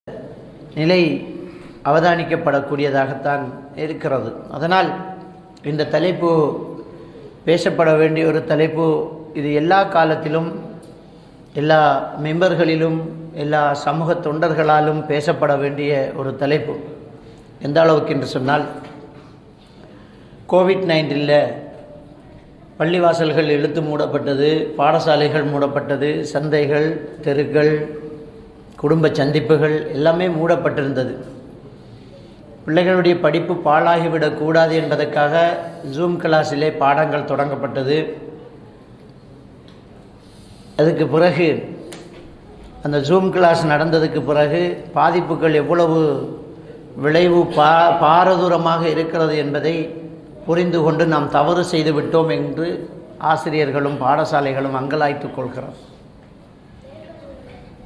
நிலை அவதானிக்கப்படக்கூடியதாகத்தான் இருக்கிறது. அதனால் இந்த தலைப்பு பேசப்பட வேண்டிய ஒரு தலைப்பு. இது எல்லா காலத்திலும் எல்லா மெம்பர்களிலும் எல்லா சமூக தொண்டர்களாலும் பேசப்பட வேண்டிய ஒரு தலைப்பு. எந்த அளவுக்கு என்று சொன்னால், கோவிட்-19 பள்ளிவாசல்கள் இழுத்து மூடப்பட்டது, பாடசாலைகள் மூடப்பட்டது, சந்தைகள், தெருக்கள், குடும்ப சந்திப்புகள் எல்லாமே மூடப்பட்டிருந்தது. பிள்ளைகளுடைய படிப்பு பாழாகிவிடக்கூடாது என்பதற்காக ஜூம் கிளாஸிலே பாடங்கள் தொடங்கப்பட்டது. அதுக்கு பிறகு அந்த ஜூம் கிளாஸ் நடந்ததுக்கு பிறகு பாதிப்புகள் எவ்வளவு விளைவு பாரதூரமாக இருக்கிறது என்பதை புரிந்து கொண்டு நாம் தவறு செய்து விட்டோம் என்று ஆசிரியர்களும் பாடசாலைகளும் அங்கலாய்த்துக் கொள்கிறோம்.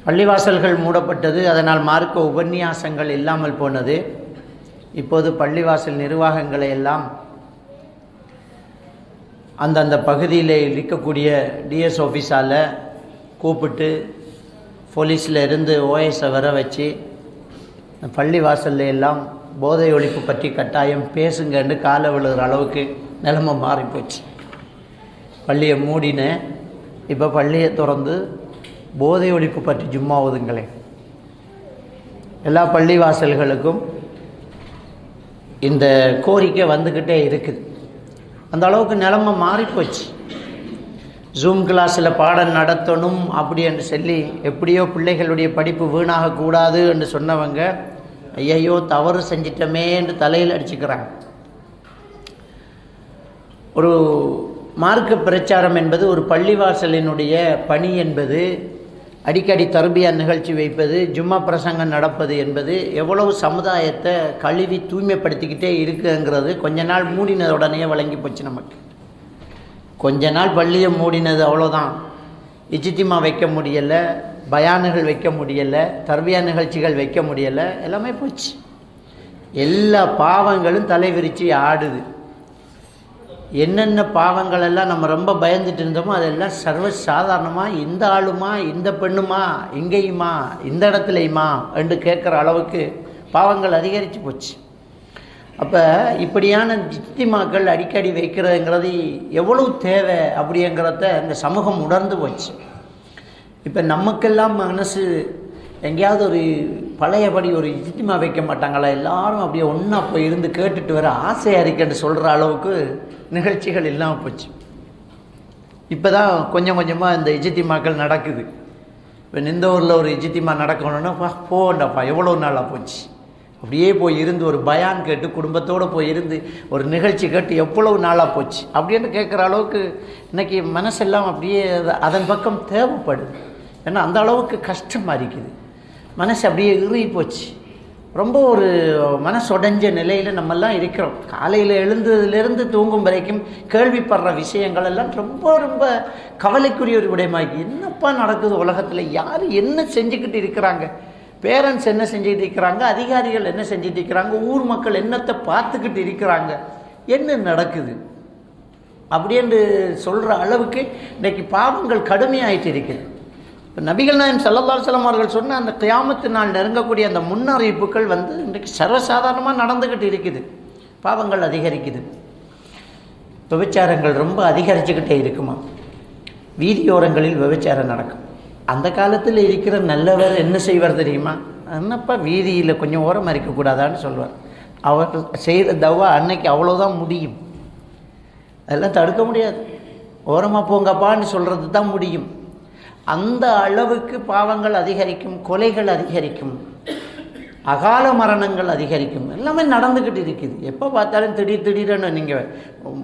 பள்ளிவாசல்கள் மூடப்பட்டது, அதனால் மார்க்க உபன்யாசங்கள் இல்லாமல் போனது. இப்போது பள்ளிவாசல் நிர்வாகங்களை எல்லாம் அந்தந்த பகுதியில் இருக்கக்கூடிய டிஎஸ் ஆஃபீஸால் கூப்பிட்டு போலீஸில் இருந்து ஓஎஸை வர வச்சு பள்ளிவாசலில் எல்லாம் போதை ஒழிப்பு பற்றி கட்டாயம் பேசுங்கன்னு காலை விழுகிற அளவுக்கு நிலைமை மாறிப்போச்சு. பள்ளியை மூடினேன், இப்போ பள்ளியை திறந்து போதை ஒழிப்பு பற்றி சும்மா ஓதுங்களேன். எல்லா பள்ளிவாசல்களுக்கும் இந்த கோரிக்கை வந்துக்கிட்டே இருக்குது. அந்த அளவுக்கு நிலைமை மாறிப்போச்சு. ஜூம் கிளாஸில் பாடம் நடத்தணும் அப்படி என்று சொல்லி எப்படியோ பிள்ளைகளுடைய படிப்பு வீணாகக்கூடாது என்று சொன்னவங்க ஐயையோ தவறு செஞ்சிட்டமே என்று தலையில் அடிச்சுக்கிறாங்க. ஒரு மார்க்க பிரச்சாரம் என்பது, ஒரு பள்ளிவாசலினுடைய பணி என்பது, அடிக்கடி தர்பியா நிகழ்ச்சி வைப்பது, ஜும்மா பிரசங்கம் நடப்பது என்பது எவ்வளவு சமுதாயத்தை கழுவி தூய்மைப்படுத்திக்கிட்டே இருக்குங்கிறது கொஞ்ச நாள் மூடினது உடனே வழங்கி போச்சு. நமக்கு கொஞ்ச நாள் பள்ளியை மூடினது அவ்வளோதான். இஜ்திமா வைக்க முடியலை, பயானுகள் வைக்க முடியலை, தர்பியா நிகழ்ச்சிகள் வைக்க முடியலை, எல்லாமே போச்சு. எல்லா பாவங்களும் தலைவிரிச்சு ஆடுது. என்னென்ன பாவங்கள் எல்லாம் நம்ம ரொம்ப பயந்துட்டு இருந்தோமோ அதெல்லாம் சர்வ சாதாரணமாக இந்த ஆளுமா, இந்த பெண்ணுமா, இங்கேயுமா, இந்த இடத்துலையுமா என்று கேட்குற அளவுக்கு பாவங்கள் அதிகரித்து போச்சு. அப்போ இப்படியான இஜ்திமாக்கள் அடிக்கடி வைக்கிறதுங்கிறது எவ்வளவு தேவை அப்படிங்கிறத இந்த சமூகம் உணர்ந்து போச்சு. இப்போ நமக்கெல்லாம் மனசு எங்கேயாவது ஒரு பழையபடி ஒரு இஜ்திமா வைக்க மாட்டாங்களா, எல்லாரும் அப்படியே ஒன்றா போய் இருந்து கேட்டுட்டு வர ஆசையாக இருக்குன்னு சொல்கிற அளவுக்கு நிகழ்ச்சிகள் இல்லாமல் போச்சு. இப்போ தான் கொஞ்சம் கொஞ்சமாக இந்த இஜ்திமாக்கள் நடக்குது. இப்போ இந்த ஊரில் ஒரு இஜ்திமா நடக்கணுன்னா போண்டப்பா எவ்வளோ நாளாக போச்சு. அப்படியே போய் இருந்து ஒரு பயான் கேட்டு குடும்பத்தோடு போய் இருந்து ஒரு நிகழ்ச்சி கேட்டு எவ்வளவு நாளாக போச்சு அப்படின்னு கேட்குற அளவுக்கு இன்றைக்கி மனசெல்லாம் அப்படியே அதன் பக்கம் தேவைப்படுது. ஏன்னா அந்த அளவுக்கு கஷ்டமாக இருக்குது. மனசு அப்படியே இறுகி போச்சு. ரொம்ப ஒரு மனசு உடைஞ்ச நிலையில் நம்மெல்லாம் இருக்கிறோம். காலையில் எழுந்ததுலேருந்து தூங்கும் வரைக்கும் கேள்விப்படுற விஷயங்கள் எல்லாம் ரொம்ப ரொம்ப கவலைக்குரிய ஒரு விடயமாகி, என்னப்பா நடக்குது உலகத்தில், யார் என்ன செஞ்சுக்கிட்டு இருக்கிறாங்க, பேரண்ட்ஸ் என்ன செஞ்சுக்கிட்டு இருக்கிறாங்க, அதிகாரிகள் என்ன செஞ்சுட்டு இருக்கிறாங்க, ஊர் மக்கள் என்னத்தை பார்த்துக்கிட்டு இருக்கிறாங்க, என்ன நடக்குது அப்படின்னு சொல்கிற அளவுக்கு இன்றைக்கி பாவங்கள் கடுமையாயிட்டு இருக்குது. இப்போ நபிகள் நாயகம் ஸல்லல்லாஹு அலைஹி வஸல்லம் அவர்கள் சொன்ன அந்த கியாமத்து நாள் நெருங்கக்கூடிய அந்த முன்னறிவிப்புகள் இன்றைக்கு சர்வசாதாரணமாக நடந்துக்கிட்டு இருக்குது. பாவங்கள் அதிகரிக்குது. விபச்சாரங்கள் ரொம்ப அதிகரிச்சுக்கிட்டே இருக்குமா. வீதியோரங்களில் விபச்சாரம் நடக்கும். அந்த காலத்தில் இருக்கிற நல்லவர் என்ன செய்வார் தெரியுமா, என்னப்பா வீதியில் கொஞ்சம் ஓரமாக இருக்கக்கூடாதான்னு சொல்வார். அவர் செய்கிற தவா அன்னைக்கு அவ்வளோதான் முடியும், அதெல்லாம் தடுக்க முடியாது. ஓரமாக போங்கப்பான்னு சொல்கிறது தான் முடியும். அந்த அளவுக்கு பாவங்கள் அதிகரிக்கும், கொலைகள் அதிகரிக்கும், அகால மரணங்கள் அதிகரிக்கும், எல்லாமே நடந்துக்கிட்டு இருக்குது. எப்போ பார்த்தாலும் திடீர்னு நீங்கள்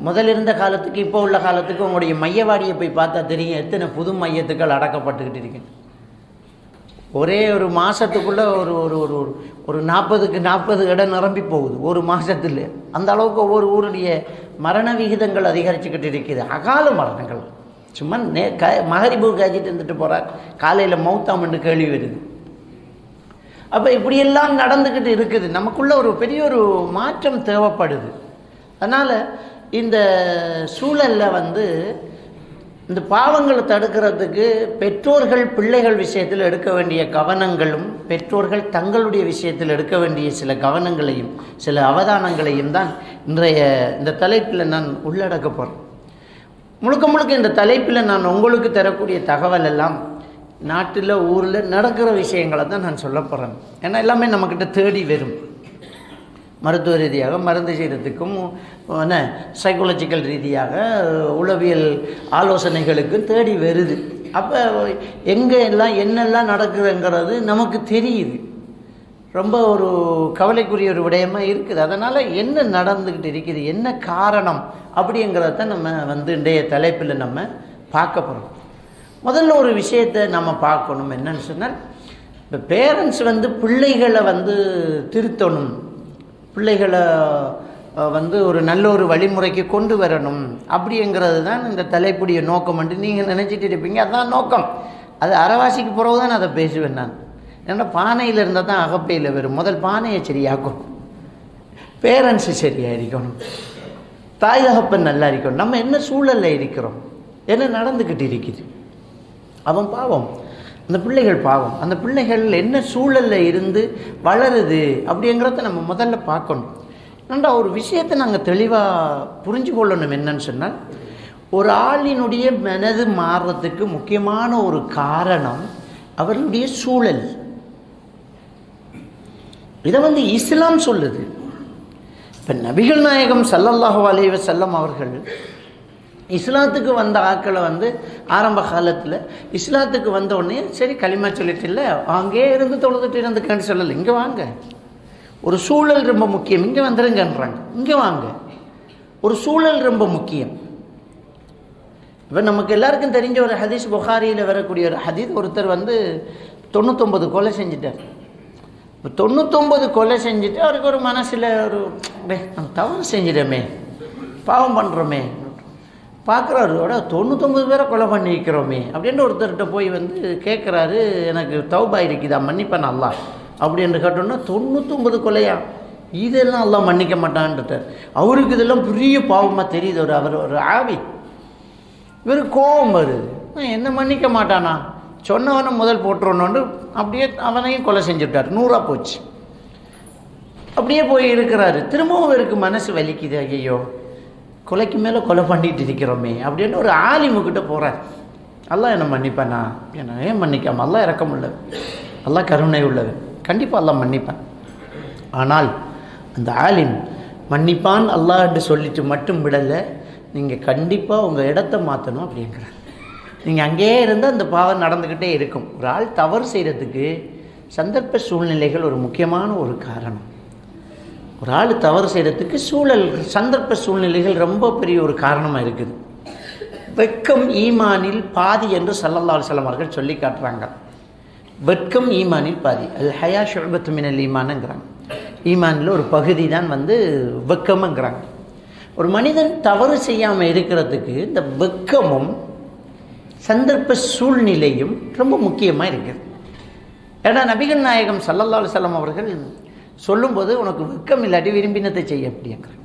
முதல் இருந்த காலத்துக்கு இப்போ உள்ள காலத்துக்கு உங்களுடைய மையவாடியை போய் பார்த்தா தெரியும் எத்தனை புது மையத்துக்கள் அடக்கப்பட்டுக்கிட்டு இருக்கு. ஒரே ஒரு மாதத்துக்குள்ளே ஒரு ஒரு ஒரு ஒரு 40க்கு 40 இடம் நிரம்பி போகுது ஒரு மாதத்தில். அந்த அளவுக்கு ஒவ்வொரு ஊருடைய மரண விகிதங்கள் அதிகரிச்சுக்கிட்டு இருக்குது. அகால மரணங்கள் சும்மா மகரிபு காய்ச்சிட்டு இருந்துட்டு போகிறார், காலையில் மௌத்தாமன்னு கேள்வி வருது. அப்போ இப்படியெல்லாம் நடந்துக்கிட்டு இருக்குது. நமக்குள்ள ஒரு பெரிய ஒரு மாற்றம் தேவைப்படுது. அதனால் இந்த சூழலில் இந்த பாவங்களை தடுக்கிறதுக்கு பெற்றோர்கள் பிள்ளைகள் விஷயத்தில் எடுக்க வேண்டிய கவனங்களும், பெற்றோர்கள் தங்களுடைய விஷயத்தில் எடுக்க வேண்டிய சில கவனங்களையும் சில அவதானங்களையும் தான் இன்றைய இந்த தலைப்பில் நான் உள்ளடக்க போகிறேன். முழுக்க முழுக்க இந்த தலைப்பில் நான் உங்களுக்கு தரக்கூடிய தகவல் எல்லாம் நாட்டில் ஊரில் நடக்கிற விஷயங்களை தான் நான் சொல்ல போகிறேன். ஏன்னா எல்லாமே நம்மக்கிட்ட தேடி வரும். மருத்துவ ரீதியாக மருந்து செய்கிறதுக்கும் என்ன சைக்காலஜிக்கல் ரீதியாக உளவியல் ஆலோசனைகளுக்கும் தேடி வருது. அப்போ எங்கே எல்லாம் என்னெல்லாம் நடக்குதுங்கிறது நமக்கு தெரியுது. ரொம்ப ஒரு கவலைக்குரிய ஒரு விடயமாக இருக்குது. அதனால் என்ன நடந்துக்கிட்டு இருக்குது, என்ன காரணம் அப்படிங்கிறத நம்ம இன்றைய தலைப்பில் நம்ம பார்க்க போகிறோம். முதல்ல ஒரு விஷயத்தை நம்ம பார்க்கணும். என்னன்னு சொன்னால், இப்போ பேரண்ட்ஸ் பிள்ளைகளை திருத்தணும், பிள்ளைகளை ஒரு நல்ல ஒரு வழிமுறைக்கு கொண்டு வரணும் அப்படிங்கிறது தான் இந்த தலைப்புடைய நோக்கம் என்று நீங்கள் நினச்சிட்டு இருப்பீங்க. அதுதான் நோக்கம். அது அரைவாசிக்கு பிறகு தான் அதை பேசுவேன் நான். ஏன்னா பானையில் இருந்தால் தான் அகப்பையில் வரும். முதல் பானையை சரியாக்கும், பேரண்ட்ஸு சரியாக இருக்கணும், தாய் தகப்பன் நல்லா இருக்கணும். நம்ம என்ன சூழலில் இருக்கிறோம், என்ன நடந்துக்கிட்டு இருக்குது, அவன் பாவம், அந்த பிள்ளைகள் பாவம், அந்த பிள்ளைகள் என்ன சூழலில் இருந்து வளருது அப்படிங்கிறத நம்ம முதல்ல பார்க்கணும். ஏன்னா ஒரு விஷயத்தை நாங்கள் தெளிவாக புரிஞ்சு கொள்ளணும். என்னன்னு சொன்னால், ஒரு ஆளினுடைய மனது மாறுறதுக்கு முக்கியமான ஒரு காரணம் அவர்களுடைய சூழல். இதை இஸ்லாம் சொல்லுது. இப்போ நபிகள் நாயகம் ஸல்லல்லாஹு அலைஹி வஸல்லம் அவர்கள் இஸ்லாத்துக்கு வந்த ஆட்களை ஆரம்ப காலத்தில் இஸ்லாத்துக்கு வந்த உடனே சரி களிமா சொல்லிட்டு இல்லை, அங்கே இருந்து தொழுதுட்டு இருந்துக்கன்னு சொல்லலை. இங்கே வாங்க, ஒரு சூழல் ரொம்ப முக்கியம், இங்கே வந்துருங்கன்றாங்க. இங்கே வாங்க, ஒரு சூழல் ரொம்ப முக்கியம். இப்போ நமக்கு எல்லாருக்கும் தெரிஞ்ச ஒரு ஹதீஸ், புகாரியில் வரக்கூடிய ஒரு ஹதீஸ். ஒருத்தர் 99 கொலை செஞ்சிட்டார். இப்போ 99 கொலை செஞ்சுட்டு அவருக்கு ஒரு மனசில் ஒரு நம்ம தவறு செஞ்சிடமே, பாவம் பண்ணுறோமே பார்க்குறாரு. 99 பேரை கொலை பண்ணி வைக்கிறோமே அப்படின்னு ஒருத்தர்கிட்ட போய் கேட்குறாரு, எனக்கு தௌபா இருக்குதா, மன்னிப்பேன் அல்லாஹ் அப்படின்னு கேட்டோன்னா 99 கொலையா, இதெல்லாம் அல்லாஹ் மன்னிக்க மாட்டான்ட்டார். அவருக்கு இதெல்லாம் பெரிய பாவமாக தெரியுது. அவர் ஒரு ஆவி, இவர் கோபம் வருது, என்ன மன்னிக்க மாட்டானா, சொன்னவனை முதல் போட்டுறோன்னு அப்படியே அவனையும் கொலை செஞ்சுட்டார். 100 போச்சு. அப்படியே போய் இருக்கிறாரு. திரும்பவும் இவருக்கு மனசு வலிக்குது, ஐயோ கொலைக்கு மேலே கொலை பண்ணிட்டு இருக்கிறோமே அப்படின்னு ஒரு ஆலிமுக்கிட்ட போகிறார். அல்லாஹ் என்ன மன்னிப்பானா, என்ன ஏன் மன்னிக்காம, அல்லாஹ் இறக்கம் உள்ளவன், அல்லாஹ் கருணை உள்ளவன், கண்டிப்பாக அல்லாஹ் மன்னிப்பான். ஆனால் அந்த ஆலிம் மன்னிப்பான் அல்லாஹ் என்று சொல்லிட்டு மட்டும் விடலை, நீங்கள் கண்டிப்பாக உங்கள் இடத்த மாற்றணும் அப்படிங்கிறார். நீங்கள் அங்கேயே இருந்தால் அந்த பாவம் நடந்துக்கிட்டே இருக்கும். ஒரு ஆள் தவறு செய்கிறதுக்கு சந்தர்ப்ப சூழ்நிலைகள் ஒரு முக்கியமான ஒரு காரணம். ஒரு ஆள் தவறு செய்கிறதுக்கு சூழல், சந்தர்ப்ப சூழ்நிலைகள் ரொம்ப பெரிய ஒரு காரணமாக இருக்குது. வெட்கம் ஈமானில் பாதி என்று ஸல்லல்லாஹு அலைஹி வஸல்லம் அவர்கள் சொல்லி காட்டுறாங்க. வெட்கம் ஈமானில் பாதி, அல் ஹயா ஷுஅபத்து மினல் ஈமானுங்கிறாங்க. ஈமானில் ஒரு பகுதி தான் வெட்கம்ங்கிறாங்க. ஒரு மனிதன் தவறு செய்யாமல் இருக்கிறதுக்கு இந்த வெட்கமும் சந்தர்ப்ப சூழ்நிலையும் ரொம்ப முக்கியமாக இருக்குது. ஏன்னா நபிகள் நாயகம் ஸல்லல்லாஹு அலைஹி வஸல்லம் அவர்கள் சொல்லும்போது, உனக்கு வெட்கம் இல்லாட்டி விரும்பினத்தை செய்ய அப்படிங்கிறாங்க.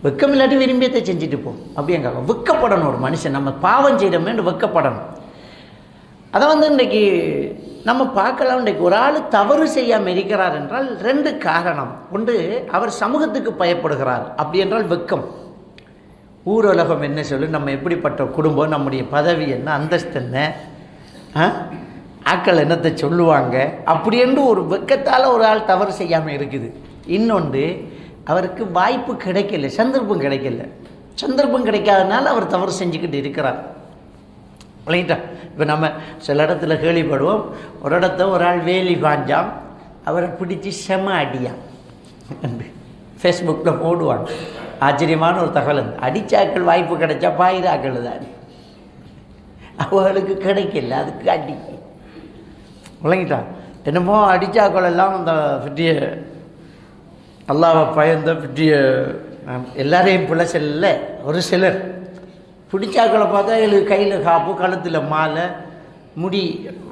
வெட்கம் இல்லாட்டி விரும்பியத்தை செஞ்சுட்டு போ அப்படிங்கிறாங்க. வெட்கப்படணும் ஒரு மனுஷன், நம்ம பாவம் செய்யறோமேன்னு வெட்கப்படணும். அதை இன்றைக்கி நம்ம பார்க்கலாம். இன்றைக்கு ஒரு ஆள் தவறு செய்யாமல் இருக்கிறார் என்றால் 2 காரணம். ஒன்று, அவர் சமூகத்துக்கு பயப்படுகிறார், அப்படி என்றால் வெட்கம். ஊரலகம் என்ன சொல்லு, நம்ம எப்படிப்பட்ட குடும்பம், நம்முடைய பதவி என்ன, அந்தஸ்து என்ன, ஆக்கள் என்னத்தை சொல்லுவாங்க, அப்படி என்று ஒரு வெட்கத்தால் ஒரு ஆள் தவறு செய்யாமல் இருக்குது. இன்னொன்று, அவருக்கு வாய்ப்பு கிடைக்கல, சந்தர்ப்பம் கிடைக்கல. சந்தர்ப்பம் கிடைக்காதனால அவர் தவறு செஞ்சுக்கிட்டு இருக்கிறார். இல்லைங்களா? இப்போ நம்ம சில இடத்துல கேள்விப்படுவோம், ஒரு இடத்த ஒரு ஆள் வேலி பாஞ்சான், அவரை பிடிச்சி செம அடியான், ஃபேஸ்புக்கில் போடுவாங்க. ஆச்சரியமான ஒரு தகவல். அடிச்சாக்கள் வாய்ப்பு கிடைச்சா பாயிராக்கள் தான், அவர்களுக்கு கிடைக்கல, அதுக்கு அடி. விளங்கிட்டா? என்னமோ அடித்தாக்கள் எல்லாம் அந்த பிட்டிய அல்லாவை பயந்த பிட்டிய எல்லாரையும் பிள்ளை செல்ல, ஒரு சிலர் பிடிச்சாக்களை பார்த்தா எங்களுக்கு கையில் காப்பு, கழுத்தில் மாலை, முடி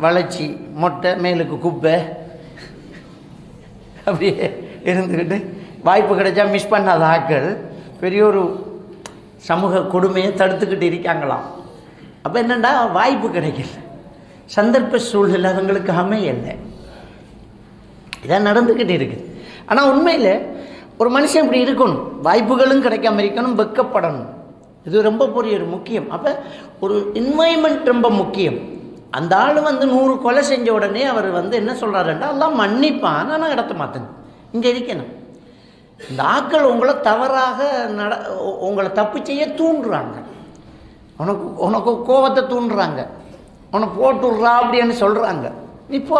வளைச்சி, மொட்டை, மேலுக்கு குப்பை, அப்படியே இருந்துக்கிட்டு வாய்ப்பு கிடைச்சா மிஸ் பண்ணாத ஆக்கள் பெரிய ஒரு சமூக கொடுமையை தடுத்துக்கிட்டு இருக்காங்களாம். அப்போ என்னென்னா வாய்ப்பு கிடைக்கல, சந்தர்ப்ப சூழ்நிலை அவங்களுக்கு அமையலை, இதான் நடந்துக்கிட்டு இருக்குது. ஆனால் உண்மையில் ஒரு மனுஷன் இப்படி இருக்கணும், வாய்ப்புகளும் கிடைக்காம இருக்கணும், வெக்கப்படணும். இது ரொம்ப பெரிய ஒரு முக்கியம். அப்போ ஒரு என்வாயன்மெண்ட் ரொம்ப முக்கியம். அந்த ஆள் 100 கொலை செஞ்ச உடனே அவர் என்ன சொல்கிறாருன்னா, எல்லாம் மன்னிப்பான், நான் இடத்த மாற்றேன், இங்கே இருக்கணும். இந்த ஆட்கள் உங்களை தவறாக உங்களை தப்பு செய்ய தூண்டுறாங்க, உனக்கு கோபத்தை தூண்டுறாங்க, உனக்கு போட்டுடுறா அப்படின்னு சொல்கிறாங்க. இப்போ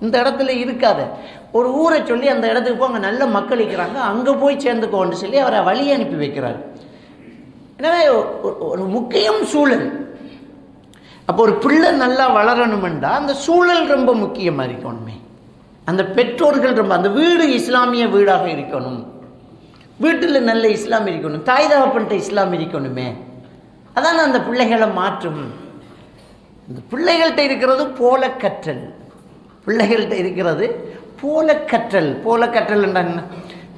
இந்த இடத்துல இருக்காத, ஒரு ஊரை சொல்லி அந்த இடத்துக்கு போய் அங்கே நல்ல மக்கள் இருக்கிறாங்க, அங்கே போய் சேர்ந்துக்கோன்னு சொல்லி அவரை வழி அனுப்பி வைக்கிறார். எனவே ஒரு முக்கியம் சூழல். அப்போ ஒரு பிள்ளை நல்லா வளரணுமெண்டா அந்த சூழல் ரொம்ப முக்கியமாக இருக்கணுமே. அந்த பெற்றோர்கள் ரொம்ப, அந்த வீடு இஸ்லாமிய வீடாக இருக்கணும், வீட்டில் நல்ல இஸ்லாம் இருக்கணும், தாய் தகப்பன்ட்ட இஸ்லாம் இருக்கணுமே. அதான் அந்த பிள்ளைகளை மாற்றும். இந்த பிள்ளைகள்கிட்ட இருக்கிறது போல கற்றல், பிள்ளைகள்கிட்ட இருக்கிறது போல கற்றல். போல கற்றல் என்ன,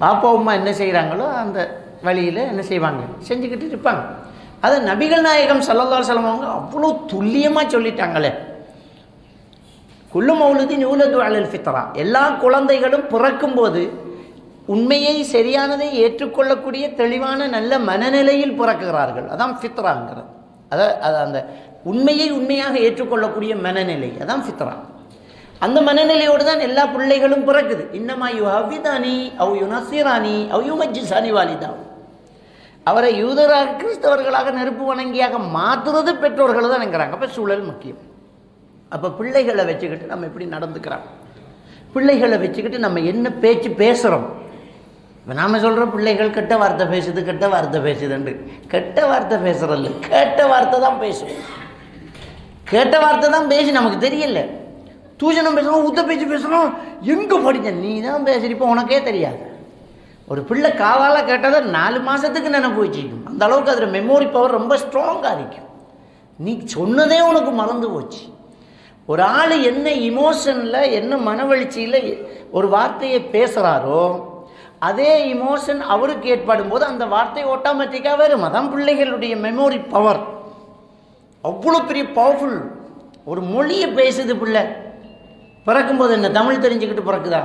பாப்பா அம்மா என்ன செய்கிறாங்களோ அந்த வழியில் என்ன செய்வாங்க, செஞ்சுக்கிட்டு இருப்பாங்க. அதை நபிகள் நாயகம் ஸல்லல்லாஹு அலைஹி வஸல்லம் அவங்க அவ்வளோ துல்லியமாக சொல்லிட்டாங்களே. குல்லு மௌலுதின் யூலது அலல் ஃபித்ரா, எல்லா குழந்தைகளும் பிறக்கும்போது உண்மையை சரியானதை ஏற்றுக்கொள்ளக்கூடிய தெளிவான நல்ல மனநிலையில் பிறக்கிறார்கள். அதான் ஃபித்ராங்கிறது. அது அந்த உண்மையை உண்மையாக ஏற்றுக்கொள்ளக்கூடிய மனநிலை, அதான் ஃபித்ரா. அந்த மனநிலையோடு தான் எல்லா பிள்ளைகளும் பிறக்குது. இன்னமா யுஹவ்விதானி அவ் யுனஸிரானி அவ் யுமஜ்ஜிசானி வாலிதா, அவரை யூதராக கிறிஸ்தவர்களாக நெருப்பு வணங்கியாக மாற்றுறது பெற்றோர்கள் தான் நினைக்கிறாங்க. அப்போ சூழல் முக்கியம். அப்போ பிள்ளைகளை வச்சுக்கிட்டு நம்ம எப்படி நடந்துக்கிறோம், பிள்ளைகளை வச்சுக்கிட்டு நம்ம என்ன பேச்சு பேசுகிறோம். இப்போ நாம் சொல்கிற பிள்ளைகள் கெட்ட வார்த்தை பேசுது, கெட்ட வார்த்தை பேசுதுண்டு. கெட்ட வார்த்தை பேசுகிறல்ல, கேட்ட வார்த்தை தான் பேசும், கேட்ட வார்த்தை தான் பேசி நமக்கு தெரியல. தூஷணம் பேசணும், ஊத்த பேச்சு பேசணும், எங்கே படித்த நீ தான் பேசுறப்போ உனக்கே தெரியாது. ஒரு பிள்ளை காதால் கேட்டதை 4 மாதத்துக்கு நினைப்பு வச்சுக்கும். அந்த அளவுக்கு அதில் மெமோரி பவர் ரொம்ப ஸ்ட்ராங்காக இருக்கும். நீ சொன்னதே உனக்கு மறந்து போச்சு. ஒரு ஆள் என்ன இமோஷனில் என்ன மனவெழுச்சியில் ஒரு வார்த்தையை பேசுகிறாரோ அதே இமோஷன் அவருக்கு ஏற்படும் போது அந்த வார்த்தை ஆட்டோமேட்டிக்காக வரும். அதான் பிள்ளைகளுடைய மெமோரி பவர் அவ்வளோ பெரிய பவர்ஃபுல். ஒரு மொழியை பேசுது பிள்ளை, பிறக்கும்போது என்ன தமிழ் தெரிஞ்சுக்கிட்டு பிறக்குதா?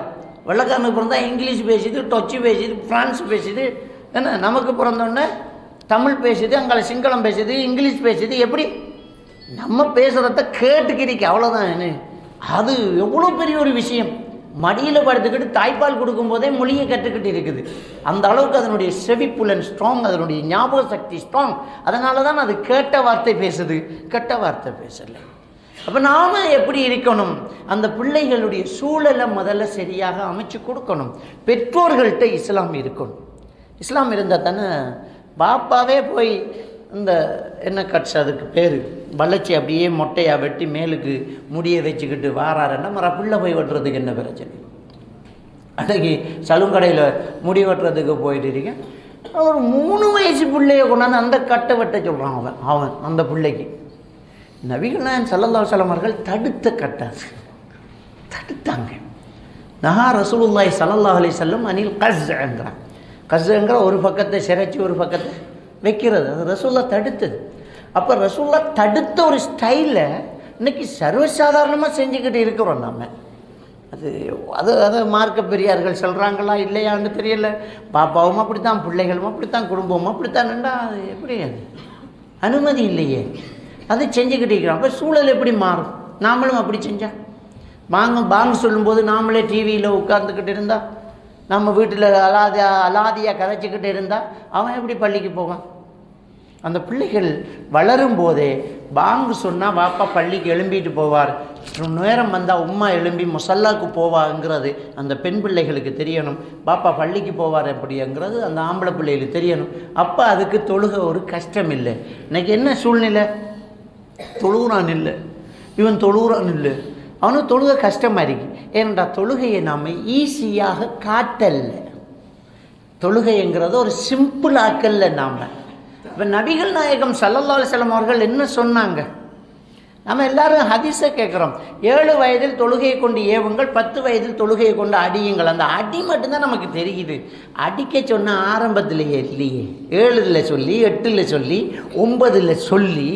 வெள்ளைக்காரனுக்கு பிறந்தா இங்கிலீஷ் பேசுது, டச்சு பேசுது, ஃப்ரான்ஸ் பேசுது. என்ன நமக்கு பிறந்தோடனே தமிழ் பேசுது, அங்கே சிங்களம் பேசுது, இங்கிலீஷ் பேசுது. எப்படி நம்ம பேசுகிறத கேட்டுக்கிறீங்க, அவ்வளோதான். என்ன அது எவ்வளோ பெரிய ஒரு விஷயம். மடியில் படுத்துக்கிட்டு தாய்ப்பால் கொடுக்கும்போதே மொழியை கற்றுக்கிட்டு இருக்குது. அந்த அளவுக்கு அதனுடைய செவிப்புலன் ஸ்ட்ராங், அதனுடைய ஞாபக சக்தி ஸ்ட்ராங். அதனால தான் அது கேட்ட வார்த்தை பேசுது, கெட்ட வார்த்தை பேசலை. அப்போ நாம் எப்படி இருக்கணும், அந்த பிள்ளைகளுடைய சூழலை முதல்ல சரியாக அமைச்சு கொடுக்கணும். பெற்றோர்கள்ட்ட இஸ்லாம் இருக்கணும். இஸ்லாம் இருந்தால் தானே பாப்பாவே போய் இந்த என்ன கட்ஸ் அதுக்கு பேர் வளர்ச்சி அப்படியே மொட்டையாக வெட்டி மேலுக்கு முடியை வச்சுக்கிட்டு வாராருன்னா மற பிள்ளை போய் வெட்டுறதுக்கு என்ன பிரச்சனை? அன்றைக்கி சலுங்கடையில் முடி வெட்டுறதுக்கு போயிட்டு இருக்கேன், ஒரு 3 வயசு பிள்ளைய கொண்டாந்து அந்த கட்டை வெட்ட சொல்கிறான். அவன் அந்த பிள்ளைக்கு நபிகள் நாயகம் ஸல்லல்லாஹு அலைஹி வஸல்லம் அவர்கள் தடுத்த கட்டாது, தடுத்தாங்க. நஹா ரசூலுல்லாஹி ஸல்லல்லாஹு அலைஹி வஸல்லம் அனில் கஸ்ஸங்கிறான். கஸ்ஸங்கிற ஒரு பக்கத்தை சிரைச்சி ஒரு பக்கத்தை வைக்கிறது, அது ரசூல்லா தடுத்தது. அப்போ ரசூல்லா தடுத்த ஒரு ஸ்டைலை இன்னைக்கு சர்வசாதாரணமாக செஞ்சுக்கிட்டு இருக்கிறோம் நாம். அதை மார்க்க பெரியார்கள் சொல்கிறாங்களா இல்லையான்னு தெரியல. பாப்பாவும் அப்படித்தான், பிள்ளைகளும் அப்படித்தான், குடும்பமும் அப்படித்தான்டா. அது எப்படி, அது அனுமதி இல்லையே, அது செஞ்சுக்கிட்டு இருக்கிறோம். அப்போ சூழல் எப்படி மாறும்? நாமளும் அப்படி செஞ்சால் பாங்கு சொல்லும்போது நாமளே டிவியில் உட்காந்துக்கிட்டு இருந்தால், நம்ம வீட்டில் அலாதியாக கதைச்சிக்கிட்டு இருந்தால் அவன் எப்படி பள்ளிக்கு போவான்? அந்த பிள்ளைகள் வளரும் போதே பாங்கு சொன்னால் பாப்பா பள்ளிக்கு எழும்பிட்டு போவார், நேரம் வந்தால் உம்மா எழும்பி முசல்லாவுக்கு போவாங்கிறது அந்த பெண் பிள்ளைகளுக்கு தெரியணும். பாப்பா பள்ளிக்கு போவார் அப்படிங்கிறது அந்த ஆம்பளை பிள்ளைகளுக்கு தெரியணும். அப்போ அதுக்கு தொழுக ஒரு கஷ்டம் இல்லை. இன்றைக்கி என்ன சூழ்நிலை? தொழுகிறான் இல்லை, இவன் தொழுகிறான் இல்லை, அவனுக்கு தொழுக கஷ்டமாக இருக்கு. ஏனென்றா தொழுகையை நாம் ஈஸியாக காட்டல்ல, தொழுகைங்கிறத ஒரு சிம்பிள் ஆக்கல்ல நாம். இப்போ நபிகள் நாயகம் ஸல்லல்லாஹு அலைஹி வஸல்லம் அவர்கள் என்ன சொன்னாங்க? நம்ம எல்லாரும் ஹதீஸை கேட்குறோம். 7 வயதில் தொழுகையை கொண்டு ஏவுங்கள், 10 வயதில் தொழுகையை கொண்டு அடியுங்கள். அந்த அடி மட்டும்தான் நமக்கு தெரியுது. அடிக்க சொன்ன ஆரம்பத்திலேயே இல்லையே, 7ல் சொல்லி 8ல் சொல்லி 9ல் சொல்லி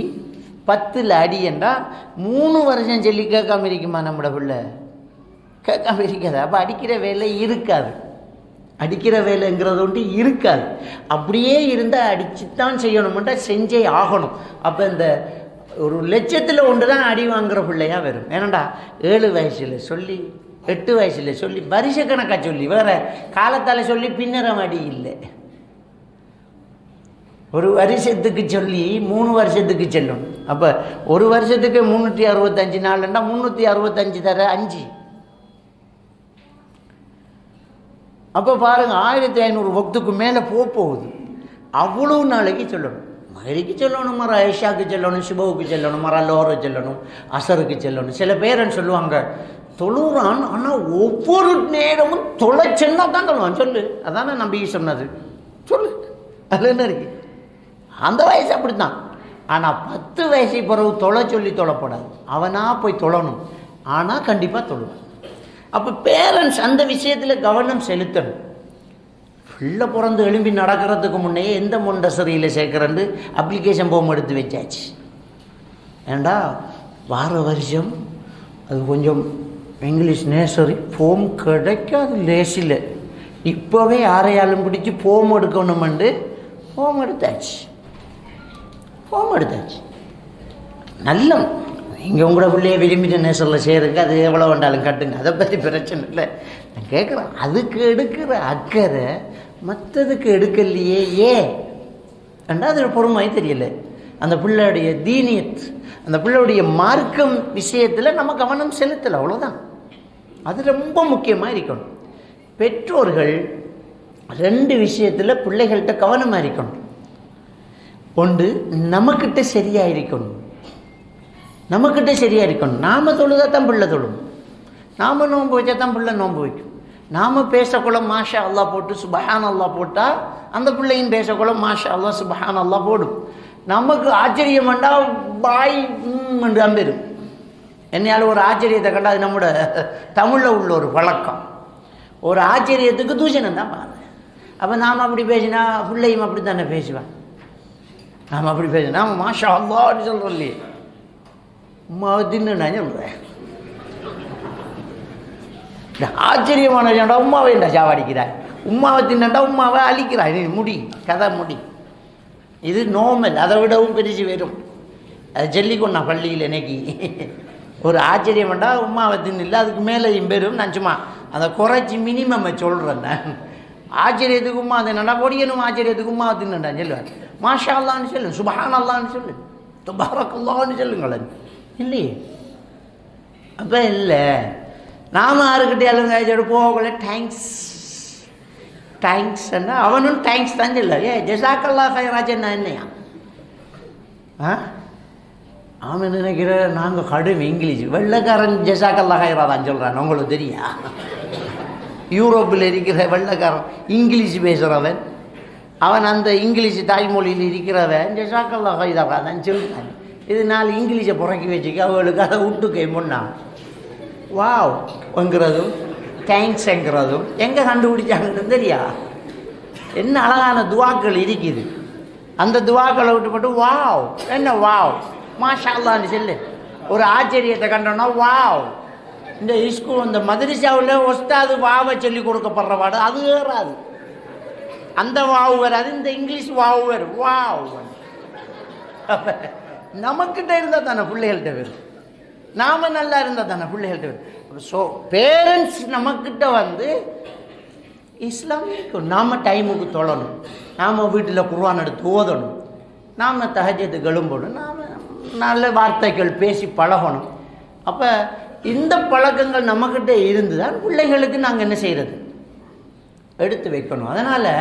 10ல் அடி என்றால் 3 வருஷம் சொல்லி கேட்காம இருக்குமா நம்மளோட பிள்ளை? கேட்காம இருக்காது. அப்போ அடிக்கிற வேலை இருக்காது. அடிக்கிற வேலைங்கிறது ஒன்று இருக்காது. அப்படியே இருந்தால் அடிச்சுத்தான் செய்யணும்ன்றா செஞ்சே ஆகணும். அப்போ இந்த 1,00,000ல் 1 தான் அடி வாங்குகிற பிள்ளையாக வரும். ஏன்னாண்டா 7 வயசில் சொல்லி 8 வயசில் சொல்லி வருஷக்கணக்காக சொல்லி வேறு காலத்தால் சொல்லி பின்னரம் அடி இல்லை. 1 வருஷத்துக்கு சொல்லி 3 வருஷத்துக்கு செல்லணும். அப்போ 1 வருஷத்துக்கு 365 நாள்னா 365 தர 5. அப்போ பாருங்கள் 1500 வக்துக்கு மேலே போகுது. அவ்வளோ நாளைக்கு சொல்லணும். மகரிக்கு சொல்லணும், மர ஐஷாவுக்கு சொல்லணும், சுபவுக்கு சொல்லணும், மர லோருக்கு சொல்லணும், அசருக்கு சொல்லணும். சில பேரன் சொல்லுவாங்க தொழுறான், ஆனால் ஒவ்வொரு நேரமும் தொலைச்சென்னா தான் தொழுவான். சொல்லு, அதானே நம்பி சொன்னது. சொல்லு, அது என்ன இருக்கு? அந்த வயசு அப்படித்தான். ஆனால் 10 வயசு பிறகு தொலை சொல்லி தொலைப்படாது. அவனாக போய் தொழணும். ஆனால் கண்டிப்பாக தொழுவான். அப்போ பேரண்ட்ஸ் அந்த விஷயத்தில் கவனம் செலுத்தணும். பிள்ளை பிறந்து எழும்பி நடக்கிறதுக்கு முன்னையே எந்த மொண்டசரியில் சேர்க்குறேன்னு அப்ளிகேஷன் ஃபார்ம் எடுத்து வச்சாச்சு. ஏண்டா வார வருஷம் அது கொஞ்சம் இங்கிலீஷ் நேசரி ஃபார்ம் கிடைக்காது லேசில். இப்போவே யாரையாலும் பிடிச்சி ஃபார்ம் எடுக்கணுமெண்டு ஃபார்ம் எடுத்தாச்சு. நல்ல இங்கே உங்களோட பிள்ளைய விரும்பிட்ட நேசரில் சேருங்க, அது எவ்வளோ வேண்டாலும் கட்டுங்க, அதை பற்றி பிரச்சனை இல்லை. நான் கேட்குறேன், அதுக்கு எடுக்கிற அக்கறை மற்றதுக்கு எடுக்கலையே ஏன்? ரெண்டாவது பொறுமை தெரியல. அந்த பிள்ளையுடைய தீனியத், அந்த பிள்ளையுடைய மார்க்கம் விஷயத்தில் நம்ம கவனம் செலுத்தலை, அவ்வளோதான். அது ரொம்ப முக்கியமாக இருக்கணும். பெற்றோர்கள் 2 விஷயத்தில் பிள்ளைகள்கிட்ட கவனமாக இருக்கணும். ஒன்று, நமக்கிட்ட சரியாக இருக்கணும். நாம் தொழுதா தான் பிள்ளை தொழும். நாம் நோன்பு வச்சா தான் பிள்ளை நோன்பு வைக்கும். நாம் பேசக்குள்ள மாஷா அல்லா போட்டு சுபஹான் அல்லா போட்டால் அந்த பிள்ளையும் பேசக்குள்ள மாஷா அல்லா சுபஹான் அல்லா போடும். நமக்கு ஆச்சரியம் வேண்டாம், பாய் என்று அம்பெரும். என்னையால் ஒரு ஆச்சரியத்தை கண்டா அது நம்மளோட தமிழில் உள்ள ஒரு வழக்கம். ஒரு ஆச்சரியத்துக்கு தூஷணம் தான் பாரு. அப்போ நாம் அப்படி பேசினா பிள்ளையும் அப்படி தானே பேசுவான். நாம் அப்படி பேசினா நாம் மாஷா அல்லா அப்படி சொல்கிறோம் இல்லையே. உமாவை தின்னு நான் சொல்கிறேன். ஆச்சரியமான சொன்னா உமாவை என்ன சாவடிக்கிறாய், உமாவை தின்னண்டா உமாவை அழிக்கிறாய். முடி கதை முடி. இது நோமல், அதை விடவும் பெருசு வரும். அது சொல்லிக்கொண்டா பள்ளியில் இன்னைக்கு. ஒரு ஆச்சரியம் வேண்டா உமாவை தின்னில்லை, அதுக்கு மேலேயும் பெரும். நான் சும்மா அதை குறைச்சி மினிமம் சொல்கிறேன். நான் ஆச்சரியத்துக்கு உமா தின்னண்டா பொடியனும் ஆச்சரியத்துக்கு உமாவை தின்னண்டான்னு சொல்லுவார். மாஷா அல்லான்னு சொல்லு, சுபஹான் அல்லான்னு சொல்லு, துபாரக்கல்லான்னு சொல்லுங்களேன். இல்லையே. அப்போ இல்லை, நாம் யாருக்கிட்டையாலும் கைச்சோடு போகல தேங்க்ஸ்ன்னா அவனும் தேங்க்ஸ் தான் சொல்ல. ஜஸாக்கல்லா ஹைராஜன்னா என்னையா? அவன் நினைக்கிற நாங்கள் கடும் இங்கிலீஷ். வெள்ளைக்காரன் ஜஸாக்கல்லா ஹைரா தான் சொல்கிறான். உங்களுக்கு தெரியா? யூரோப்பில் இருக்கிற வெள்ளைக்காரன் இங்கிலீஷ் பேசுகிறவன், அவன் அந்த இங்கிலீஷ் தாய்மொழியில் இருக்கிறவன் ஜஸாக்கல்லா ஹைரா தான் சொல்கிறான். இது 4 இங்கிலீஷை புறக்கி வச்சுக்க அவளுக்கு அதை விட்டுக்கை முன்னா வாவ்ங்கிறதும் தேங்க்ஸ்ங்கிறதும் எங்கே கண்டுபிடிச்சாங்கன்னு தெரியா? என்ன அழகான துவாக்கள் இருக்குது. அந்த துவாக்களை விட்டு மட்டும் வாவ், என்ன வாவ், மாஷா அல்லான்னு சொல்லு. ஒரு ஆச்சரியத்தை கண்டோன்னா வாவ். இந்த ஸ்கூல் இந்த மதரசாவில் ஒஸ்தாது வாவை சொல்லி கொடுக்கப்படுற பாடு அது ஏறாது. அந்த வாவு வராது, இந்த இங்கிலீஷ் வாவு வரும். வாவ் நமக்கிட்ட இருந்தால் தானே பிள்ளைகள்கிட்ட வரும். நாம் நல்லா இருந்தால் தானே பிள்ளைகள்கிட்ட வரும். ஸோ பேரண்ட்ஸ் நம்மக்கிட்ட இஸ்லாம் இருக்கும். நாம் டைமுக்கு தொழணும், நாம் வீட்டில் குர்ஆன் எடுத்து ஓதணும், நாம் தஹஜ்ஜுதுக்கு எழும்பணும், நாம் நல்ல வார்த்தைகள் பேசி பழகணும். அப்போ இந்த பழக்கங்கள் நம்மக்கிட்ட இருந்து தான் பிள்ளைகளுக்கு நாங்கள் என்ன செய்கிறது, எடுத்து வைக்கணும். அதனால்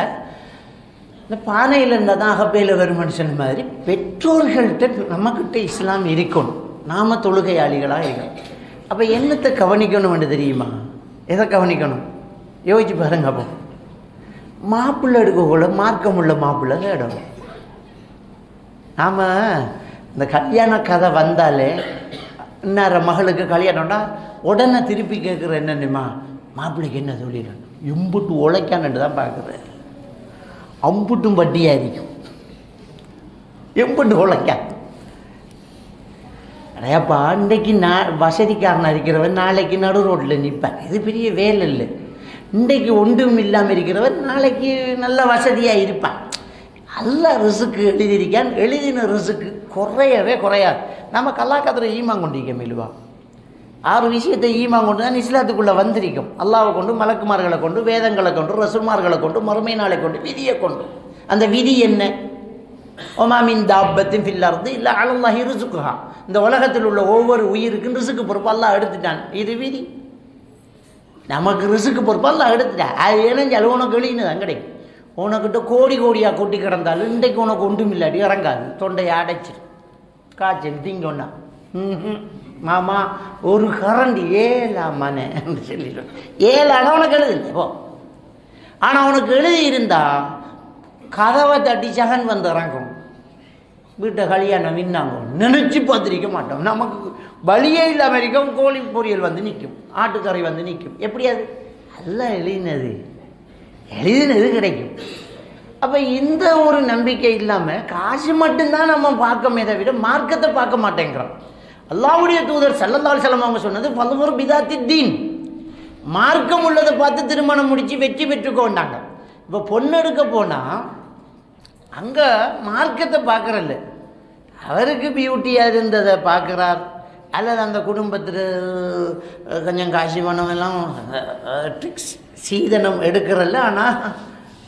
இந்த பானையில் இருந்தால் தான் அகப்பையில் வரும் மனுஷன் மாதிரி பெற்றோர்கள்ட்ட நம்மக்கிட்ட இஸ்லாம் இருக்கணும். நாம் தொழுகையாளிகளாக இருக்கணும். அப்போ என்னத்தை கவனிக்கணும் என்று தெரியுமா? எதை கவனிக்கணும் யோசிச்சு பாருங்க. அப்போ மாப்பிள்ளை எடுக்கக்குள்ள மார்க்கமுள்ள மாப்பிள்ளை தேடணும். நாம் இந்த கல்யாண கதை வந்தாலே இன்னார மகளுக்கு கல்யாணம்னா உடனே திருப்பி கேட்குற என்னென்னமா மாப்பிள்ளைக்கு என்ன சொல்லிடணும், எம்புட்டு உழைக்கான்னு தான் பார்க்குறேன். அம்புட்டும் வட்டியாக இருக்கும், எம்புட்டு உழைக்க. அடையாப்பா இன்றைக்கு வசதிக்காரனாக இருக்கிறவன் நாளைக்கு நடு ரோட்டில் நிற்பான். இது பெரிய வேலை இல்லை. இன்றைக்கு ஒன்றும் இல்லாமல் இருக்கிறவன் நாளைக்கு நல்ல வசதியாக இருப்பான். அல்ல ரிசுக்கு எழுதியிருக்கான். எழுதின ரிசுக்கு குறையவே குறையாது. நம்ம கல்லாக்கத்தில் ஈமான் கொண்டிருக்க மெலுவா 6 விஷயத்தை ஈமான் கொண்டு தான் இஸ்லாத்துக்குள்ளே வந்திருக்கும். அல்லாவை கொண்டு, மலக்குமார்களை கொண்டு, வேதங்களை கொண்டு, ரசூல்மார்களை கொண்டு, மறுமை நாளை கொண்டு, விதியை கொண்டு. அந்த விதி என்ன? ஒமாமின் தாப்பத்தின் ஃபில்லர்து இல்லை அலல்லாஹி ரிசுக்குஹா. இந்த உலகத்தில் உள்ள ஒவ்வொரு உயிருக்கும் ரிசுக்கு பொறுப்பு அல்லாஹ் எடுத்துட்டான். இது விதி. நமக்கு ரிசுக்கு பொறுப்பு அல்லாஹ் எடுத்துட்டான். அது இணைஞ்சாலும் உனக்கு எழுதினதான் கிடைக்கும். உனக்கிட்ட கோடி கோடியாக கொட்டி கிடந்தாலும் இன்றைக்கு உனக்கு ஒன்றும் இல்லாட்டி இறங்காது. தொண்டையை அடைச்சிடும். காய்ச்சல் திங்கொன்னா மாமா ஒரு கரண்டி ஏழாமனே சொல்லிடுவேன். ஏழானா உனக்கு எழுதில்லை போ. ஆனால் உனக்கு எழுதி இருந்தா கதவை தட்டி சகன் வந்து இறங்கும். வீட்டை கல்யாணம் நின்னாங்க நினச்சி பார்த்துருக்க மாட்டோம். நமக்கு வழியே இல்லாமல் இருக்கும். கோழி பொரியல் வந்து நிற்கும், ஆட்டுக்கறி வந்து நிற்கும். எப்படியாது எல்லாம் எழுதினது கிடைக்கும். அப்போ இந்த ஒரு நம்பிக்கை இல்லாமல் காசு மட்டும்தான் நம்ம பார்க்கமே தவிர மார்க்கத்தை பார்க்க மாட்டேங்கிறோம். அல்லாஹ்வுடைய தூதர் ஸல்லல்லாஹு அலைஹி வஸல்லம் அவங்க சொன்னது ஃபல்வர் பிதாத்தி தீன். மார்க்கம் உள்ளதை பார்த்து திருமணம் முடித்து வெற்றி பெற்றுக்கொண்டாங்க. இப்போ பொண்ணு எடுக்க போனால் அங்கே மார்க்கத்தை பார்க்குறல்ல, அவருக்கு பியூட்டியாக இருந்ததை பார்க்குறார். அல்லது அந்த குடும்பத்தில் கொஞ்சம் காசு பணம் எல்லாம் ட்ரிக்ஸ் சீதனம் எடுக்கிறல்ல. ஆனால்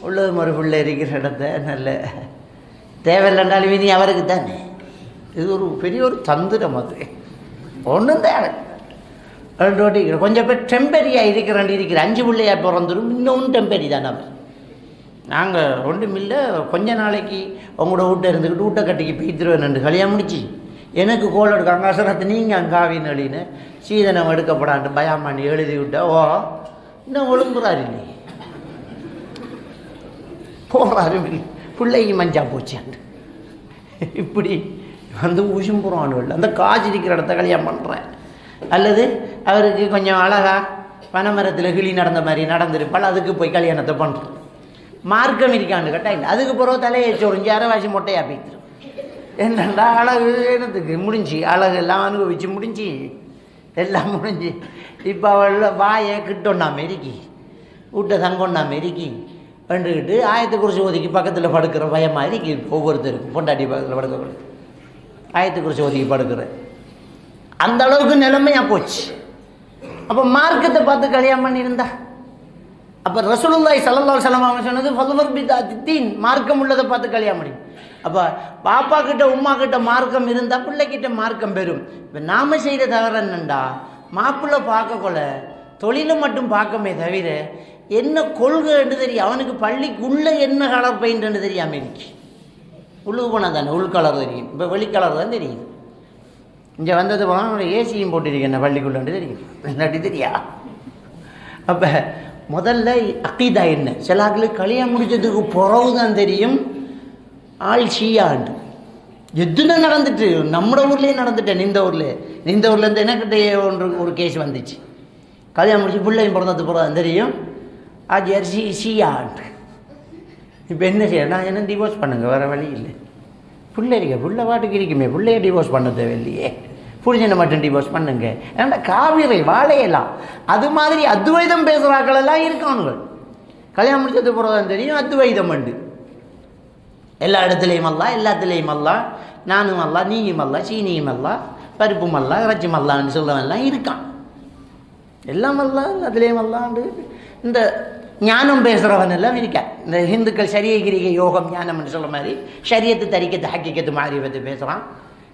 உள்ளது மறுபிள்ளை இருக்கிற இடத்த நல்ல தேவையில்லைன்றாலும் விதி அவருக்கு தானே. இது ஒரு பெரிய ஒரு தந்திரம். அது ஒன்றும் தேவை ரெண்டு வாட்டி கொஞ்சம் பேர் டெம்பரியாக இருக்கிற 5 பிள்ளையார் பிறந்துடும். இன்னொன்று டெம்பரி தானே. அவர் நாங்கள் ஒன்றும் இல்லை, கொஞ்ச நாளைக்கு உங்களோட வீட்டை இருந்துக்கிட்டு வீட்டை கட்டிக்கு பீத்துருவேன். 2 கல்யாணம் முடிச்சு எனக்கு கோல் எடுக்காங்க. அசரத்தை நீங்கள் அங்காவின்னு எழுதினு சீதனம் எடுக்கப்படான்ட்டு பயாமானி எழுதி விட்டா ஓ இன்னும் ஒழுங்குறாரு இல்லை போகிறாரு இல்லை பிள்ளைக்கு மஞ்சா போச்சான்ட்டு இப்படி வந்து ஊசும்புறான். அந்த காஜ் இருக்கிற இடத்த கல்யாணம் பண்ணுறேன். அல்லது அவருக்கு கொஞ்சம் அழகாக பனைமரத்தில் கிளி நடந்த மாதிரி நடந்திருப்பாள், அதுக்கு போய் கல்யாணத்தை பண்ணுறோம். மார்க்கம் இருக்கான்னு கேட்டால் இல்லை. அதுக்கு பிறகு தலையை சொரிஞ்சு அரைவாசி மொட்டையாக பீத்துரும். என்னண்டா அழகு என்னத்துக்கு முடிஞ்சு, அழகு எல்லாம் அனுபவிச்சு முடிஞ்சு எல்லாம் முடிஞ்சு. இப்போ அவள் வாயை கிட்டொன்னா மெருக்கி வீட்டை தங்கொன்னா மெருக்கி வந்துக்கிட்டு ஆயத்தை குறிச்சி ஒதுக்கி பக்கத்தில் படுக்கிற பயமாக இருக்கு. ஒவ்வொருத்தருக்கும் பொண்டாட்டி பக்கத்தில் படுக்க ஆயத்தை குறிச்சி ஒதுக்கி படுக்கிற அந்த அளவுக்கு நிலைமையாக போச்சு. அப்போ மார்க்கத்தை பார்த்து கல்யாணம் பண்ணியிருந்தா அப்போ ரசூலுல்லாஹி ஸல்லல்லாஹு அலைஹி வஸல்லம் அவங்க சொன்னது ஃபல்வர் பிதாத்தி தீன். மார்க்கம் உள்ளதை பார்த்து கல்யாணம் பண்ணி. அப்போ பாப்பா கிட்ட உமா கிட்ட மார்க்கம் இருந்தால் பிள்ளைக்கிட்ட மார்க்கம் பெறும். இப்போ நாம் செய்கிற தவிர என்னண்டா மாப்பிள்ளை பார்க்கக்கொள்ள தொழிலை மட்டும் பார்க்கமே தவிர என்ன கொள்கைன்னு தெரியும். அவனுக்கு பள்ளிக்குள்ளே என்ன கலர் பெயிண்ட்னு தெரியாமல் இருக்கு. உள்ளுக்கு போனால் தானே உள் கலர் தெரியும். இப்போ வெளிக்கலர் தான் தெரியுது. இங்கே வந்தது போனால் ஏசியும் போட்டிருக்கேன் என்ன பள்ளிக்குள்ளே தெரியும், இல்லாட்டி தெரியா. அப்போ முதல்ல அக்கீதா என்ன, சில ஆட்களுக்கு கல்யாணம் முடிச்சதுக்கு பிறகு தான் தெரியும் ஆள் ஷியாண்டு. எதுனா நடந்துட்டு நம்ம ஊர்லேயே நடந்துட்டேன். இந்த ஊர்லேருந்து எனக்கிட்ட ஒரு கேஸ் வந்துச்சு. கல்யாணம் முடிச்சு பிள்ளையும் பிறந்தது பிறகு தான் தெரியும் ஆஜியார் ஷியாண்டு. இப்போ என்ன செய்ய, நான் என்ன டிவோர்ஸ் பண்ணுங்க, வேறு வழி இல்லை. புள்ள பாட்டுக்கு இருக்குமே, பிள்ளைய டிவோர்ஸ் பண்ண தேவையில்லையே, புரிஞ்சனை மட்டும் டிவோர்ஸ் பண்ணுங்க. ஏன்னா காவிரை வாழையெல்லாம் அது மாதிரி அத்வைதம் பேசுகிறாக்களெல்லாம் இருக்கானுங்க. கல்யாணம் முடிச்சது பிறகுதான் தெரியும் அத்வைதம் உண்டு. எல்லா இடத்துலையும் அல்லா, எல்லாத்துலேயும் அல்லா, நானும் அல்லா, நீயும் அல்லா, சீனியும் அல்லா, பருப்பும் அல்லா, இறைச்சும் அல்லான்னு சொல்லவெல்லாம் இருக்கான். எல்லாம் அல்லா, எல்லாத்துலேயும் அல்லாண்டு இந்த ஞானம் பேசுகிறவன் எல்லாம் இருக்கா. இந்த ஹிந்துக்கள் சரிய கிரிகை யோகம் ஞானம்னு சொல்கிற மாதிரி ஷரியத்து தரிக்கத்து ஹக்கிக்கத்து மாறிவத்து பேசுகிறான்.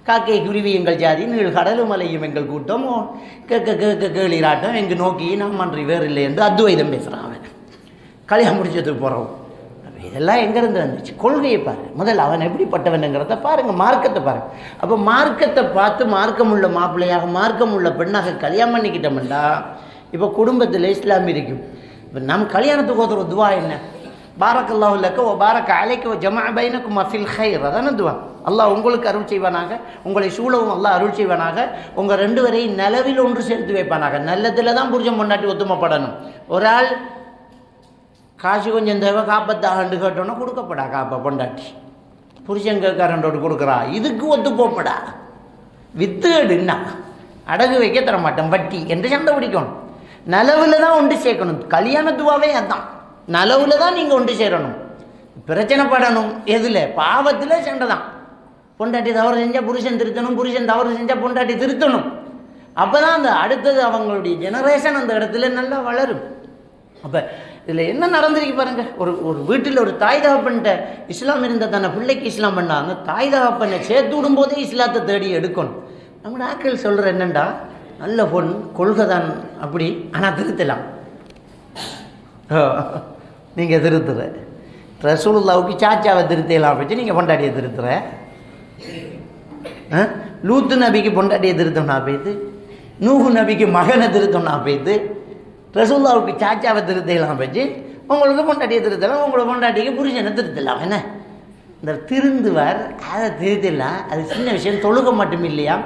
காக்கை குருவி எங்கள் ஜாதி, நீள் கடலும் மலையும் எங்கள் கூட்டம், கேளிராட்டம் எங்கள் நோக்கி நாம் அன்றி வேறு இல்லை என்று அத்வைதம் பேசுகிறான் அவன். கல்யாணம் முடிச்சதுக்கு போகிறோம். இதெல்லாம் எங்கேருந்து வந்துச்சு? கொள்கையை பாரு முதல்ல, அவன் எப்படிப்பட்டவனுங்கிறத பாருங்கள், மார்க்கத்தை பாருங்கள். அப்போ மார்க்கத்தை பார்த்து மார்க்கம் உள்ள மாப்பிள்ளையாக மார்க்கம் உள்ள பெண்ணாக கல்யாணம் பண்ணிக்கிட்டோம்டா இப்போ குடும்பத்தில் இஸ்லாம் இருக்கும். இப்போ நம்ம கல்யாணத்துக்கு ஒருத்தர் துவா என்ன, பாரக்கல்லாஹு லக்க வ பாரக அலைக்க வ ஜமஅ பைனகுமா ஃபில் கைர், அதான துவா. அல்லாஹ் உங்களுக்கு அருள் செய்வானாக, உங்களை சூழவும் அல்லாஹ் அருள் செய்வானாக, உங்கள் 2 பேரையும் நிலவில் ஒன்று சேர்த்து வைப்பானாக. நல்லதில் தான் புருஷன் பொண்டாட்டி ஒத்துமைப்படணும். ஒரு ஆள் காசு கொஞ்சம் தேவை காப்பத்தாண்டு கேட்டோன்னா கொடுக்கப்படா காப்பா பொண்டாட்டி, புருஷன் கேட்காரண்டோடு கொடுக்குறா, இதுக்கு ஒத்து போப்படா. வித்துடுன்னா அடகு வைக்க தர மாட்டேன் வட்டி என்று சண்டை பிடிக்கணும். நலவில் தான் ஒன்று சேர்க்கணும். கல்யாண துவாவே அதுதான். நலவில் தான் நீங்கள் ஒன்று சேரணும். பிரச்சனை படணும் எதில்? பாவத்தில் சண்டை தான். பொண்டாட்டி தவறு செஞ்சால் புருஷன் திருத்தணும், புருஷன் தவறு செஞ்சால் பொண்டாட்டி திருத்தணும். அப்போ தான் அந்த அடுத்தது அவங்களுடைய ஜெனரேஷன் அந்த இடத்துல நல்லா வளரும். அப்போ இதில் என்ன நடந்திருக்கு பாருங்க. ஒரு வீட்டில் ஒரு தாய் தகப்பன்ட்ட இஸ்லாம் இருந்த தன்னை பிள்ளைக்கு இஸ்லாம் பண்ணாங்க. தாய் தகப்பனை சேர்த்து விடும்போதே இஸ்லாத்தை தேடி எடுக்கணும். நம்ம ஆட்கள் சொல்கிற என்னண்டா, நல்ல பொண் கொள்கை தான் அப்படி, ஆனால் திருத்தலாம். நீங்கள் திருத்துற ரசூலுல்லாவுக்கு சாச்சாவை திருத்தலாம் வச்சு நீங்கள் பொண்டாட்டியை திருத்துற. லூத்து நபிக்கு பொண்டாட்டியை திருத்தம்னா போய்த்து, நூஹு நபிக்கு மகனை திருத்தம்னா போய்த்து, ரசூலுல்லாவுக்கு சாச்சாவை திருத்தலாம் வச்சு உங்களுக்கு பொண்டாட்டியை திருத்தலாம், உங்களை பொண்டாட்டிக்கு புருஷனை திருத்தலாம். என்ன இந்த திருந்துவார் அதை திருத்தலாம். அது சின்ன விஷயம். தொழுக மட்டும் இல்லையா,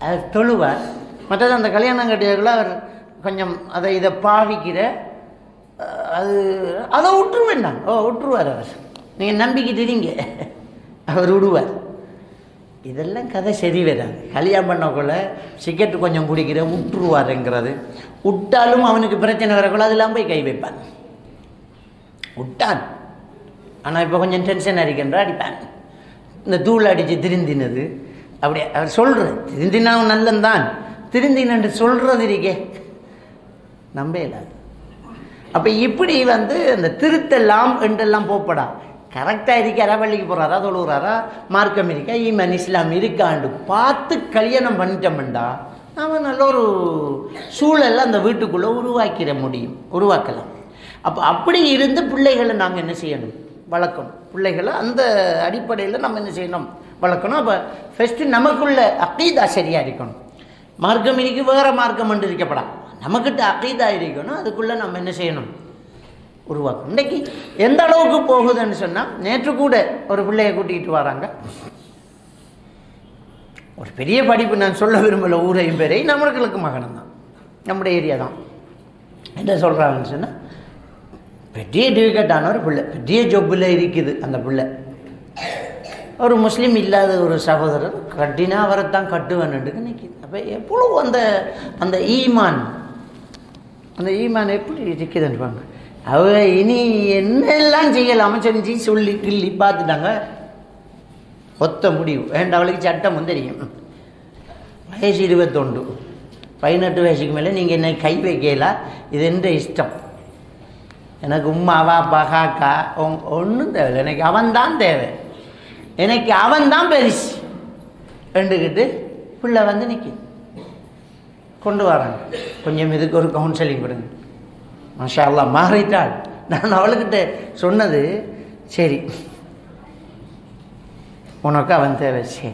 அது தொழுவார். மற்றது அந்த கல்யாணம் கட்டியவர்கள அவர் கொஞ்சம் அதை இதை பாவிக்கிற அதை விட்டுருவேண்டாம். விட்டுருவார் அவர். நீங்கள் நம்பிக்கிட்டீங்க அவர் விடுவார். இதெல்லாம் கதை சரி வராது. கல்யாணம் பண்ணக்குள்ள சிகரெட்டு கொஞ்சம் குடிக்கிற விட்டுருவாருங்கிறது. விட்டாலும் அவனுக்கு பிரச்சனை வரக்குள்ள அதெல்லாம் போய் கை வைப்பான். விட்டான், ஆனால் இப்போ கொஞ்சம் டென்ஷன் அடிக்கின்ற அடிப்பான். இந்த தூள் அடித்து திருந்தினது அப்படியே அவர் சொல்கிறது. திருந்தினாவும் நல்லந்தான், திருந்தினு சொல்கிறது இருக்கே நம்ப இல்லாது. அப்போ இப்படி அந்த திருத்தெல்லாம் என்றெல்லாம் போப்படா. கரெக்டாக இருக்காரா, பள்ளிக்கு போகிறாரா, தொழுகிறாரா, மார்க்கம் இருக்கா, ஈமான் இஸ்லாம் இருக்காண்டு பார்த்து கல்யாணம் பண்ணிட்டோம்டா நாம் நல்ல ஒரு சூழலை அந்த வீட்டுக்குள்ளே உருவாக்கலாம். அப்போ அப்படி இருந்து பிள்ளைகளை நாங்கள் என்ன செய்யணும்? வளர்க்கணும். பிள்ளைகளை அந்த அடிப்படையில் நம்ம என்ன செய்யணும்? வளர்க்கணும். அப்போ ஃபஸ்ட்டு நமக்குள்ள அக்கீதா சரியாக இருக்கணும். மார்க்கம் இருக்கு, வேறு மார்க்கம் என்று இருக்கப்படா. நமக்கிட்ட அக்கீதா இருக்கணும். அதுக்குள்ளே நம்ம என்ன செய்யணும்? உருவாக்கணும். இன்றைக்கி எந்த அளவுக்கு போகுதுன்னு சொன்னால், நேற்று கூட ஒரு பிள்ளையை கூட்டிகிட்டு வராங்க. ஒரு பெரிய படிப்பு நான் சொல்ல விரும்பலை, ஊரையும் பேரை, நம்மளுக்கு மகனம் தான், நம்முடைய ஏரியா தான். என்ன சொல்கிறாங்கன்னு சொன்னால், பெரிய டிவிகேட்டான ஒரு பிள்ளை, பெரிய ஜொப்பில் இருக்குது அந்த பிள்ளை. ஒரு முஸ்லீம் இல்லாத ஒரு சகோதரர் கட்டினா அவரைத்தான் கட்டுவேன்னுட்டு நிற்கிது. அப்போ எப்பொழுது அந்த ஈமான் எப்படி இருக்குதுன்னுப்பாங்க. அவங்க இனி என்னெல்லாம் செய்யலாம செஞ்சு சொல்லி கிள்ளி பார்த்துட்டாங்க. ஒத்த முடிவு வேண்டாம். அவளுக்கு சட்டம் தெரியும். வயசு 21, 18 வயசுக்கு மேலே நீங்கள் என்ன கை வைக்கலாம். இது எந்த இஷ்டம். எனக்கு உம்மாவா பகாக்கா ஒன்றும் தேவையில்லை. எனக்கு அவன்தான் தேவை, எனக்கு அவன்தான் பெருசு ரெண்டுக்கிட்டு பிள்ளை நிற்கிது. கொண்டு வராங்க. கொஞ்சம் இதுக்கு ஒரு கவுன்சிலிங் கொடுங்க. மாஷா அல்லாஹ் மாறிட்டாள். நான் அவளுக்கிட்ட சொன்னது, சரி உனக்கு அவன் தேவை, சரி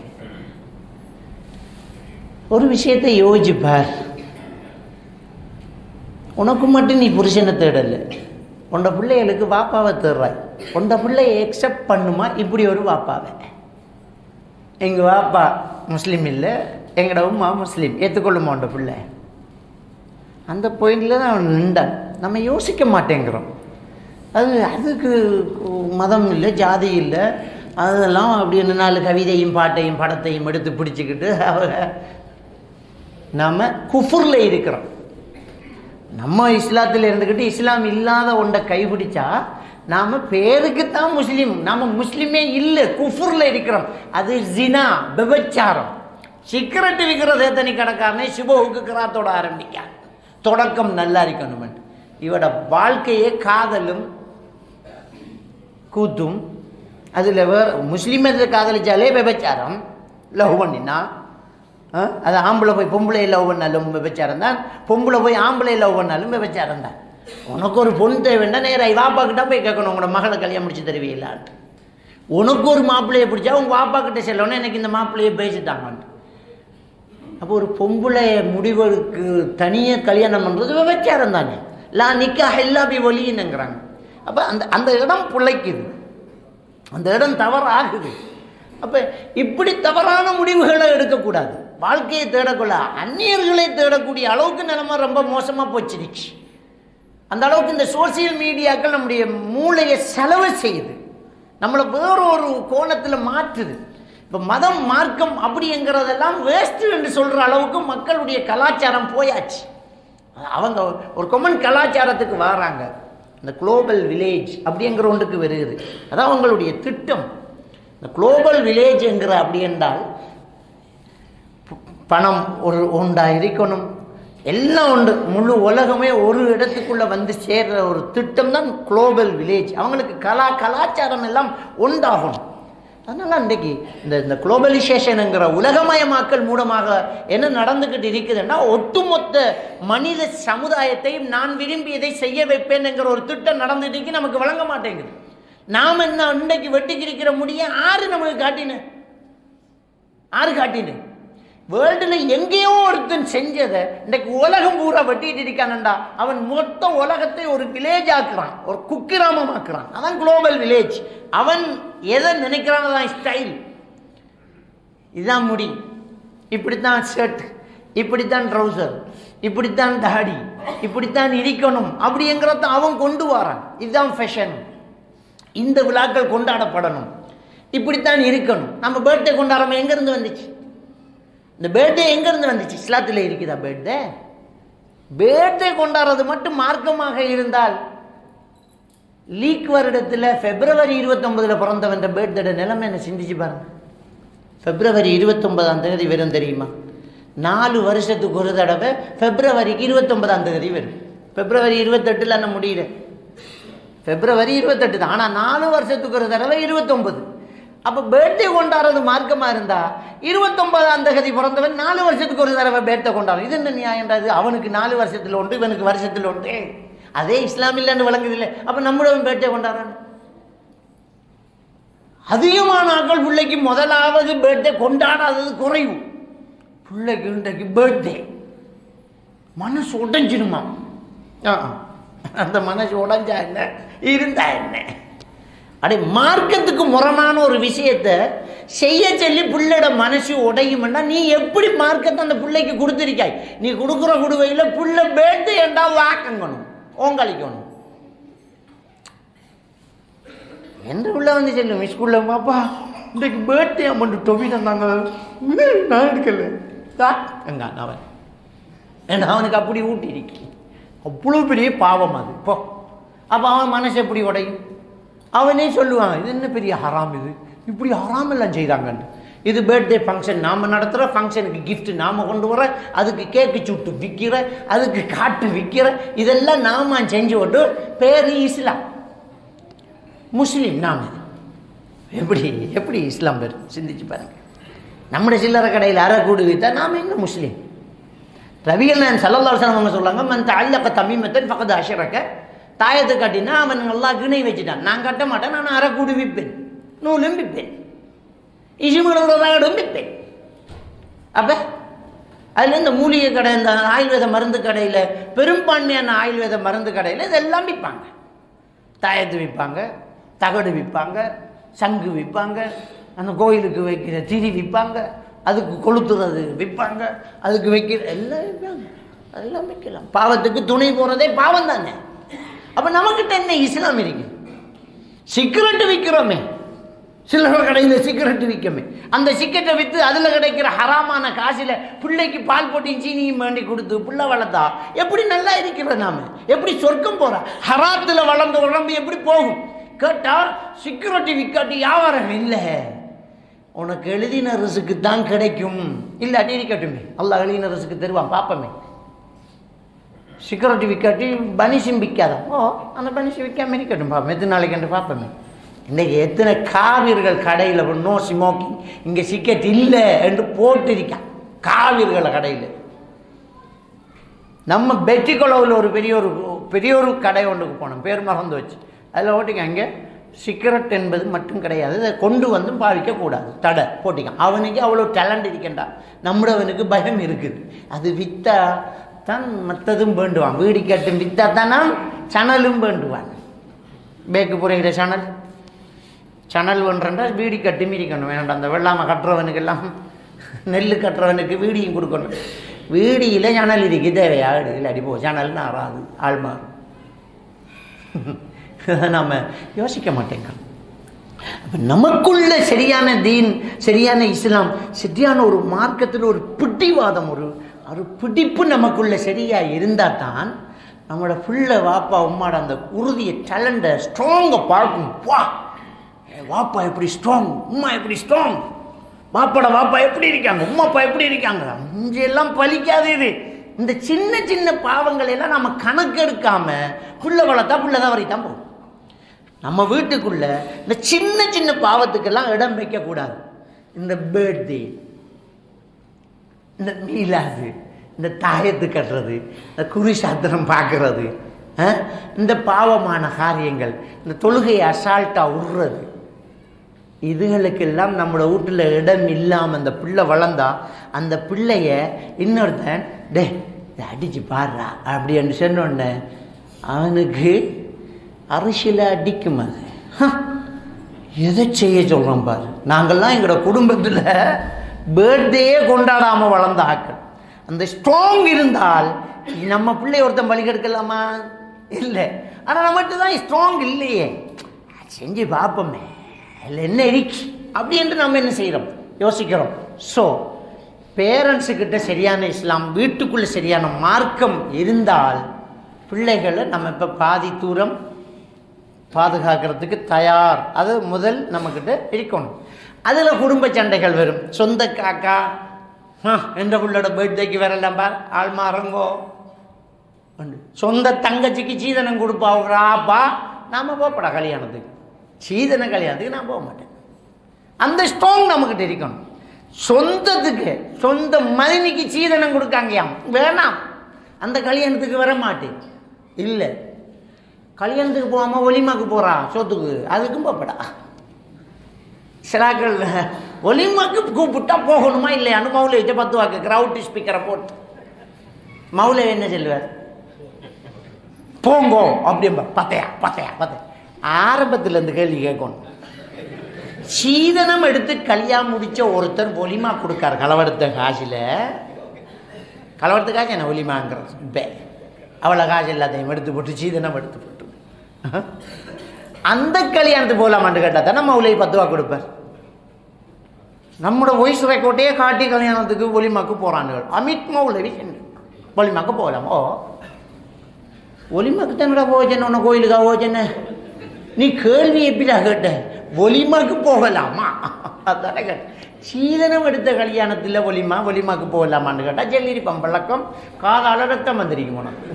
ஒரு விஷயத்தை யோசிப்பார். உனக்கு மட்டும் நீ புருஷனை தேடலை, உண்ட பிள்ளைகளுக்கு வாப்பாவை தேடுறாய். உண்ட பிள்ளையை எக்ஸப்ட் பண்ணுமா இப்படி ஒரு வாப்பாவை? எங்கள் வாப்பா முஸ்லீம் இல்லை, எங்களோட உம்மா முஸ்லீம், ஏற்றுக்கொள்ளுமா உண்ட பிள்ளை? அந்த பாயிண்டில் தான் அவன் நின்றான். நம்ம யோசிக்க மாட்டேங்கிறோம். அதுக்கு மதம் இல்லை, ஜாதி இல்லை, அதெல்லாம் அப்படின்னு 4 கவிதையும் பாட்டையும் படத்தையும் எடுத்து பிடிச்சிக்கிட்டு நாம் குஃபுரில் இருக்கிறோம். நம்ம இஸ்லாத்தில் இருந்துக்கிட்டு இஸ்லாம் இல்லாத ஒன்றை கைப்பிடிச்சா நாம் பேருக்குத்தான் முஸ்லீம், நாம் முஸ்லீமே இல்லை, குஃபுரில் இருக்கிறோம். அது ஜினா, விபச்சாரம். சிகரெட்டு விற்கிற தனி கடைக்காரனே சுபஹுக்கு கிராத்தோட ஆரம்பிக்க தொடக்கம் நல்லா இருக்கணும். இவட வாழ்க்கையே காதலும் கூத்தும். அதில் வேறு முஸ்லீம் காதலிச்சாலே விபச்சாரம். லவ் பண்ணினா அது ஆம்பளை போய் பொம்பளை லவ் பண்ணாலும் விபச்சாரம் தான், பொம்பளை போய் ஆம்பளை லவ் பண்ணாலும் விபச்சாரம் தான். உனக்கு ஒரு பொண்ணு தேவைன்னா நேராக வாப்பா கிட்ட போய் கேட்கணும், உங்களோட மகளை கல்யாணம் முடிச்சு தருவீங்களான்ட்டு. உனக்கு ஒரு மாப்பிள்ளையை பிடிச்சா உங்கள் வாப்பா கிட்ட செல்லணும், எனக்கு இந்த மாப்பிள்ளையை பேசிட்டாங்கன்ட்டு. அப்போ ஒரு பொம்பளை முடிவுக்கு தனியாக கல்யாணம் பண்ணுறது விபச்சாரம் தானே. லா நிக்காஹ் இல்லா பி வலியின்னுங்கிறாங்க. அப்போ அந்த இடம் பிழைக்குது, அந்த இடம் தவறாகுது. அப்போ இப்படி தவறான முடிவுகளை எடுக்கக்கூடாது. வாழ்க்கையை தேடக்கூட அந்நியர்களை தேடக்கூடிய அளவுக்கு நிலைமை ரொம்ப மோசமாக போச்சிருச்சு. அந்த அளவுக்கு இந்த சோசியல் மீடியாக்கள் நம்முடைய மூளையை செலவு செய்யுது, நம்மளை வேற ஒரு கோணத்தில் மாற்றுது. இப்போ மதம் மார்க்கம் அப்படிங்கிறதெல்லாம் வேஸ்ட் என்று சொல்கிற அளவுக்கு மக்களுடைய கலாச்சாரம் போயாச்சு. அவங்க ஒரு கொமன் கலாச்சாரத்துக்கு வராங்க. இந்த குளோபல் வில்லேஜ் அப்படிங்கிற ஒன்றுக்கு வருகிறது. அதான் அவங்களுடைய திட்டம். இந்த குளோபல் வில்லேஜ்ங்கிற அப்படி என்றால் பணம் ஒன்றா இருக்கணும், எல்லாம் உண்டு, முழு உலகமே ஒரு இடத்துக்குள்ளே வந்து சேர்ற ஒரு திட்டம் தான் குளோபல் வில்லேஜ். அவங்களுக்கு கலாச்சாரம் எல்லாம் உண்டாகணும். அதனால் இன்றைக்கு இந்த குளோபலைசேஷனுங்கிற உலகமயமாக்கல் மூலமாக என்ன நடந்துக்கிட்டு இருக்குதுன்னா, ஒட்டுமொத்த மனித சமுதாயத்தையும் நான் விரும்பியதை செய்ய வைப்பேன் என்கிற ஒரு திட்டம் நடந்துட்டு நமக்கு வழங்க மாட்டேங்குது. நாம் என்ன இன்றைக்கு வெட்டி கிரிக்கிற முடிய ஆறு நமக்கு காட்டினேன், ஆறு காட்டினேன். வேர்ல்டில் எங்கேயோ ஒருத்தன் செஞ்சதை இன்றைக்கு உலகம் பூரா வெட்டிட்டு இருக்கானண்டா, அவன் மொத்த உலகத்தை ஒரு வில்லேஜ் ஆக்குறான், ஒரு குக்கிராமம் ஆக்குறான். அதான் குளோபல் வில்லேஜ். அவன் எதை நினைக்கிறான் தான் ஸ்டைல். இதுதான் முடி, இப்படித்தான் ஷர்ட், இப்படித்தான் ட்ரௌசர், இப்படித்தான் தாடி, இப்படித்தான் இருக்கணும் அப்படிங்கிறத அவன் கொண்டு வரான். இதுதான் ஃபேஷன். இந்த விழாக்கள் கொண்டாடப்படணும், இப்படித்தான் இருக்கணும். நம்ம பர்த்டே கொண்டாடாம எங்கேருந்து வந்துச்சு? இந்த பர்த்டே எங்கேருந்து வந்துச்சு? இஸ்லாத்தில் இருக்குதா பர்த்டே? பர்த்டே கொண்டாடுறது மட்டும் மார்க்கமாக இருந்தால் லீக் வருடத்தில் February 29 பிறந்தவன் பர்த்டே நிலைமை என்ன சிந்திச்சு பாருங்க. February 29 வரும் தெரியுமா? 4 வருஷத்துக்கு ஒரு தடவை February 29 வரும். February 28 என்ன முடியல, February 28 தான். ஆனால் 4 வருஷத்துக்கு ஒரு தடவை 29. அப்போ பர்த்டே கொண்டாடுறது மார்க்கமாக இருந்தால் 29 பிறந்தவன் 4 வருஷத்துக்கு ஒரு தடவை பர்த்டே கொண்டாடும். இது என்ன நியாயம்ன்றது? அவனுக்கு 4 வருஷத்தில் ஒன்று, இவனுக்கு வருஷத்தில் ஒன்று. அதே இஸ்லாம் இல்லைன்னு விளங்குதில்லை. அப்போ நம்மளோட பர்த்டே கொண்டாடுறாங்க. அதிகமான ஆட்கள் பிள்ளைக்கு முதலாவது பர்த்டே கொண்டாடாதது குறைவு. பிள்ளைக்கு இன்றைக்கு பர்த்டே மனசு உடைஞ்சிடுமா? அந்த மனசு உடைஞ்சா என்ன, இருந்தா என்ன? அடே, மார்க்கத்துக்கு முரணான ஒரு விஷயத்தை செய்ய சொல்லி பிள்ளையோட மனசு உடையும்னா நீ எப்படி மார்க்கத்தை அந்த பிள்ளைக்கு கொடுத்துருக்காய்? நீ கொடுக்குற குடுவையில் பிள்ளை பர்த்டே என்றா வாக்கங்கணும், ஓங்கலிக்கணும். எந்த உள்ள வந்து சொல்லும் ஸ்கூலில், பாப்பா இன்றைக்கு பர்த்டே அமௌண்ட் தொகை தந்தாங்க, நான் எடுக்கல எங்க அவன் ஏன்னா அவனுக்கு அப்படி ஊட்டிருக்கு. அவ்வளோ பெரிய பாவம் அது. போ, அப்போ அவன் மனசு எப்படி உடையும்? அவனே சொல்லுவான், இது என்ன பெரிய ஹராம், இது இப்படி ஹராம் எல்லாம் செய்தாங்கன்னு. இது பர்த்டே ஃபங்க்ஷன், நாம் நடத்துகிற ஃபங்க்ஷனுக்கு கிஃப்ட் நாம் கொண்டு வர, அதுக்கு கேக்கு சுட்டு விற்கிற, அதுக்கு காட்டு விற்கிற, இதெல்லாம் நாம் செஞ்சு கொண்டு பேர் இஸ்லாம், முஸ்லீம். நாம் எப்படி எப்படி இஸ்லாம் பேர் சிந்திச்சு பாருங்க. நம்முடைய சில்லறை கடையில் அரை கூடு விற்றா நாம் இன்னும் முஸ்லீம். ரவிகள் நான் ஸல்லல்லாஹு அலைஹி வஸல்லம் சொல்லுவாங்க, மன் தஅல்லக தமீமத்தன் ஃபகத் அஷ்ரக. தாயத்தை கட்டினா அவன் நல்லா கிணை வச்சுட்டான். நான் கட்ட மாட்டேன், நான் அரை கூடு விற்பேன், நூலும் விற்பேன், இசுமலும் விற்பேன். அப்போ அதில் இந்த மூலிகை கடை, இந்த ஆயுர்வேத மருந்து கடையில், பெரும்பான்மையான ஆயுர்வேத மருந்து கடையில் இதெல்லாம் விற்பாங்க. தாயத்து விற்பாங்க, தகடு விற்பாங்க, சங்கு விற்பாங்க, அந்த கோயிலுக்கு வைக்கிற திரி விற்பாங்க, அதுக்கு கொளுத்துறது விற்பாங்க, அதுக்கு வைக்கிற எல்லாம் விற்பாங்க. அதெல்லாம் விற்கலாம். பாவத்துக்கு துணை போகிறதே பாவம் தானே. அப்போ நமக்கிட்ட என்ன இஸ்லாம் இருக்கு? சிகரெட்டு விற்கிறோமே, சில்லறை கடையில் சிகரெட்டு விற்கமே, அந்த சிக்கெட்டை விற்று அதில் கிடைக்கிற ஹராமான காசில் பிள்ளைக்கு பால் போட்டி சீனியும் வேண்டி கொடுத்து பிள்ளை வளர்த்தா எப்படி நல்லா இருக்கிற? நாம எப்படி சொர்க்கம் போகிறோம்? ஹராத்தில் வளர்ந்த உடம்பு எப்படி போகும்? கேட்டால் சிகரெட்டு விற்காட்டி வியாபாரம் இல்லை, உனக்கு எழுதின ரிசுக்கு தான் கிடைக்கும், இல்லாட்டி இருக்கட்டுமே, அல்லாஹ் எழுதின ரிசுக்கு தருவான், பார்ப்போமே. சிகரெட்டு விற்காட்டி பனிஷும் விற்காதான், ஓ அந்த பனிஷு விற்காம இருக்கட்டும், பார்ப்போம் எத்தனை நாளைக்கு என்று பார்ப்போமே. இன்றைக்கி எத்தனை காவிர்கள் கடையில் நோ ஸ்மோக்கிங், இங்கே சிக்கெட் இல்லை என்று போட்டிருக்கான் காவிர்கள் கடையில். நம்ம பெட்டிக்குளவில் ஒரு பெரிய ஒரு கடை ஒன்றுக்கு போனோம், பேர் மறந்து வச்சு, அதில் ஓட்டிக்க அங்கே சிகரெட் என்பது மட்டும் கிடையாது, அதை கொண்டு வந்து பாவிக்கக்கூடாது, தடை போட்டிக்கான். அவனுக்கு அவ்வளோ டேலண்ட் இருக்கேன்டா, நம்மளவனுக்கு பயம் இருக்குது. அது விற்றா தான் மற்றதும் வேண்டுவான், வீடு கட்டும் விற்றா தானா சணலும் வேண்டுவான். பேக்கு புரிகிற சணல் ஒன்றா வீடு கட்டும் இருக்கணும் வேண்டாம். அந்த வெள்ளாமை கட்டுறவனுக்கெல்லாம், நெல் கட்டுறவனுக்கு வீடியும் கொடுக்கணும். வீடியில் சணல் இருக்கு, தேவையாடு இல்லாடி போ, சணல்னு ஆறாது, ஆள்மாறும். நாம் யோசிக்க மாட்டேங்க. நமக்குள்ள சரியான தீன், சரியான இஸ்லாம், சரியான ஒரு மார்க்கத்தில் ஒரு பிடிவாதம், ஒரு பிடிப்பு நமக்குள்ள சரியா இருந்தால் தான் நம்மளோட புள்ள வாப்பா உம்மாட அந்த உறுதியை, டேலண்டை, ஸ்ட்ராங்கை பார்க்கும். வாப்பா எப்படி ஸ்ட்ராங், உம்மா எப்படி ஸ்ட்ராங், வாப்பா எப்படி இருக்காங்க, உம்மாப்பா எப்படி இருக்காங்க. இங்கெல்லாம் பலிக்காது. இது இந்த சின்ன சின்ன பாவங்களை எல்லாம் நம்ம கணக்கெடுக்காம புள்ள வளர்த்தா புள்ளதான் வரைத்தான் போகும். நம்ம வீட்டுக்குள்ள இந்த சின்ன சின்ன பாவத்துக்கெல்லாம் இடம் வைக்கக்கூடாது. இந்த பர்த்டே, இந்த மீலாது, இந்த தாயத்து கட்டுறது, இந்த குறி சாத்திரம் பார்க்கறது, இந்த பாவமான காரியங்கள், இந்த தொழுகையை அசால்ட்டா விடுறது, இதுகளுக்கெல்லாம் நம்மளோட வீட்டில் இடம் இல்லாமல் அந்த பிள்ளை வளர்ந்தா அந்த பிள்ளைய இன்னொருத்தன் டே அடிச்சு பாடுறா அப்படின்னு சொன்னோடனே அவனுக்கு அரசியல அடிக்கும். அது எதை செய்ய சொல்கிறோம் பாரு. நாங்கள்லாம் எங்களோட குடும்பத்தில் பர்த்டேயே கொண்டாடாமல் வளர்ந்த ஆக்கள். அந்த ஸ்ட்ராங் இருந்தால் நம்ம பிள்ளை ஒருத்தன் பலி கெடுக்கலாமா? இல்லை. ஆனால் நம்மகிட்ட தான் ஸ்ட்ராங் இல்லையே, செஞ்சு பார்ப்போமே, இல்லை என்ன இருக்கு அப்படி என்று நம்ம என்ன செய்கிறோம், யோசிக்கிறோம். ஸோ பேரண்ட்ஸுக்கிட்ட சரியான இஸ்லாம், வீட்டுக்குள்ளே சரியான மார்க்கம் இருந்தால் பிள்ளைகளை நம்ம இப்போ பாதி தூரம் பாதுகாக்கிறதுக்கு தயார். அது முதல் நம்மக்கிட்ட இருக்கணும். அதில் குடும்ப சண்டைகள் வரும். சொந்த காக்கா எந்த பிள்ளோட பர்த்டேக்கு வரலாம் பார், ஆள் மாறங்கோ. சொந்த தங்கச்சிக்கு சீதனம் கொடுப்பாப்பா, நாம் போப்படா கல்யாணத்துக்கு, சீதன கல்யாணத்துக்கு நான் போக மாட்டேன். அந்த ஸ்ட்ராங் நம்மக்கிட்ட இருக்கணும். சொந்தத்துக்கு, சொந்த மதினிக்கு சீதனம் கொடுக்காங்கயாம், வேணாம், அந்த கல்யாணத்துக்கு வர மாட்டேன். இல்லை, கல்யாணத்துக்கு போகாமல் ஒலிமாக்கு போகிறா சொத்துக்கு, அதுக்கும் போப்படா. சிலாக்கள் ஒலிமாக்கு கூப்பிட்டா போகணுமா இல்லையான்னு மவுலை வச்சு 10 வாக்கு கிரவுட் ஸ்பீக்கரை போட்டு மவுலை என்ன சொல்லுவார், போங்கோ அப்படிம்பா. பத்தையா ஆரம்பத்தில் இந்த கேள்வி கேட்கணும். சீதனம் எடுத்து கல்யாணம் முடிச்ச ஒருத்தர் ஒலிமா கொடுக்காரு. கலவரத்த காசில், கலவரத்து காசு என்ன ஒலிமாங்கிறது, இப்போ அவ்வளோ காசு எல்லாத்தையும் எடுத்து போட்டு சீதனம் எடுத்து போட்டு அந்த கல்யாணத்துக்கு போகலாமான்னு கேட்டால் தான் நம்ம மவுலை 10 ரூபா கொடுப்பார். நம்மளோட வாய்ஸ் ரெக்கார்டையே காட்டி கல்யாணத்துக்கு ஒலிமாக்கு போகிறான்னு அமித் மௌலவி ஒலிமாக்கு போகலாமோ? ஒலிமாக்கு தன்னோட போச்சேன்னு உன்னை கோயிலுக்காக போச்சேன்னு நீ கேள்வி எப்படிடா கேட்ட? ஒலிமாக்கு போகலாமா? அதானே கேட்ட. சீதனம் எடுத்த கல்யாணத்தில் ஒலிமாக்கு போகலாமான்னு கேட்டால் சொல்லியிருப்பான். பழக்கம் காதால ரத்தம் வந்திருக்கும் உனக்கு.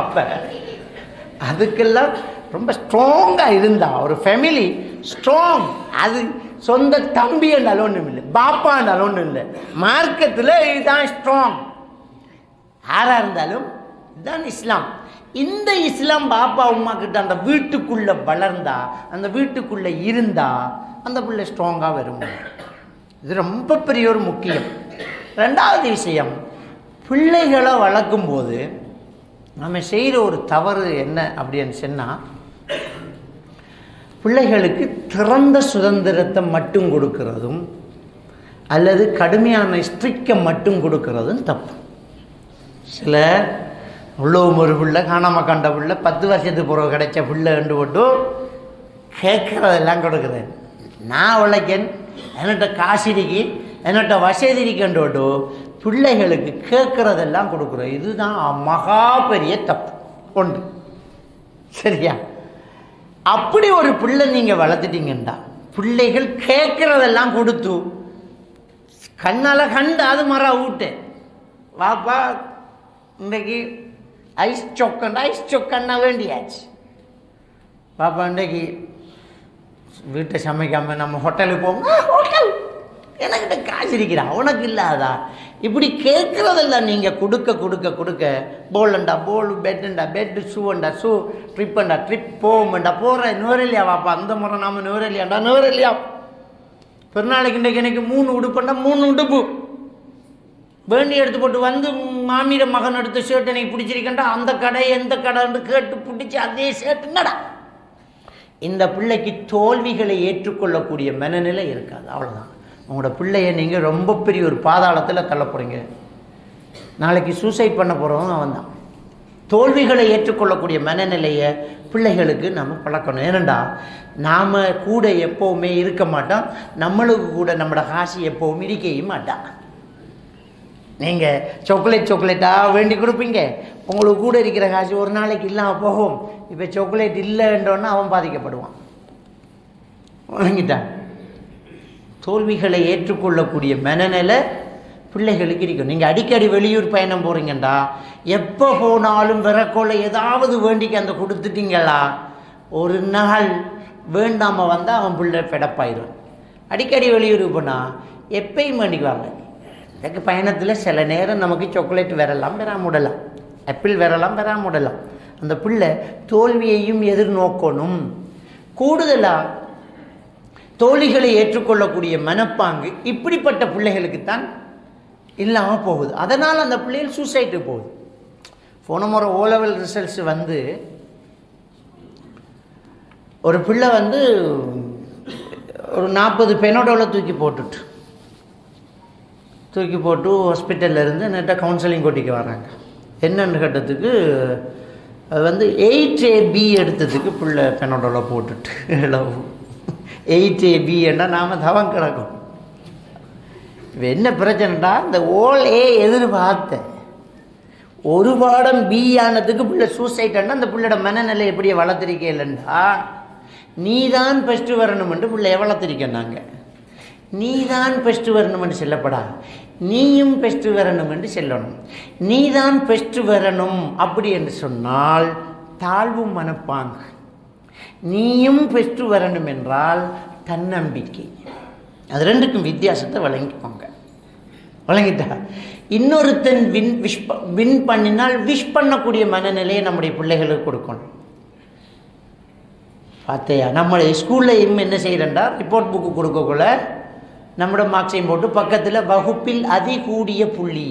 அப்போ அதுக்கெல்லாம் ரொம்ப ஸ்ட்ராங்காக இருந்தா ஒரு ஃபேமிலி ஸ்ட்ராங். அது சொந்த தம்பி என்றாலும் ஒன்றும் இல்லை, பாப்பா என்றாலும் ஒன்றும் இல்லை, மார்க்கத்தில் இதுதான் ஸ்ட்ராங். யாராக இருந்தாலும் இதுதான் இஸ்லாம். இந்த இஸ்லாம் பாப்பா உமா கிட்ட அந்த வீட்டுக்குள்ளே வளர்ந்தா, அந்த வீட்டுக்குள்ளே இருந்தா அந்த பிள்ளை ஸ்ட்ராங்காக வரும். இது ரொம்ப பெரிய ஒரு முக்கியம். ரெண்டாவது விஷயம், பிள்ளைகளை வளர்க்கும் போது நம்ம செய்கிற ஒரு தவறு என்ன அப்படின்னு சொன்னால், பிள்ளைகளுக்கு திறந்த சுதந்திரத்தை மட்டும் கொடுக்கறதும் அல்லது கடுமையான ஸ்ட்ரிக்கை மட்டும் கொடுக்கறதும் தப்பு. சில உள்ளவும் ஒரு பிள்ளை, காணாமல் கண்ட பிள்ளை, 10 வருஷத்துக்கு பிறகு கிடைச்ச பிள்ளை கண்டு போட்டு கேட்குறதெல்லாம் கொடுக்குறேன். நான் உழைக்கன், என்னட்ட காசு இருக்கு, என்னட்ட வசதி இருக்கண்டு போட்டு பிள்ளைகளுக்கு கேட்குறதெல்லாம் கொடுக்குறோம். இதுதான் மகா பெரிய தப்பு ஒன்று. சரியா? அப்படி ஒரு பிள்ளை நீங்கள் வளர்த்துட்டீங்கண்டா, பிள்ளைகள் கேட்குறதெல்லாம் கொடுத்து கண்ணால் கண்டு அது மரா ஊட்டு வாப்பா இன்றைக்கு ஐஸ் சொக்கன்னா வேண்டியாச்சு. பாப்பா இன்றைக்கு வீட்டை சமைக்காமல் நம்ம ஹோட்டலுக்கு போவோம், ஹோட்டல் எனக்கிட்ட காசு இருக்கிறான் உனக்கு இல்லாதா? இப்படி கேட்குறதெல்லாம் நீங்கள் கொடுக்க கொடுக்க கொடுக்க போல்ண்டா போல், பெட்டுண்டா பெட்டு, ஷூண்டா ஷூ, ட்ரிப்புண்டா ட்ரிப், போகும்ண்டா போகிற நுவரெல்லையா வாப்பா, அந்த முறை நாம் நுவரெல்லையாண்டா நுவரெல்லையா, பெருநாளைக்கு இன்றைக்கு எனக்கு 3 உடுப்புண்டா 3 உடுப்பு வேண்டி எடுத்து போட்டு வந்து மாமியிட மகன் எடுத்த ஷர்ட் எனக்கு பிடிச்சிருக்கேன்டா, அந்த கடை எந்த கடைன்னு கேட்டு பிடிச்சி அதே ஷர்ட் என்னடா. இந்த பிள்ளைக்கு தோல்விகளை ஏற்றுக்கொள்ளக்கூடிய மனநிலை இருக்காது. அவ்வளோதான். உங்களோட பிள்ளைய நீங்கள் ரொம்ப பெரிய ஒரு பாதாளத்தில் தள்ள போகிறீங்க. நாளைக்கு சூசைட் பண்ண போகிறவங்க அவன் தான். தோல்விகளை ஏற்றுக்கொள்ளக்கூடிய மனநிலையை பிள்ளைகளுக்கு நம்ம பழக்கணும். ஏனெண்டா நாம் கூட எப்போவுமே இருக்க மாட்டோம், நம்மளுக்கு கூட நம்மளோட காசு எப்போவும் இருக்கவும் மாட்டான். நீங்கள் சாக்லேட்டாக வேண்டி கொடுப்பீங்க, உங்களுக்கு கூட இருக்கிற காசு ஒரு நாளைக்கு இல்லாமல் போகும். இப்போ சாக்லேட் இல்லைன்றோன்னா அவன் பாதிக்கப்படுவான். வாங்கிட்டான். தோல்விகளை ஏற்றுக்கொள்ளக்கூடிய மனநிலை பிள்ளைகளுக்கு இருக்கும். நீங்கள் அடிக்கடி வெளியூர் பயணம் போகிறீங்கண்டா, எப்போ போனாலும் விறக்கோளை ஏதாவது வேண்டிக்கு அந்த கொடுத்துட்டீங்களா, ஒரு நாள் வேண்டாமல் வந்தால் அவன் பிள்ளை பெடப்பாயிடும். அடிக்கடி வெளியூருக்கு போனால் எப்பயும் வேண்டிக்குவாங்க. எனக்கு பயணத்தில் சில நேரம் நமக்கு சாக்லேட் வரலாம் வராமுடலாம், ஆப்பிள் வரலாம் வராமுடலாம். அந்த பிள்ளை தோல்வியையும் எதிர்நோக்கணும். கூடுதலாக தோல்விகளை ஏற்றுக்கொள்ளக்கூடிய மனப்பாங்கு இப்படிப்பட்ட பிள்ளைகளுக்குத்தான் இல்லாமல் போகுது. அதனால் அந்த பிள்ளைகள் சூசைட்டுக்கு போகுது. போன முறை ஓலெவல் ரிசல்ட்ஸ் வந்து ஒரு பிள்ளை வந்து ஒரு 40 பெனோடோலை தூக்கி போட்டு ஹாஸ்பிட்டலில் இருந்து நேற்று கவுன்சிலிங் கொட்டிக்கு வராங்க. என்னென்னு கேட்டதுக்கு அது வந்து 8AB எடுத்ததுக்கு பிள்ளை பெனோடோலை போட்டுட்டு 8AB என்றால் நாம் தவம் கிடக்கும். இப்போ என்ன பிரச்சனைடா, இந்த ஓல் ஏ எதிர்பார்த்தேன், ஒரு பாடம் பி ஆனதுக்கு பிள்ளை சூசைட்னா அந்த பிள்ளையோட மனநிலை எப்படியே வளர்த்திருக்கே இல்லைண்டா. நீ தான் பெஸ்ட்டு வரணுமென்று பிள்ளைய வளர்த்திருக்கேன். நாங்கள் நீ தான் பெஸ்ட்டு வரணுமென்று சொல்லப்படா, நீயும் பெஸ்ட்டு வரணும் என்று சொல்லணும். நீ தான் பெஸ்ட்டு வரணும் அப்படி என்று சொன்னால் தாழ்வு மனப்பாங்கு. நீயும் பெஸ்ட்டு வரணும் என்றால் தன்னம்பிக்கை. அது ரெண்டுக்கும் வித்தியாசத்தை வழங்கிட்டா இன்னொருத்தன் வின் பண்ணினால் விஷ் பண்ணக்கூடிய மனநிலையை நம்முடைய பிள்ளைகளுக்கு கொடுக்கணும். பார்த்தையா, நம்மளுடைய ஸ்கூல்லையும் என்ன செய்கிறேன்டா, ரிப்போர்ட் புக்கு கொடுக்கக்குள்ள நம்மளோட மார்க்ஸையும் போட்டு பக்கத்தில் வகுப்பில் அதிகூடிய புள்ளி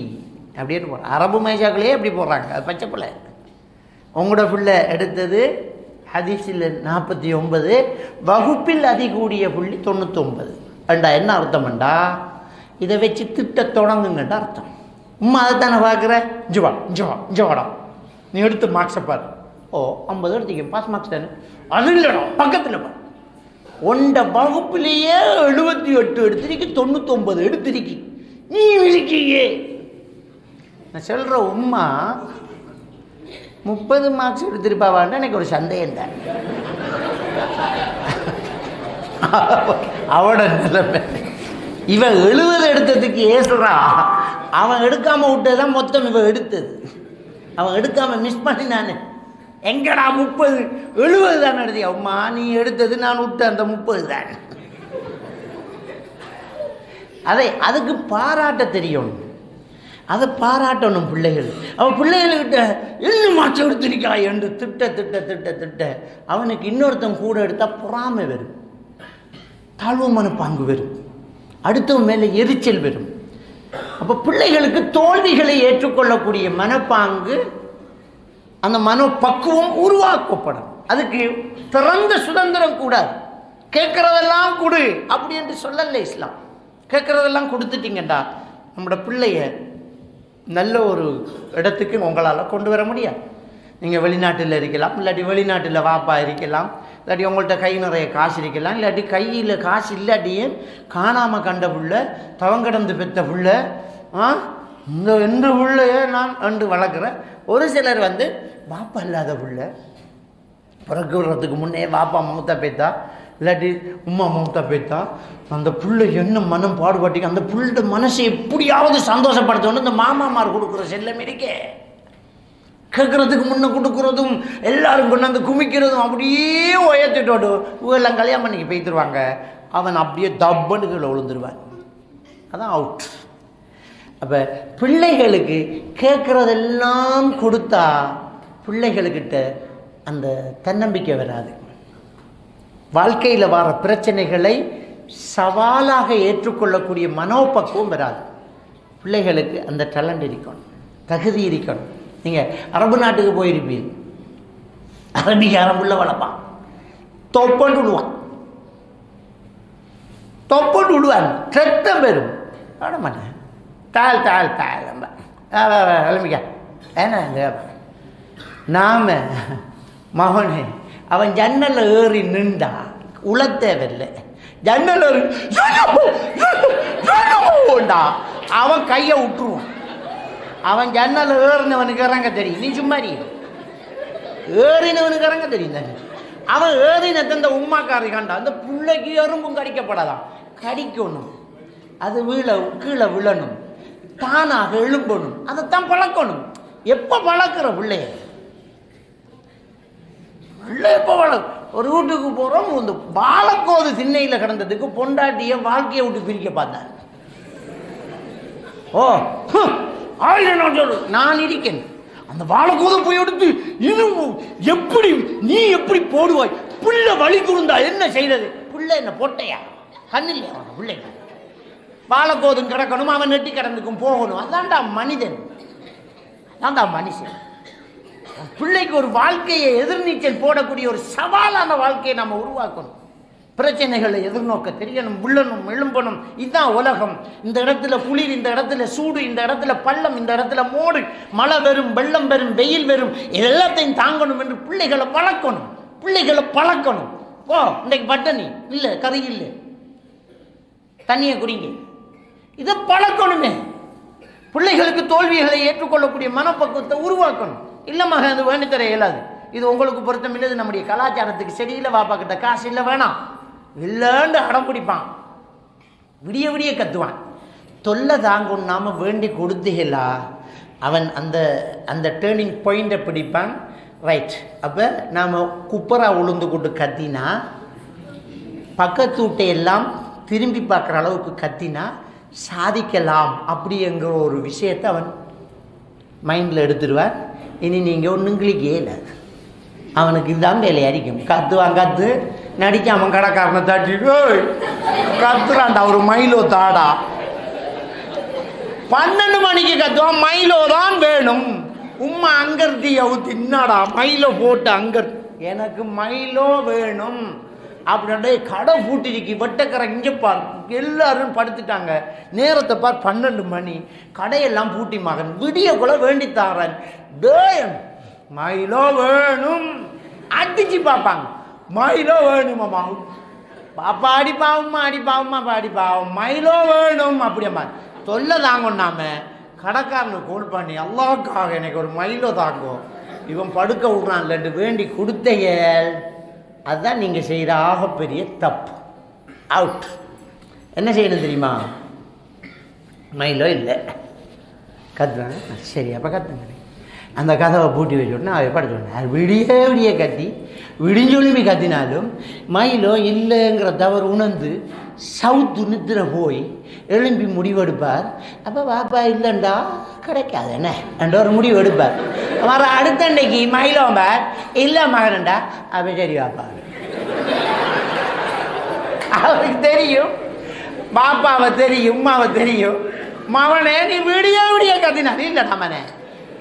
அப்படின்னு போடுறோம். அரபு மேஜாக்களே அப்படி போடுறாங்க. அது பச்சை பிள்ளை. உங்களோட பிள்ளை எடுத்தது ஹதீஸில் 49, வகுப்பில் அதிகூடிய புள்ளி 99. அண்டா என்ன அர்த்தம்ண்டா, இதை வச்சு திட்ட தொடங்குங்கண்டா அர்த்தம். உம்மா அதை தானே பார்க்குற, ஜோடா நீ எடுத்து மார்க்ஸை பாரு. ஓ 50 எடுத்துக்க, பாஸ் மார்க்ஸ் தானே. அது இல்லைடா, பக்கத்தில் பாரு, ஒண்ட வகுப்பிலேயே 78 எடுத்திருக்கு, 99 எடுத்திருக்கு, நீ இருக்கியே. நான் சொல்கிற உம்மா 30 மார்க்ஸ் எடுத்திருப்பாவான்னு எனக்கு ஒரு சந்தேகம் தான். அவட நிலைமை இவன் 70 எடுத்ததுக்கு ஏசுறா, அவன் எடுக்காமல் விட்டதான் மொத்தம் இவன் எடுத்தது. அவன் எடுக்காமல் மிஸ் பண்ணினானே. எங்கடா 30, 70 தான் எடுத்தியா அம்மா, நீ எடுத்தது நான் விட்ட அந்த 30 தான். அதுக்கு பாராட்ட தெரியும், அதை பாராட்டணும் பிள்ளைகள். அவன் பிள்ளைகள்கிட்ட என்ன மாற்றம் எடுத்திருக்கா என்று திட்ட அவனுக்கு இன்னொருத்தன் கூட எடுத்தால் பொறாமை வரும், தாழ்வு மனப்பாங்கு வரும், அடுத்தவன் மேலே எரிச்சல் வரும். அப்போ பிள்ளைகளுக்கு தோல்விகளை ஏற்றுக்கொள்ளக்கூடிய மனப்பாங்கு, அந்த மனப்பக்குவம் உருவாக்கப்படும். அதுக்கு திறந்த சுதந்திரம் கூடாது. கேட்குறதெல்லாம் கொடு அப்படி என்று சொல்லலை இஸ்லாம். கேட்குறதெல்லாம் கொடுத்துட்டீங்கண்டா நம்மளோட பிள்ளைய நல்ல ஒரு இடத்துக்கு உங்களால் கொண்டு வர முடியாது. நீங்கள் வெளிநாட்டில் இருக்கலாம், இல்லாட்டி வெளிநாட்டில் வாப்பா இருக்கலாம், இல்லாட்டி உங்கள்கிட்ட கை நிறைய காசு இருக்கலாம், இல்லாட்டி கையில் காசு இல்லாட்டியும் காணாமல் கண்ட புள்ள, தவங்கடந்து பெற்ற புள்ள, இந்த புள்ளைய நான் அண்டு வளர்க்குறேன். ஒரு சிலர் வந்து வாப்பா இல்லாத புள்ள, பிறகுறதுக்கு முன்னே வாப்பா மௌத்தா பேத்தா, இல்லாட்டி உம்மா மௌத்தா பேத்தா, அந்த புள்ளை என்ன மனம் பாடுபாட்டிக்கு அந்த புள்ளோட மனசை எப்படியாவது சந்தோஷப்படுத்தணும். இந்த மாமாமார் கொடுக்குற செல்லம் இருக்கே, கேட்குறதுக்கு முன்னே கொடுக்குறதும் எல்லாரும் கொண்டாந்து குமிக்கிறதும் அப்படியே உயர்த்திட்டோடு இவெல்லாம் கல்யாணம் பண்ணிக்கு போய்த்துருவாங்க. அவன் அப்படியே தப்பன்னு கீழே விழுந்துருவான். அதான் அவுட். அப்போ பிள்ளைகளுக்கு கேட்குறதெல்லாம் கொடுத்தா பிள்ளைகளுக்கிட்ட அந்த தன்னம்பிக்கை வராது. வாழ்க்கையில் வர பிரச்சனைகளை சவாலாக ஏற்றுக்கொள்ளக்கூடிய மனோபக்குவம் வராது. பிள்ளைகளுக்கு அந்த டேலண்ட் இருக்கணும், தகுதி இருக்கணும். நீங்கள் அரபு நாட்டுக்கு போயிருப்பீங்க, அரபுள்ள வளர்ப்பான், தொப்பண்டு விடுவான், ரத்தம் பெறும். விட மாட்டேன், தாள் கிளம்பிக்க என்ன நாம மகனே அவன் ஜன்னல்ல ஏறி நின்றா உளத்தேவில்லை. ஜன்னல் அவன் கையை விட்டுருவான். அவன் ஜன்னல் ஏறினவனுக்கு இறங்க தெரியும். நீ சும்மா ஏறினவனுக்கு இறங்க தெரியும் தானே. அவன் ஏறினத்தை இந்த உம்மாக்காரி கண்டா அந்த பிள்ளைக்கு எறும்பும் கடிக்கப்படாதான், கடிக்கணும், அது கீழே விழணும், தானாக எழும்பணும். அதைத்தான் பழக்கணும். எப்போ பழக்கிற பிள்ளைய எப்போ ஒரு வீட்டுக்கு போகிறோம், இந்த வாழைக்கோது திண்ணையில் கிடந்ததுக்கு பொண்டாட்டிய வாழ்க்கையை விட்டு பிரிக்க பார்த்தார். ஓ ஆயிரம் சொல்லு, நான் இருக்கேன். அந்த வாழைக்கோதை போய் எடுத்து இன்னும் எப்படி நீ எப்படி போடுவாய்? புள்ள வழி குறுந்தா என்ன செய்யறது? புள்ள என்ன பொட்டையா? கண்ணில்லையா அவன் பிள்ளைங்க? வாழைக்கோதும் கிடக்கணும், அவன் நெட்டி கிடந்துக்கும் போகணும். அதான்டா மனிதன், அதான்டா மனுஷன். பிள்ளைக்கு ஒரு வாழ்க்கையை எதிர்நீச்சல் போடக்கூடிய ஒரு சவாலான வாழ்க்கையை நம்ம உருவாக்கணும். பிரச்சனைகளை எதிர்நோக்க தெரியணும், விழணும், எழும்பணும். இதுதான் உலகம். இந்த இடத்துல குளிர், இந்த இடத்துல சூடு, இந்த இடத்துல பள்ளம், இந்த இடத்துல மோடு, மழை வரும், வெள்ளம் வரும், வெயில் வரும், எல்லாத்தையும் தாங்கணும் என்று பிள்ளைகளை பழக்கணும். பிள்ளைகளை பழக்கணும். ஓ இன்றைக்கு பட்டணி இல்லை, கறி இல்லை, தண்ணியை குடிங்க, இதை பழக்கணுமே. பிள்ளைகளுக்கு தோல்விகளை ஏற்றுக்கொள்ளக்கூடிய மனப்பக்குவத்தை உருவாக்கணும். இல்லைம்மா அது வேண்டி தர இயலாது, இது உங்களுக்கு பொருத்தம் இல்லை, நம்முடைய கலாச்சாரத்துக்கு சரியில்லை, வாப்பா கிட்ட காசு இல்லை, வேணாம் இல்லைன்னு அடம் பிடிப்பான், விடிய விடிய கத்துவான். தொல்லை தாங்கும் நாம வேண்டி கொடுத்தீங்களா, அவன் அந்த அந்த டேர்னிங் பாயிண்டை பிடிப்பான். ரைட், அப்போ நாம் குப்பரா உளுந்து கொண்டு கத்தினா, பக்கத்து வீட்டையெல்லாம் திரும்பி பார்க்குற அளவுக்கு கத்தினா சாதிக்கலாம் அப்படிங்கிற ஒரு விஷயத்தை அவன் மைண்டில் எடுத்துடுவான். இனி நீங்கள் ஒன்றுங்களுக்கு இல்லை, அவனுக்கு இதுதான் வேலையை அடிக்கும். கத்துவான், கத்து நடிக்க அவன் கடைக்காரனை தாட்டி கத்துறான்டா ஒரு மைலோ தாடா. 12 மணிக்கு கத்துவான், மைலோ தான் வேணும். உம்மா அங்கர்த்தி அவுத்து என்னடா மைலோ போட்டு அங்கர், எனக்கு மைலோ வேணும் அப்படின்ட்டு கடை பூட்டிருக்கு. வெட்டக்கரை இங்கே பார், எல்லாரும் படுத்துட்டாங்க, நேரத்தை பார் 12 மணி, கடையெல்லாம் பூட்டி மகன் விடியக்குள்ள வேண்டி தாரன். மைலோ வேணும் அடிச்சு பார்ப்பாங்க, மைலோ வேணுமாம்மா, பாப்பா அடிப்பாவும்மா, அடிப்பாவும்மா, அடிப்பாவும், மைலோ வேணும் அப்படியம்மா. தொல்லை தாங்கொன்னாம கடைக்காரனுக்கு கோல் பண்ணி, அல்லாவுக்காக எனக்கு ஒரு மைலோ தாங்கும், இவன் படுக்க விட்றான்லன்ட்டு வேண்டி கொடுத்தையல். அதுதான் நீங்கள் செய்கிற ஆகப்பெரிய தப்பு. அவுட். என்ன செய்யணும் தெரியுமா? மைலோ இல்லை, கத்துறேன், சரி அப்போ கத்துங்க. அந்த கதவை பூட்டி வச்சுட்டோன்னா அவ படுத்துட்டேன். அது விடிய கத்தி விடிஞ்சொலும்பி கத்தினாலும் மைலோ இல்லைங்கிற தவறு உணர்ந்து சவுத்து நித்திர போய் எழும்பி முடிவெடுப்பார். அப்போ பாப்பா இல்லைண்டா கிடைக்காது என்ன என்ற ஒரு முடிவு எடுப்பார். வர அடுத்த அன்னைக்கு மைலோம்பார், இல்லை மகனண்டா, அப்போ சரி பாப்பா. அவருக்கு தெரியும், பாப்பாவை தெரியும், உமாவை தெரியும், மவனே நீ விடிய கத்தினா இல்லைடா மனே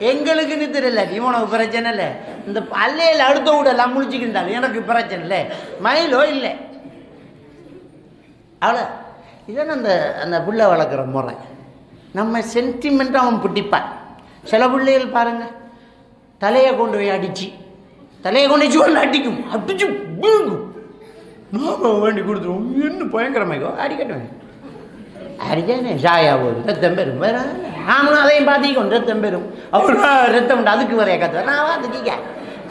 எங்களுக்கு நித்திர இல்லை, நீ உனக்கு பிரச்சனை இல்லை, இந்த பல்லையில் அடுத்த விடலாம் முடிச்சுக்கிட்டாலும் எனக்கு பிரச்சனை இல்லை, மைலோ இல்லை. அவ்வளோ இதான் அந்த அந்த பிள்ளை வளர்க்குற முறை. நம்ம சென்டிமெண்ட்டாக அவன் பிடிப்பான். சில பிள்ளைகள் பாருங்கள், தலையை கொண்டு போய் அடித்து, தலையை கொண்டு வச்சு ஒன்று அடிக்கும், அடிச்சு வீங்கும். நாம் வேண்டி கொடுத்துருவோம், இன்னும் பயங்கரமாய்க்கோ அடிக்கட்டும், அடிச்சேனே சாயா போகுது, ரத்தம் பெறும், வேற நானும் அதையும் பார்த்திக்கும், ரத்தம் பெறும், அவ்வளோ ரத்தம் உண்டு, அதுக்கு வரைய கற்றுவேன் நான் பார்த்துக்க.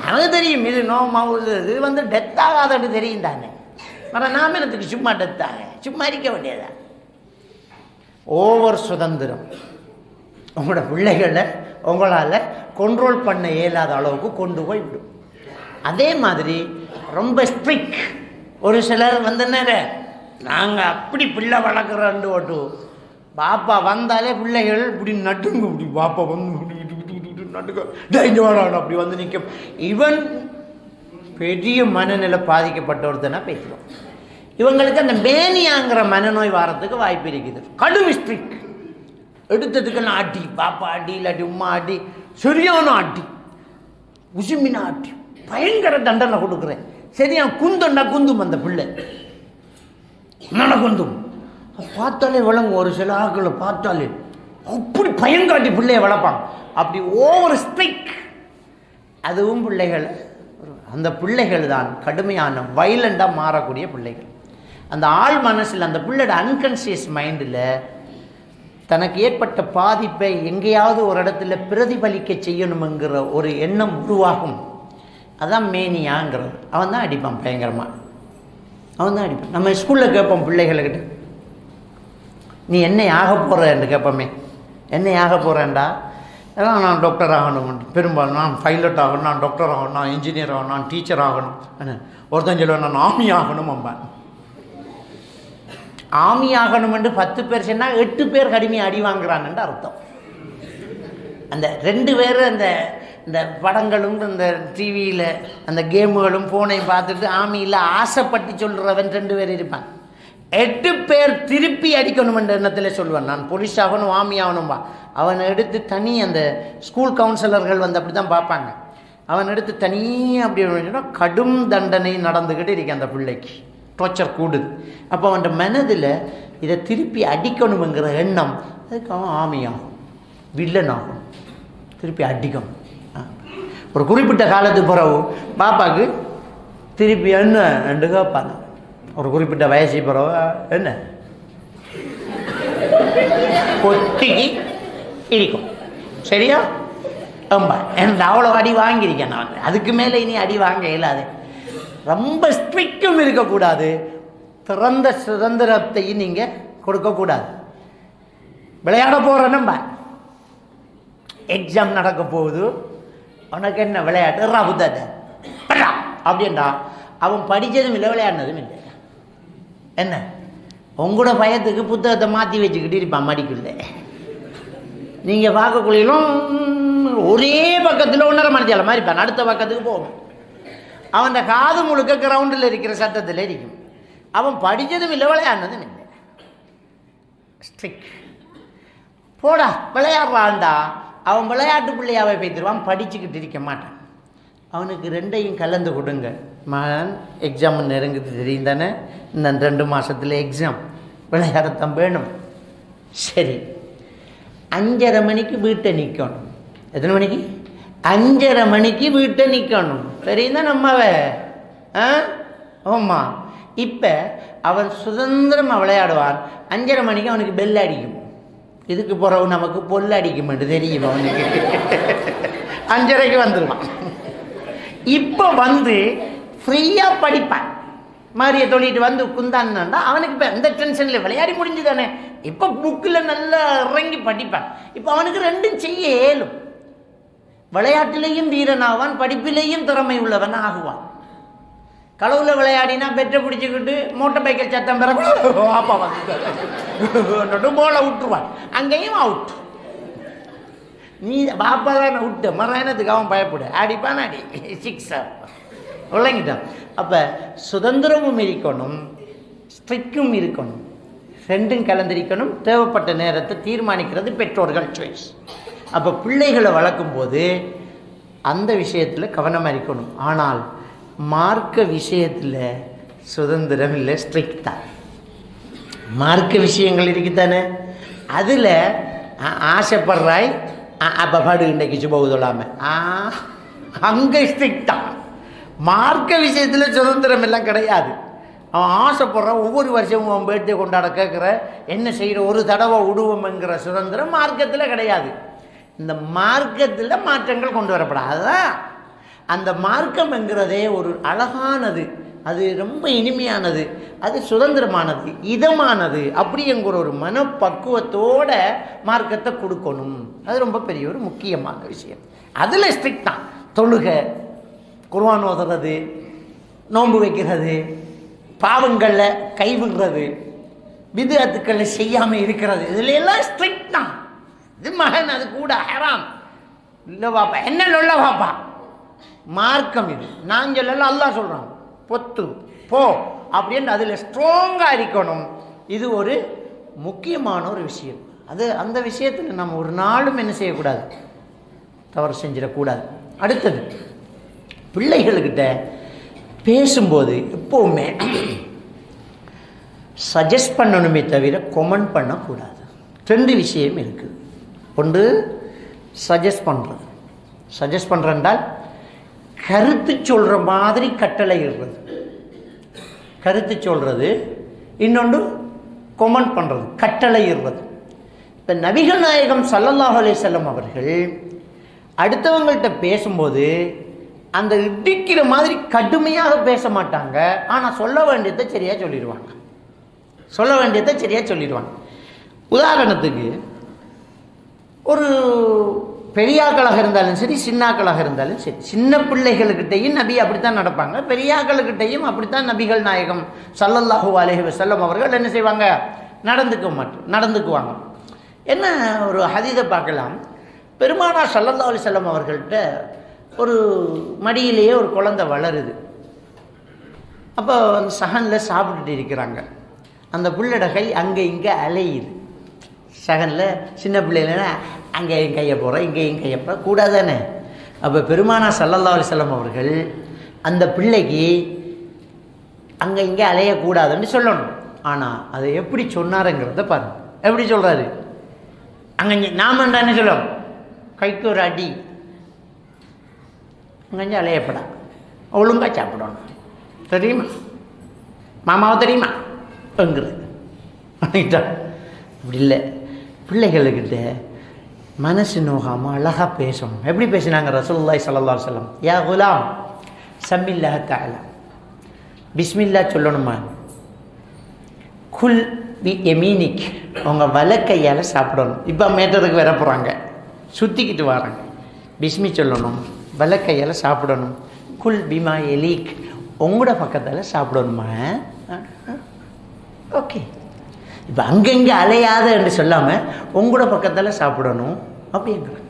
எனக்கு தெரியும் இது நோமாவுது, இது வந்து டெத் ஆகாதன்னு தெரியும் தானே. வர நாம எனக்கு சும்மா டெத்தாக சும்மா இருக்க வேண்டியதா. ஓவர் சுதந்திரம் உங்களோட பிள்ளைகளை உங்களால் கண்ட்ரோல் பண்ண இயலாத அளவுக்கு கொண்டு போய் விடும். அதே மாதிரி ரொம்ப ஸ்ட்ரிக் ஒரு சிலர் வந்து நாங்கள் அப்படி பிள்ளை வளர்க்குறோன்னு ஓட்டு, பாப்பா வந்தாலே பிள்ளைகள் இப்படி நட்டுங்க, இப்படி பாப்பா வந்து நட்டுக்க இங்கே வரான் அப்படி வந்து நிற்கும். இவன் பெரிய மனநிலை பாதிக்கப்பட்ட ஒருத்தனா பேசுவோம். இவங்களுக்கு அந்த மேனியாங்கிற மனநோய் வாரத்துக்கு வாய்ப்பு இருக்குது. கடும் ஸ்ட்ரிக், எடுத்ததுக்கெல்லாம் ஆட்டி, பாப்பா ஆட்டி, இல்லாட்டி உமா ஆட்டி, சரியான ஆட்டி, உசுமினா ஆட்டி, பயங்கர தண்டனை கொடுக்குறேன். சரியா குந்தண்டா குந்தும், அந்த பிள்ளை நடக்குந்தும் பார்த்தாலே விளங்கும். ஒரு சில ஆக்களை பார்த்தாலே அப்படி பயங்காட்டி பிள்ளைய வளர்ப்பாங்க. அப்படி ஓவர் ஸ்ட்ரிக் அதுவும் பிள்ளைகள், அந்த பிள்ளைகள் தான் கடுமையான வைலண்டாக மாறக்கூடிய பிள்ளைகள். அந்த ஆள் மனசில், அந்த பிள்ளையோட அன்கான்சியஸ் மைண்டில் தனக்கு ஏற்பட்ட பாதிப்பை எங்கேயாவது ஒரு இடத்துல பிரதிபலிக்க செய்யணுங்கிற ஒரு எண்ணம் உருவாகும். அதான் மேனியாங்கிறது. அவன் தான் அடிப்பான் பயங்கரமாக, அவன் தான் அடிப்பான். நம்ம ஸ்கூலில் கேட்போம் பிள்ளைகளுக்கிட்ட, நீ என்ன ஆக போகிறன்னு கேட்போமே, என்ன ஆக போகிறேன்டா, அதான் நான் டாக்டர் ஆகணும், பெரும்பாலும் நான் பைலட் ஆகணும், நான் டாக்டர் ஆகணும், நான் இன்ஜினியர் ஆகணும், நான் டீச்சர் ஆகணும். ஒருத்தன் சொல்லுவேன் நான் ஆர்மி ஆகணும். அம்பான் ஆர்மி ஆகணும்னு 10 பேர் சொன்னால் 8 பேர் கடுமையாக அடி வாங்குறான்னு அர்த்தம். அந்த 2 பேர் அந்த இந்த படங்களும் இந்த டிவியில் அந்த கேமுகளும் ஃபோனையும் பார்த்துட்டு ஆர்மியில் ஆசைப்பட்டு சொல்கிறவன் 2 பேர் இருப்பான். 8 பேர் திருப்பி அடிக்கணுமென்ற எண்ணத்தில் சொல்லுவான், நான் போலீஸ் ஆகணும் ஆர்மி ஆகணும்பா. அவனை எடுத்து தனி, அந்த ஸ்கூல் கவுன்சிலர்கள் வந்து அப்படி தான் பார்ப்பாங்க, அவன் எடுத்து தனியாக அப்படி சொன்னால் கடும் தண்டனை நடந்துக்கிட்டு இருக்கு அந்த பிள்ளைக்கு, டார்ச்சர் கூடுது. அப்போ அவன் மனதில் இதை திருப்பி அடிக்கணுங்கிற எண்ணம், அதுக்கு அவன் ஆர்மி ஆகும், வில்லன் ஆகும், திருப்பி அடிக்கணும். ஒரு குறிப்பிட்ட காலத்துக்கு பிறகு பாப்பாவுக்கு திருப்பி என்ன ரெண்டு கேட்பாங்க. ஒரு குறிப்பிட்ட வயசு பிறகு என்ன கொத்திக்கு இடிக்கும், சரியா? ரொம்ப எனக்கு அவ்வளோ அடி வாங்கியிருக்கேன் நான், அதுக்கு மேலே இனி அடி வாங்க இயலாது. ரொம்ப ஸ்ட்ரிக்டும் இருக்கக்கூடாது, திறந்த சுதந்திரத்தையும் நீங்கள் கொடுக்கக்கூடாது. விளையாட போகிற நம்ம எக்ஸாம் நடக்க போகுது, அவனுக்கு என்ன விளையாட்டு புத்தத்தை அப்படின்டா, அவன் படித்ததும் இல்லை விளையாடினதும் இல்லை. என்ன உங்களோட பயத்துக்கு புத்தகத்தை மாற்றி வச்சுக்கிட்டு இருப்பான் மடிக்குள்ள. நீங்கள் பார்க்கக்குள்ளும் ஒரே பக்கத்தில் 1.5 மணித்தால மாதிரி இருப்பான், அடுத்த பக்கத்துக்கு போகும். அவன் காது முழுக்க கிரவுண்டில் இருக்கிற சட்டத்தில் இருக்கும். அவன் படித்ததும் இல்லை விளையாடினதும் இல்லை. ஸ்ட்ரிக் போடா விளையாடுறான்டா, அவன் விளையாட்டு பிள்ளையாவை பேத்துருவான், படிச்சுக்கிட்டு இருக்க மாட்டான். அவனுக்கு 2ஐயும் கலந்து கொடுங்க. மகன் எக்ஸாம் நெருங்குது தெரியும் தானே, இந்த 2 மாதத்தில் எக்ஸாம், விளையாடத்தான் வேணும். சரி, 5:30 மணிக்கு வீட்டை நிற்கணும். எத்தனை மணிக்கு? 5:30 மணிக்கு வீட்டை நிற்கணும். தெரியுதா நம்மவே? ஆமாம். இப்போ அவன் சுதந்திரமாக விளையாடுவான். 5:30 மணிக்கு அவனுக்கு பெல் அடிக்கும். இதுக்கு பிறகு நமக்கு பொல் அடிக்குமென்று தெரியும் அவனுக்கு. 5:30க்கு வந்துடுவான். இப்போ வந்து ஃப்ரீயாக படிப்பான். மாதிரியை தொழிட்டு வந்து குந்தான்னா அவனுக்கு இப்போ எந்த டென்ஷனில் விளையாடி முடிஞ்சு தானே, இப்போ புக்கில் நல்லா இறங்கி படிப்பான். இப்போ அவனுக்கு 2ம் செய்ய இயலும். விளையாட்டிலையும் வீரனாவான், படிப்பிலையும் திறமை உள்ளவன் ஆகுவான். களவில் விளையாடினா பெற்ற பிடிச்சிக்கிட்டு மோட்டர் பைக்கில் சத்தம் பிறகு அப்பா வந்து போல விட்டுருவான், அங்கேயும் அவுட். நீ பாப்பா தானே விட்டு மரணத்துக்கு அவன் பயப்படு, அடிப்பான் அடி 6 விளங்கிட்டான். அப்போ சுதந்திரமும் இருக்கணும், ஸ்ட்ரிக்கும் இருக்கணும், 2ம் கலந்திருக்கணும். தேவைப்பட்ட நேரத்தை தீர்மானிக்கிறது பெற்றோர்கள் சாய்ஸ். அப்போ பிள்ளைகளை வளர்க்கும் போது அந்த விஷயத்தில் கவனமாக இருக்கணும். ஆனால் மார்க்க விஷயத்தில் சுதந்திரம் இல்லை, ஸ்ட்ரிக்ட் தான். மார்க்க விஷயங்கள் இருக்குத்தானே, அதில் ஆசைப்படுறாய் அப்போ பாடு இன்றைக்கு சுபவு சொல்லாமல் அங்கே ஸ்ட்ரிக்ட் தான். மார்க்க விஷயத்தில் சுதந்திரம் எல்லாம் கிடையாது. அவன் ஆசைப்படுறான், ஒவ்வொரு வருஷமும் அவன் பர்த்டே கொண்டாட கேட்குற, என்ன செய்கிற, ஒரு தடவை விடுவோம்ங்கிற சுதந்திரம் மார்க்கத்தில் கிடையாது. இந்த மார்க்கத்தில் மாற்றங்கள் கொண்டு வரப்படாதான். அந்த மார்க்கம்ங்கிறதே ஒரு அழகானது, அது ரொம்ப இனிமையானது, அது சுதந்திரமானது, இதமானது. அப்படிங்கிற ஒரு மனப்பக்குவத்தோட மார்க்கத்தை கொடுக்கணும். அது ரொம்ப பெரிய ஒரு முக்கியமான விஷயம். அதில் ஸ்ட்ரிக்ட் தான். தொழுகை, குர்ஆன் ஓதுறது, நோன்பு வைக்கிறது, பாவங்களில் கைவிடுறது, பித்அத்துக்களில் செய்யாமல் இருக்கிறது, இதில் எல்லாம் ஸ்ட்ரிக்ட் தான். இது மகன் அது கூட ஹராம் இல்லை பாப்பா, என்ன சொல்ல பாப்பா, மார்க்கம் இது. நான் சொல்லல, அல்லாஹ் சொல்கிறான், பொத்து போ அப்படின்னு அதில் ஸ்ட்ராங்காக இருக்கணும். இது ஒரு முக்கியமான ஒரு விஷயம். அது அந்த விஷயத்தில் நம்ம ஒரு நாளும் என்ன செய்யக்கூடாது, தவறு செஞ்சிடக்கூடாது. அடுத்தது, பிள்ளைகள்கிட்ட பேசும்போது எப்போவுமே சஜஸ்ட் பண்ணணுமே தவிர கொமெண்ட் பண்ணக்கூடாது. 2 விஷயம் இருக்குது. ஒன்று சஜஸ்ட் பண்ணுறது. சஜஸ்ட் பண்ணுறேன்டால் கருத்து சொல்கிற மாதிரி கட்டளை இடுறது, கருத்து சொல்கிறது, இன்னொன்று கொமெண்ட் பண்ணுறது, கட்டளை இடுறது. இப்போ நபிகள் நாயகம் ஸல்லல்லாஹு அலைஹி வஸல்லம் அவர்கள் அடுத்தவங்கள்ட்ட பேசும்போது அந்த இடிக்கிற மாதிரி கடுமையாக பேச மாட்டாங்க. ஆனால் சொல்ல வேண்டியதை சரியாக சொல்லிடுவாங்க, சொல்ல வேண்டியதை சரியாக சொல்லிடுவாங்க. உதாரணத்துக்கு ஒரு பெரியாக்களாக இருந்தாலும் சரி, சின்னாக்களாக இருந்தாலும் சரி, சின்ன பிள்ளைகளுக்கிட்டையும் நபி அப்படித்தான் நடப்பாங்க, பெரியாக்களுக்கிட்டையும் அப்படித்தான் நபிகள் நாயகம் ஸல்லல்லாஹு அலைஹி வஸல்லம் அவர்கள் என்ன செய்வாங்க, நடந்துக்குவாங்க. என்ன ஒரு ஹதீஸை பார்க்கலாம். பெருமானார் ஸல்லல்லாஹு அலைஹி வஸல்லம் அவர்கள்ட்ட ஒரு மடியிலேயே ஒரு குழந்தை வளருது. அப்போ அந்த சகனில் சாப்பிட்டுட்டு இருக்கிறாங்க. அந்த பிள்ளைட கை அங்கே இங்கே அலையுது. சகனில் சின்ன பிள்ளைகள அங்கேயும் கையை போகிறோம், இங்கேயும் கையை போகிற கூடாதானே. அப்போ பெருமானார் ஸல்லல்லாஹு அலைஹி வஸல்லம் அவர்கள் அந்த பிள்ளைக்கு அங்கே இங்கே அலையக்கூடாதுன்னு சொல்லணும். ஆனால் அதை எப்படி சொன்னாருங்கிறத பாருங்கள். எப்படி சொல்கிறாரு, அங்கே நாம் என்ன சொல்லுவோம், கைக்கு ஒரு அடி, அங்கே அலையப்படா, ஒழுங்காக சாப்பிடணும், தெரியுமா மாமாவை தெரியுமா எங்கிறது. இப்படி இல்லை, பிள்ளைகளுக்கிட்ட மனசு நோகாமல் அழகாக பேசணும். எப்படி பேசினாங்க ரசூலுல்லாஹி ஸல்லல்லாஹு அலைஹி வஸல்லம், யா குலாம் சம்மில்லாஹ் தஆலா, பிஸ்மில்லா சொல்லணுமா, குல் பி யமீனிக், அவங்க வலக்கையால் சாப்பிடணும். இப்போ மேட்டருக்கு வர போகிறாங்க, சுற்றிக்கிட்டு வராங்க, பிஸ்மி சொல்லணும், வலக்கையால் சாப்பிடணும், குல் பிமா எலீக், உங்களோட பக்கத்தால் சாப்பிடணுமா. ஓகே, இப்போ அங்கங்கே அலையாத என்று சொல்லாமல் உங்களோட பக்கத்தால் சாப்பிடணும் அப்படிங்கிறாங்க.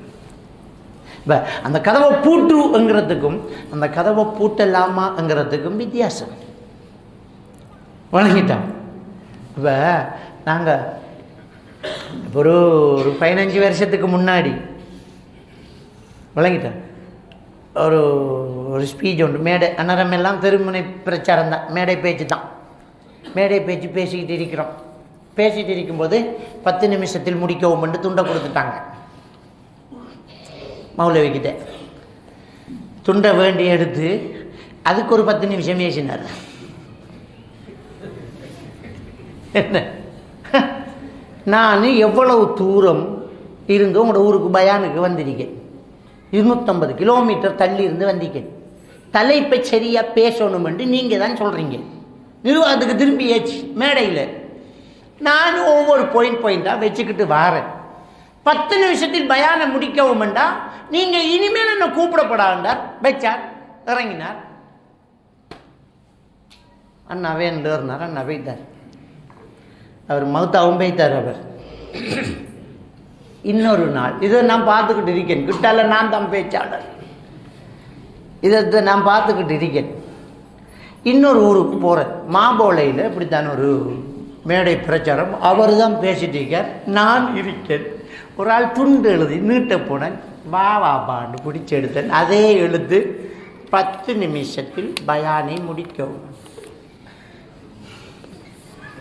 இப்போ அந்த கதவை பூட்டுங்கிறதுக்கும் அந்த கதவை பூட்டலாமாங்கிறதுக்கும் வித்தியாசம் வழங்கிட்டான். இப்போ நாங்கள் ஒரு 15 வருஷத்துக்கு முன்னாடி வழங்கிட்டேன் ஒரு ஸ்பீச் உண்டு, மேடை அன்னரம் எல்லாம் தெருமுனை பிரச்சாரம் தான், மேடை பேச்சு தான். மேடை பேச்சு பேசிக்கிட்டு இருக்கிறோம். பேசிகிட்டு இருக்கும்போது 10 நிமிஷத்தில் முடிக்கவும் என்று துண்டை கொடுத்துட்டாங்க. மௌலவிக்கிட்ட துண்டை வேண்டி எடுத்து அதுக்கு ஒரு 10 நிமிஷம் பேசினார். என்ன, நான் எவ்வளவு தூரம் இருந்து உங்களோட ஊருக்கு பயானுக்கு வந்திருக்கேன், 250 கிலோமீட்டர் தள்ளி இருந்து வந்திருக்கேன். தலைப்பை சரியாக பேசணும் என்று நீங்கள் தான் சொல்கிறீங்க. நிர்வாகத்துக்கு திரும்பி ஏச்சு மேடையில் நான் ஒவ்வொரு பாயிண்டாக வச்சுக்கிட்டு வாரேன். 10 நிமிஷத்தில் பயானை முடிக்கவும்டா நீங்கள் இனிமேல் என்ன கூப்பிடப்படாண்டார். வச்சார், இறங்கினார். அண்ணாவே இருந்தார். அண்ணா போய்த்தார். அவர் மௌத்தாவும் போய்த்தார். அவர் இன்னொரு நாள் இதை நான் பார்த்துக்கிட்டு இருக்கேன். கிட்டால நான் தான் பேச்சாளர், இதை நான் பார்த்துக்கிட்டு இருக்கேன். இன்னொரு ஊருக்கு போகிறேன், மாம்போலையில் இப்படித்தான் ஒரு மேடை பிரச்சாரம். அவர் தான் பேசிட்டு இருக்கார், நான் இருக்கேன். ஒரு ஆள் துண்டு எழுதி நீட்ட போனேன், வாபான்னு பிடிச்சி எடுத்தேன். அதே எழுத்து 10 நிமிஷத்தில் பயானை முடிக்கவும்.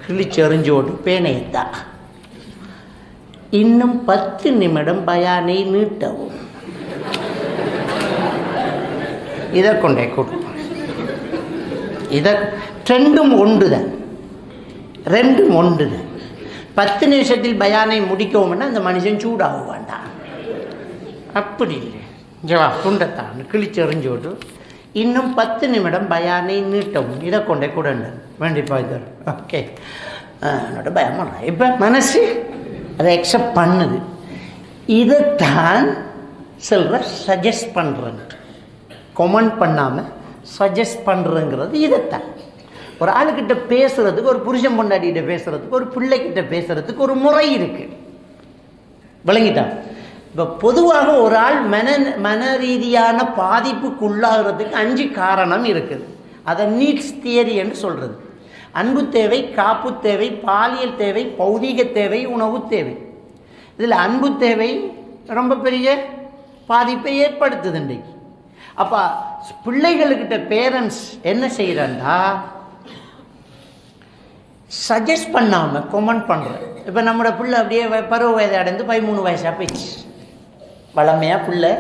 கிழிச்செறிஞ்சு ஓட்டு பேனையத்தான். இன்னும் 10 நிமிடம் பயானை நீட்டவும். இதை கொண்டே கொடுப்போம். இதை ரெண்டும் ஒன்று தான். 10 நிமிஷத்தில் பயானை முடிக்கவும்னா அந்த மனுஷன் சூடாக வேண்டாம். அப்படி இல்லை, ஜவா துண்டத்தான் கிழிச்செறிஞ்சு ஓட்டு. இன்னும் 10 நிமிடம் பயானை நீட்டவும். இதை கொண்டே கூட வேண்டிப்பா இது. ஓகே, என்னோட பயம் பண்ணுறேன். இப்போ மனசு அதை அக்செப்ட் பண்ணுது. இதைத்தான் சொல்கிற சஜஸ்ட் பண்ணுறேன். கமெண்ட் பண்ணாமல் சஜஸ்ட் பண்ணுறேங்கிறது இதைத்தான். ஒரு ஆளுக்கிட்ட பேசுகிறதுக்கு, ஒரு புருஷன் பொண்டாட்டிகிட்ட பேசுகிறதுக்கு, ஒரு பிள்ளைக்கிட்ட பேசுகிறதுக்கு ஒரு முறை இருக்குது. விளங்கிட்டான். இப்போ பொதுவாக ஒரு ஆள் மன ரீதியான பாதிப்புக்குள்ளாகிறதுக்கு 5 காரணம் இருக்குது. அதை நீட்ஸ் தியரி என்று சொல்கிறது. அன்பு தேவை, காப்பு தேவை, பாலியல் தேவை, பௌதீக தேவை, உணவு தேவை. இதில் அன்பு தேவை ரொம்ப பெரிய பாதிப்பை ஏற்படுத்துது இன்றைக்கு. அப்போ பிள்ளைகளுக்கிட்ட பேரண்ட்ஸ் என்ன செய்கிறாண்டா, சஜஸ்ட் பண்ணாமல் கமெண்ட் பண்ணுறேன். இப்போ நம்மளோட பிள்ளை அப்படியே பருவ வயதை அடைந்து 13 வயசாக போயிடுச்சு. வளமையாக பிள்ளை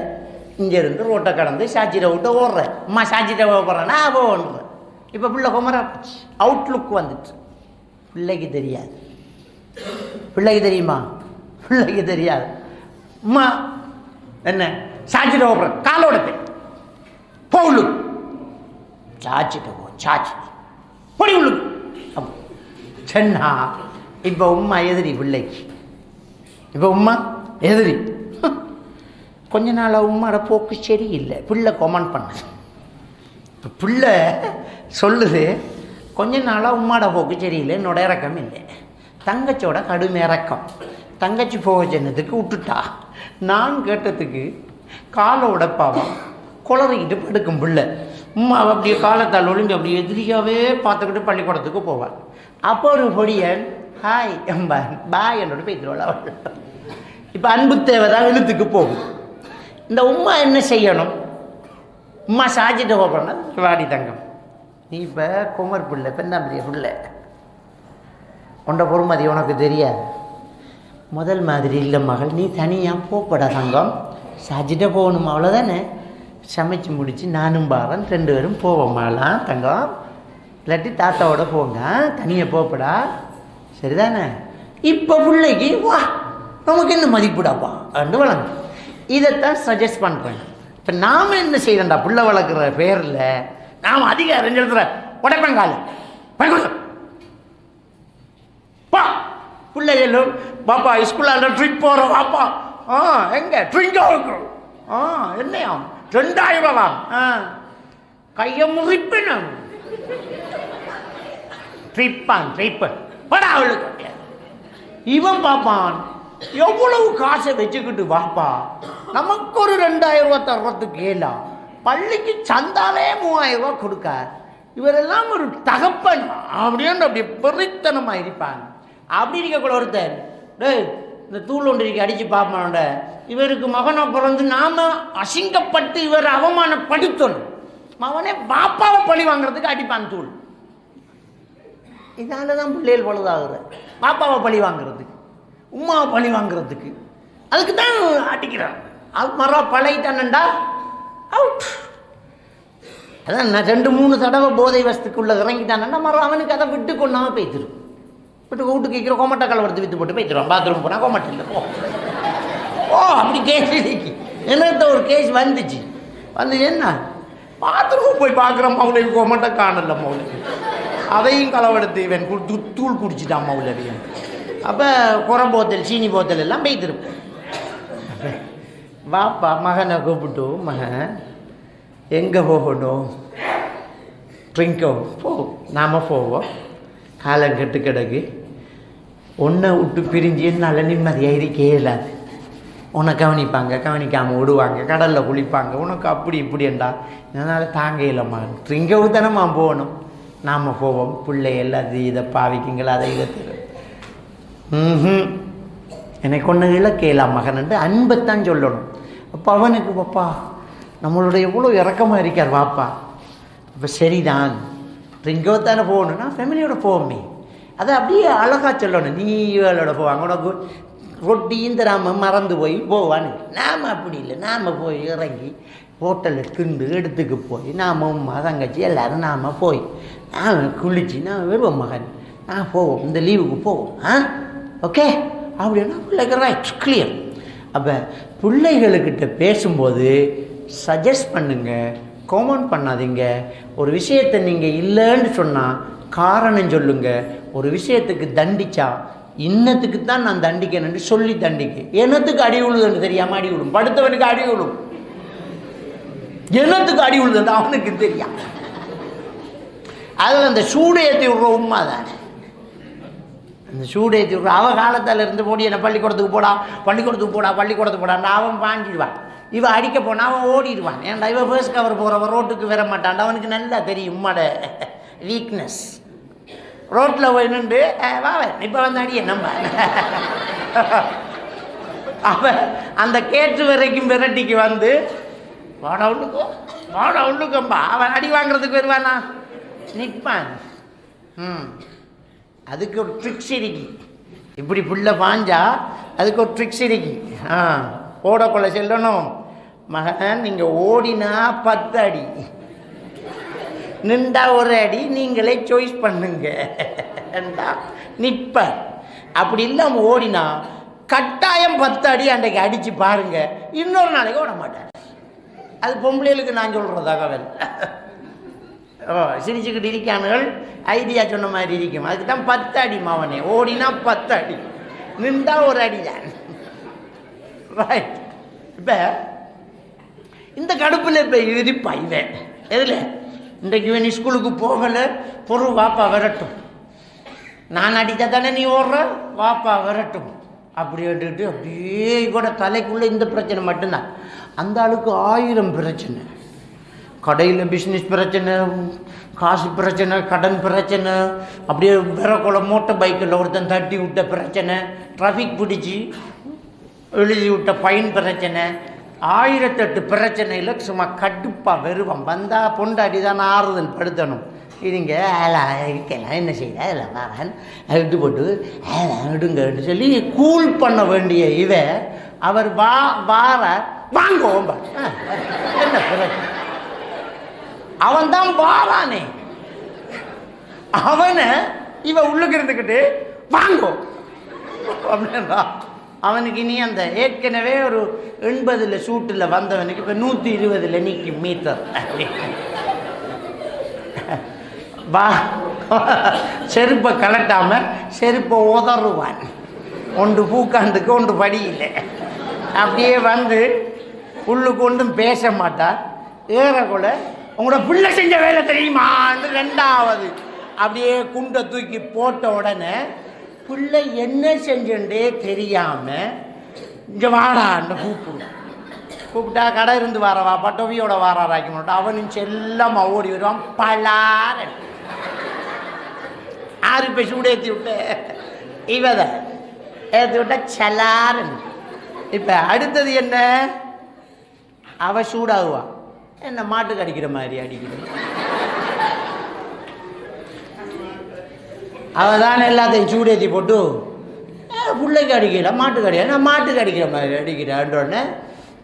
இங்கேருந்து ரோட்டை கடந்து சாச்சிட்ட விட்டு ஓடுறேன். அம்மா சாச்சிட்ட போகிறேன்னா போன்றேன். இப்போ பிள்ளை குமரா போச்சு, அவுட்லுக் வந்துட்டு. பிள்ளைக்கு தெரியாது. பிள்ளைக்கு தெரியுமா? பிள்ளைக்கு தெரியாது. அம்மா என்ன சாச்சிட்ட போகிறேன், காலோட போ உள்ளுக்கு, சாச்சிட்ட போ, சாச்சி பொடி உள்ளுக்கு சொன்னா. இப்போ உம்மா எதிரி பிள்ளைக்கு. இப்போ உம்மா எதிரி. கொஞ்ச நாள் உம்மாட போக்கு சரியில்லை, பிள்ளை கொமெண்ட் பண்ண. இப்போ பிள்ளை சொல்லுது, கொஞ்ச நாளாக உம்மாட போக்கு சரியில்லை, என்னோட இறக்கம் இல்லை. தங்கச்சியோட கடுமை இறக்கம். தங்கச்சி போக சொன்னதுக்கு விட்டுட்டா. நான் கேட்டதுக்கு காலை உடைப்பாவா, குளறிக்கிட்டு படுக்கும் பிள்ளை. உம்மா அப்படியே காலத்தால் ஒழுங்கு அப்படியே எதிரியாகவே பார்த்துக்கிட்டு பள்ளிக்கூடத்துக்கு போவாள். அப்போ ஒரு பொடியன் ஹாய் எம்பான் பாய் என்னோட பேசுவாள் அவள். இப்போ அன்பு தேவை தான் எழுத்துக்கு போகும். இந்த உம்மா என்ன செய்யணும்? உம்மா சாச்சிட்ட போகிறோன்னா வாடி தங்கம், நீ இப்போ குமர் பிள்ளை, பெண்ணாம்பிரிய பிள்ளை, உண்ட பொறுமதி உனக்கு தெரியாது. முதல் மாதிரி இல்லை மகள், நீ தனியாக போப்படா தங்கம், சாச்சிட்ட போகணும் அவ்வளோதானே. சமைச்சு முடித்து நானும் பாரன் 2 பேரும் போவோம்மாலாம் தங்கம், இல்லாட்டி தாத்தாவோட போங்க, தனியாக போப்படா, சரிதானே. இப்போ பிள்ளைக்கு வா நமக்கு என்ன மதிப்புடாப்பா அண்டு வளங்க. இதைத்தான் சஜஸ்ட் பண்ணுறேன். இப்போ நாம் என்ன செய்யறேன்டா, பிள்ளை வளர்க்குற பேரில் நாம் அதிகாரம் எழுதுற உடைப்பங்கால் பா பிள்ளை எல்லாம் பாப்பா ஸ்கூலில் ட்ரிப் போகிறோம் வாப்பா. எங்கே ட்ரிங்கா இருக்கிறோம். என்னையா 2000 ரூபாவாம். கையை முறிப்பினும் ட்ரிப்பான் ட்ரிப்பு படா அவளுக்கு. இவன் பார்ப்பான் எவ்வளவு காசை வச்சுக்கிட்டு வாப்பா, நமக்கு ஒரு 2000 ரூபா தர்றதுக்கு ஏலா, பள்ளிக்கு சந்தாலே 3000 ரூபா கொடுக்கார். இவரெல்லாம் ஒரு தகப்பன் அப்படின்னு அப்படியே பெரித்தனமாக இருப்பான். அப்படி இருக்கக்கூட ஒருத்தர் டேய் இந்த தூள் ஒன்றிக்கு அடித்து பார்ப்பானோட, இவருக்கு மகனை பிறந்து நாம் அசிங்கப்பட்டு இவர் அவமானப்படுத்தணும், மகனே பாப்பாவை பழி வாங்குறதுக்கு அடிப்பான் தூள். இதனால தான் பிள்ளைகள் பழுதாகிற, பாப்பாவை பழி வாங்குறதுக்கு, உம்மாவை பழி வாங்குறதுக்கு, அதுக்கு தான் அடிக்கிறான். அது மரம் பழையிட்டானண்டா அவுட். அதான் நான் 2-3 தடவை போதை வசத்துக்குள்ளே இறங்கிட்டானண்டா மரம் அவனுக்கு அதை விட்டு கொண்டாமல் போய்த்திரும். விட்டு வீட்டுக்கு வைக்கிற கோமட்டை கலவரத்து விற்று போட்டு போய்த்திருவான். பாத்ரூம் போனால் கோமட்டை இல்லை போ. அப்படி கேஸ் இருக்கு. என்னத்த ஒரு கேஸ் வந்துச்சு என்ன, பாத்ரூம் போய் பார்க்குற மௌலவி கோமட்டை காணல மௌலவி, அதையும் களவெடுத்து இவன் தூள் குடிச்சிட்டான் மௌலவி. அப்போ குறை போத்தல் சீனி போத்தல் எல்லாம் போய்த்திருப்பேன். வாப்பா மகனை கூப்பிட்டு, மகன் எங்கே போகணும், ட்ரிங்கோ போ, நாம் போவோம், காலம் கெட்டு கிடக்கு, ஒன்றை விட்டு பிரிஞ்சு என்னால் நிம்மதியாக இருக்கே இல்லாது. உன்னை கவனிப்பாங்க, கவனிக்காமல் விடுவாங்க, கடலில் குளிப்பாங்க, உனக்கு அப்படி இப்படிண்டா, இதனால் தாங்க இல்லைம்மா, ட்ரிங்கோவு தானம்மா போகணும், நாம் போவோம், பிள்ளை எல்லாத்தையும் இதை பாவிக்குங்களா அதை இதை தரும். எனக்கு ஒன்று இலக்கையலாம் மகன்ட்டு அன்பைத்தான் சொல்லணும். அப்போ அவனுக்கு பாப்பா நம்மளோட எவ்வளோ இறக்கமாக இருக்கார் வாப்பா, இப்போ சரிதான் ட்ரிங்கோ தானே போகணுன்னா ஃபேமிலியோட போவோமே, அதை அப்படியே அழகாக சொல்லணும். நீ இவளோட போவாங்க, உனக்கு ரொட்டியும் தராமல் மறந்து போய் போவான்னு. நாம் அப்படி இல்லை, நாம் போய் இறங்கி ஹோட்டலில் திண்டு எடுத்துக்கு போய் நாம் உம்மா தங்கச்சி எல்லோரும் நாம் போய் நாம் குளிச்சு நாம் வருவோம் மகன், நான் போவோம், இந்த லீவுக்கு போவோம். ஓகே அப்படின்னா பிள்ளைக்கு ரைட் கிளியர். அப்போ பிள்ளைகளுக்கிட்ட பேசும்போது சஜஸ்ட் பண்ணுங்கள், காமெண்ட் பண்ணாதீங்க. ஒரு விஷயத்தை நீங்கள் இல்லைன்னு சொன்னால் காரணம் சொல்லுங்கள். ஒரு விஷயத்துக்கு தண்டிச்சா இன்னத்துக்கு தான் நான் தண்டிக்கணும்னு சொல்லி தண்டிக்க. என்னத்துக்கு அடி விழுதுன்னு தெரியாமல் அடி விடும். படுத்தவனுக்கு அடி விடும், என்னத்துக்கு அடி விழுதுன்னு அவனுக்கு தெரியும். அதில் அந்த சூடு ஏற்றி விடுற உண்மை தானே, அந்த சூடு ஏற்றி விடுற அவன் காலத்தில் இருந்து போடி என்ன பள்ளிக்கூடத்துக்கு போடா பள்ளிக்கூடத்துக்கு போடா பள்ளிக்கூடத்துக்கு போடான்னு அவன் வாங்கிடுவான். இவன் அடிக்க போனால் அவன் ஓடிடுவான். ஏன்டா இவன் ஃபர்ஸ்ட் கவர் போகிறவன் ரோட்டுக்கு வர மாட்டான்டா, அவனுக்கு நல்லா தெரியும் உம்மோட வீக்னஸ். ரோட்டில் போய் நின்று வாவன் இப்போ வந்து அடிய நம்ம அவன் அந்த கேட்டு வரைக்கும் விரட்டிக்கு வந்து வாடா உள்ளுக்கம்பா அவன் அடி வாங்குறதுக்கு வருவானா, நிற்பான். அதுக்கு ஒரு ட்ரிக்ஸ் இருக்கு. இப்படி புள்ள பாஞ்சா அதுக்கு ஒரு ட்ரிக்ஸ் இருக்கு. ஓடக்குள்ள செல்லணும், மகன் நீங்கள் ஓடினா 10 அடி, நின்றா 1 அடி, நீங்களே சாய்ஸ் பண்ணுங்க நிற்ப. அப்படி இல்லாமல் ஓடினா கட்டாயம் 10 அடி அன்றைக்கு அடித்து பாருங்க, இன்னொரு நாளைக்கு ஓட மாட்டேன். அது பொம்பளைகளுக்கு நான் சொல்கிற தகவல். சிரிச்சுக்கிட்டு இருக்கானுகள், ஐடியா சொன்ன மாதிரி இருக்கும். அதுக்கு தான் 10 அடி மாவனே, ஓடினா 10 அடி, நின்றா 1 அடி தான். ரைட். இப்போ இந்த கடுப்பில் இப்போ இருப்பா இவன் எதில் இன்றைக்கு இவன் ஸ்கூலுக்கு போகலை, பொருள் வாப்பா விரட்டும், நான் அடித்தா தானே நீ ஓடுற, வாப்பா விரட்டும் அப்படி எடுத்துட்டு அப்படியே கூட தலைக்குள்ளே இந்த பிரச்சனை மட்டும்தான். அந்த ஆளுக்கு 1000 பிரச்சனை, கடையில் பிஸ்னஸ் பிரச்சனை, காசு பிரச்சனை, கடன் பிரச்சனை, அப்படியே விரக்கொலை மோட்டர் பைக்கில் ஒருத்தன் தட்டி விட்ட பிரச்சனை, டிராஃபிக் பிடிச்சி எழுதி விட்ட ஃபைன் பிரச்சனை, 1008 பிரச்சனையில் சும்மா கடுப்பாக வெறுவம் வந்தால் பொண்டாடி தான் ஆறுதல் படுத்தணும். இதுங்க இருக்கலாம் என்ன செய்ய அதில் வரேன் விட்டு போட்டு விடுங்கன்னு சொல்லி கூல் பண்ண வேண்டிய அவர் வார வாங்குவோம். என்ன பிரச்சனை? அவன் தான் வாரானே, அவனை இவன் உள்ளுக்கு இருந்துக்கிட்டு வாங்கோ அப்படின்னா அவனுக்கு இனி அந்த ஏற்கனவே ஒரு 80 சூட்டில் வந்தவனுக்கு இப்போ 120 நிற்கும் மீட்டர். வா செருப்பை கலட்டாமல் செருப்பை உதறுவான், ஒன்று பூக்காண்டுக்கு ஒன்று படியில்லை. அப்படியே வந்து உள்ளுக்கு ஒன்றும் பேச மாட்டார். ஏறக்குள்ள உங்களோட பிள்ளை செஞ்ச வேலை தெரியுமான்னு 2வது அப்படியே குண்டை தூக்கி போட்ட உடனே பிள்ளை என்ன செஞ்சுட்டே தெரியாமல் இங்கே வாடான்னு கூப்பிட்டா கடை இருந்து வாரவா பட்டோவியோட வாராராக்கி மாட்டோம். அவனும் செல்லமாக ஓடி வருவான். பலார 6 பேர் சூடேற்றி விட்டு இவத ஏற்றி விட்டா சலாரன். இப்போ அடுத்தது என்ன, அவ சூடாகுவான், என்ன மாட்டுக்கு அடிக்கிற மாதிரி அடிக்கிறது. அவள் தானே எல்லாத்தையும் சூடேற்றி போட்டு பிள்ளைக்கு அடிக்கல, மாட்டுக்கு அடிக்க, நான் மாட்டுக்கு அடிக்கிற மாதிரி அடிக்கிறேன்றோடனே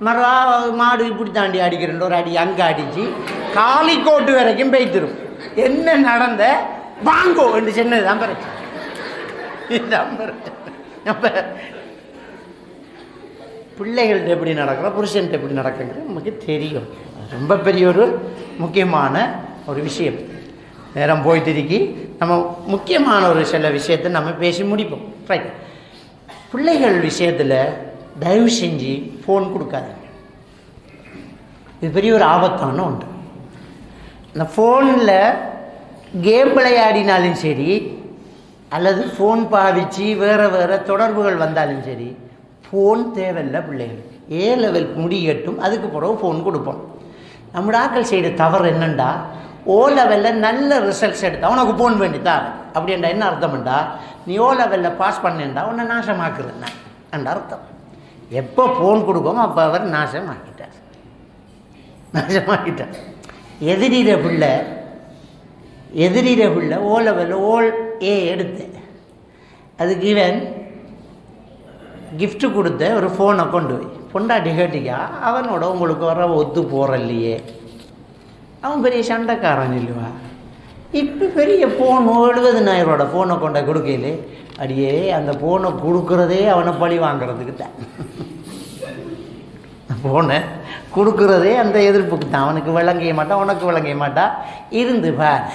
மறுவா மாடு இப்படி தாண்டி அடிக்கிறேன் ஒரு அடி அங்கே அடித்து காலிக்கோட்டு வரைக்கும் பெய்த்திரும். என்ன நடந்த வாங்கோ என்று சொன்னது தான் பிரச்சனை. இதுதான் பிரச்சனை. அப்போ பிள்ளைகள்கிட்ட எப்படி நடக்கிறோம், புருஷன்கிட்ட எப்படி நடக்குங்கிறது நமக்கு தெரியும். ரொம்ப பெரிய ஒரு முக்கியமான ஒரு விஷயம். நேரம் போயிட்டு இருக்கி நம்ம முக்கியமான ஒரு சில விஷயத்தை நம்ம பேசி முடிப்போம். ரைட். பிள்ளைகள் விஷயத்தில் தயவு செஞ்சு ஃபோன் கொடுக்காதீங்க. இது பெரிய ஒரு ஆபத்தான ஒன்று. இந்த ஃபோனில் கேம் விளையாடினாலும் சரி, அல்லது ஃபோன் பாவிச்சு வேறு தொடர்புகள் வந்தாலும் சரி, ஃபோன் தேவையில்லை பிள்ளைகளுக்கு. A லெவல் முடியட்டும், அதுக்கு பிறகு ஃபோன் கொடுப்போம். நம்மளோட ஆக்கள் செய்கிற தவறு என்னண்டா, O லெவலில் நல்ல ரிசல்ட்ஸ் எடுத்தா உனக்கு ஃபோன் வேண்டித்தான். அப்படின்டா என்ன அர்த்தம்ண்டா, நீ O லெவலில் பாஸ் பண்ணேன்டா உன்னை நாசமாக்குறேன் என்ற அர்த்தம். எப்போ ஃபோன் கொடுப்போமோ அப்போ அவர் நாசமாக்கிட்டார். எதிரிற பிள்ளை O லெவலில் A எடுத்தேன், அதுக்கு இவன் கிஃப்ட்டு கொடுத்த ஒரு ஃபோனை கொண்டு போய் பொண்டாட்டி கேட்டிக்கா, அவனோட உங்களுக்கு வர ஒத்து போகிறல்லையே, அவன் பெரிய சண்டைக்காரன் இல்லைவா. இப்போ பெரிய ஃபோன் 70,000 ஃபோனை கொண்ட கொடுக்கல, அடியே அந்த ஃபோனை கொடுக்குறதே அவனை பழி வாங்கிறதுக்கு தான். ஃபோனை கொடுக்குறதே அந்த எதிர்ப்புக்கு தான். அவனுக்கு விளங்கிய மாட்டான், உனக்கு விளங்கிய மாட்டான். இருந்து பார்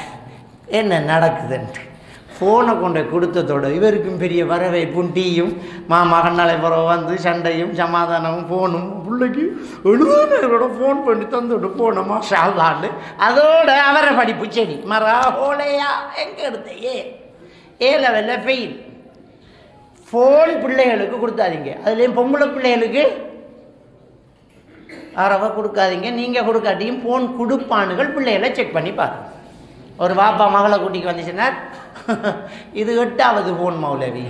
என்ன நடக்குதுன்ட்டு ஃபோனை கொண்டு கொடுத்ததோட இவருக்கும் பெரிய வரவேற்பும் டீயும் மகனாலே பிறகு வந்து சண்டையும் சமாதானமும் ஃபோனும் பிள்ளைக்கு 70,000 ஃபோன் பண்ணி தந்துவிட்டு போனோமா ஷாலாண்டு. அதோட அவரை படிப்பு சரி மரா ஹோலையா எங்கே எடுத்த ஏ லெவலில் ஃபெயில். ஃபோன் பிள்ளைகளுக்கு கொடுத்தாதீங்க, அதுலேயும் பொம்பளை பிள்ளைகளுக்கு அறவை கொடுக்காதீங்க. நீங்கள் கொடுக்காட்டியும் ஃபோன் கொடுப்பானுகள் பிள்ளைகளை செக் பண்ணி பாருங்கள். ஒரு வாப்பா மகளை கூட்டிக்கு வந்துச்சுன்னா இது 8வது ஃபோன் மௌலவி,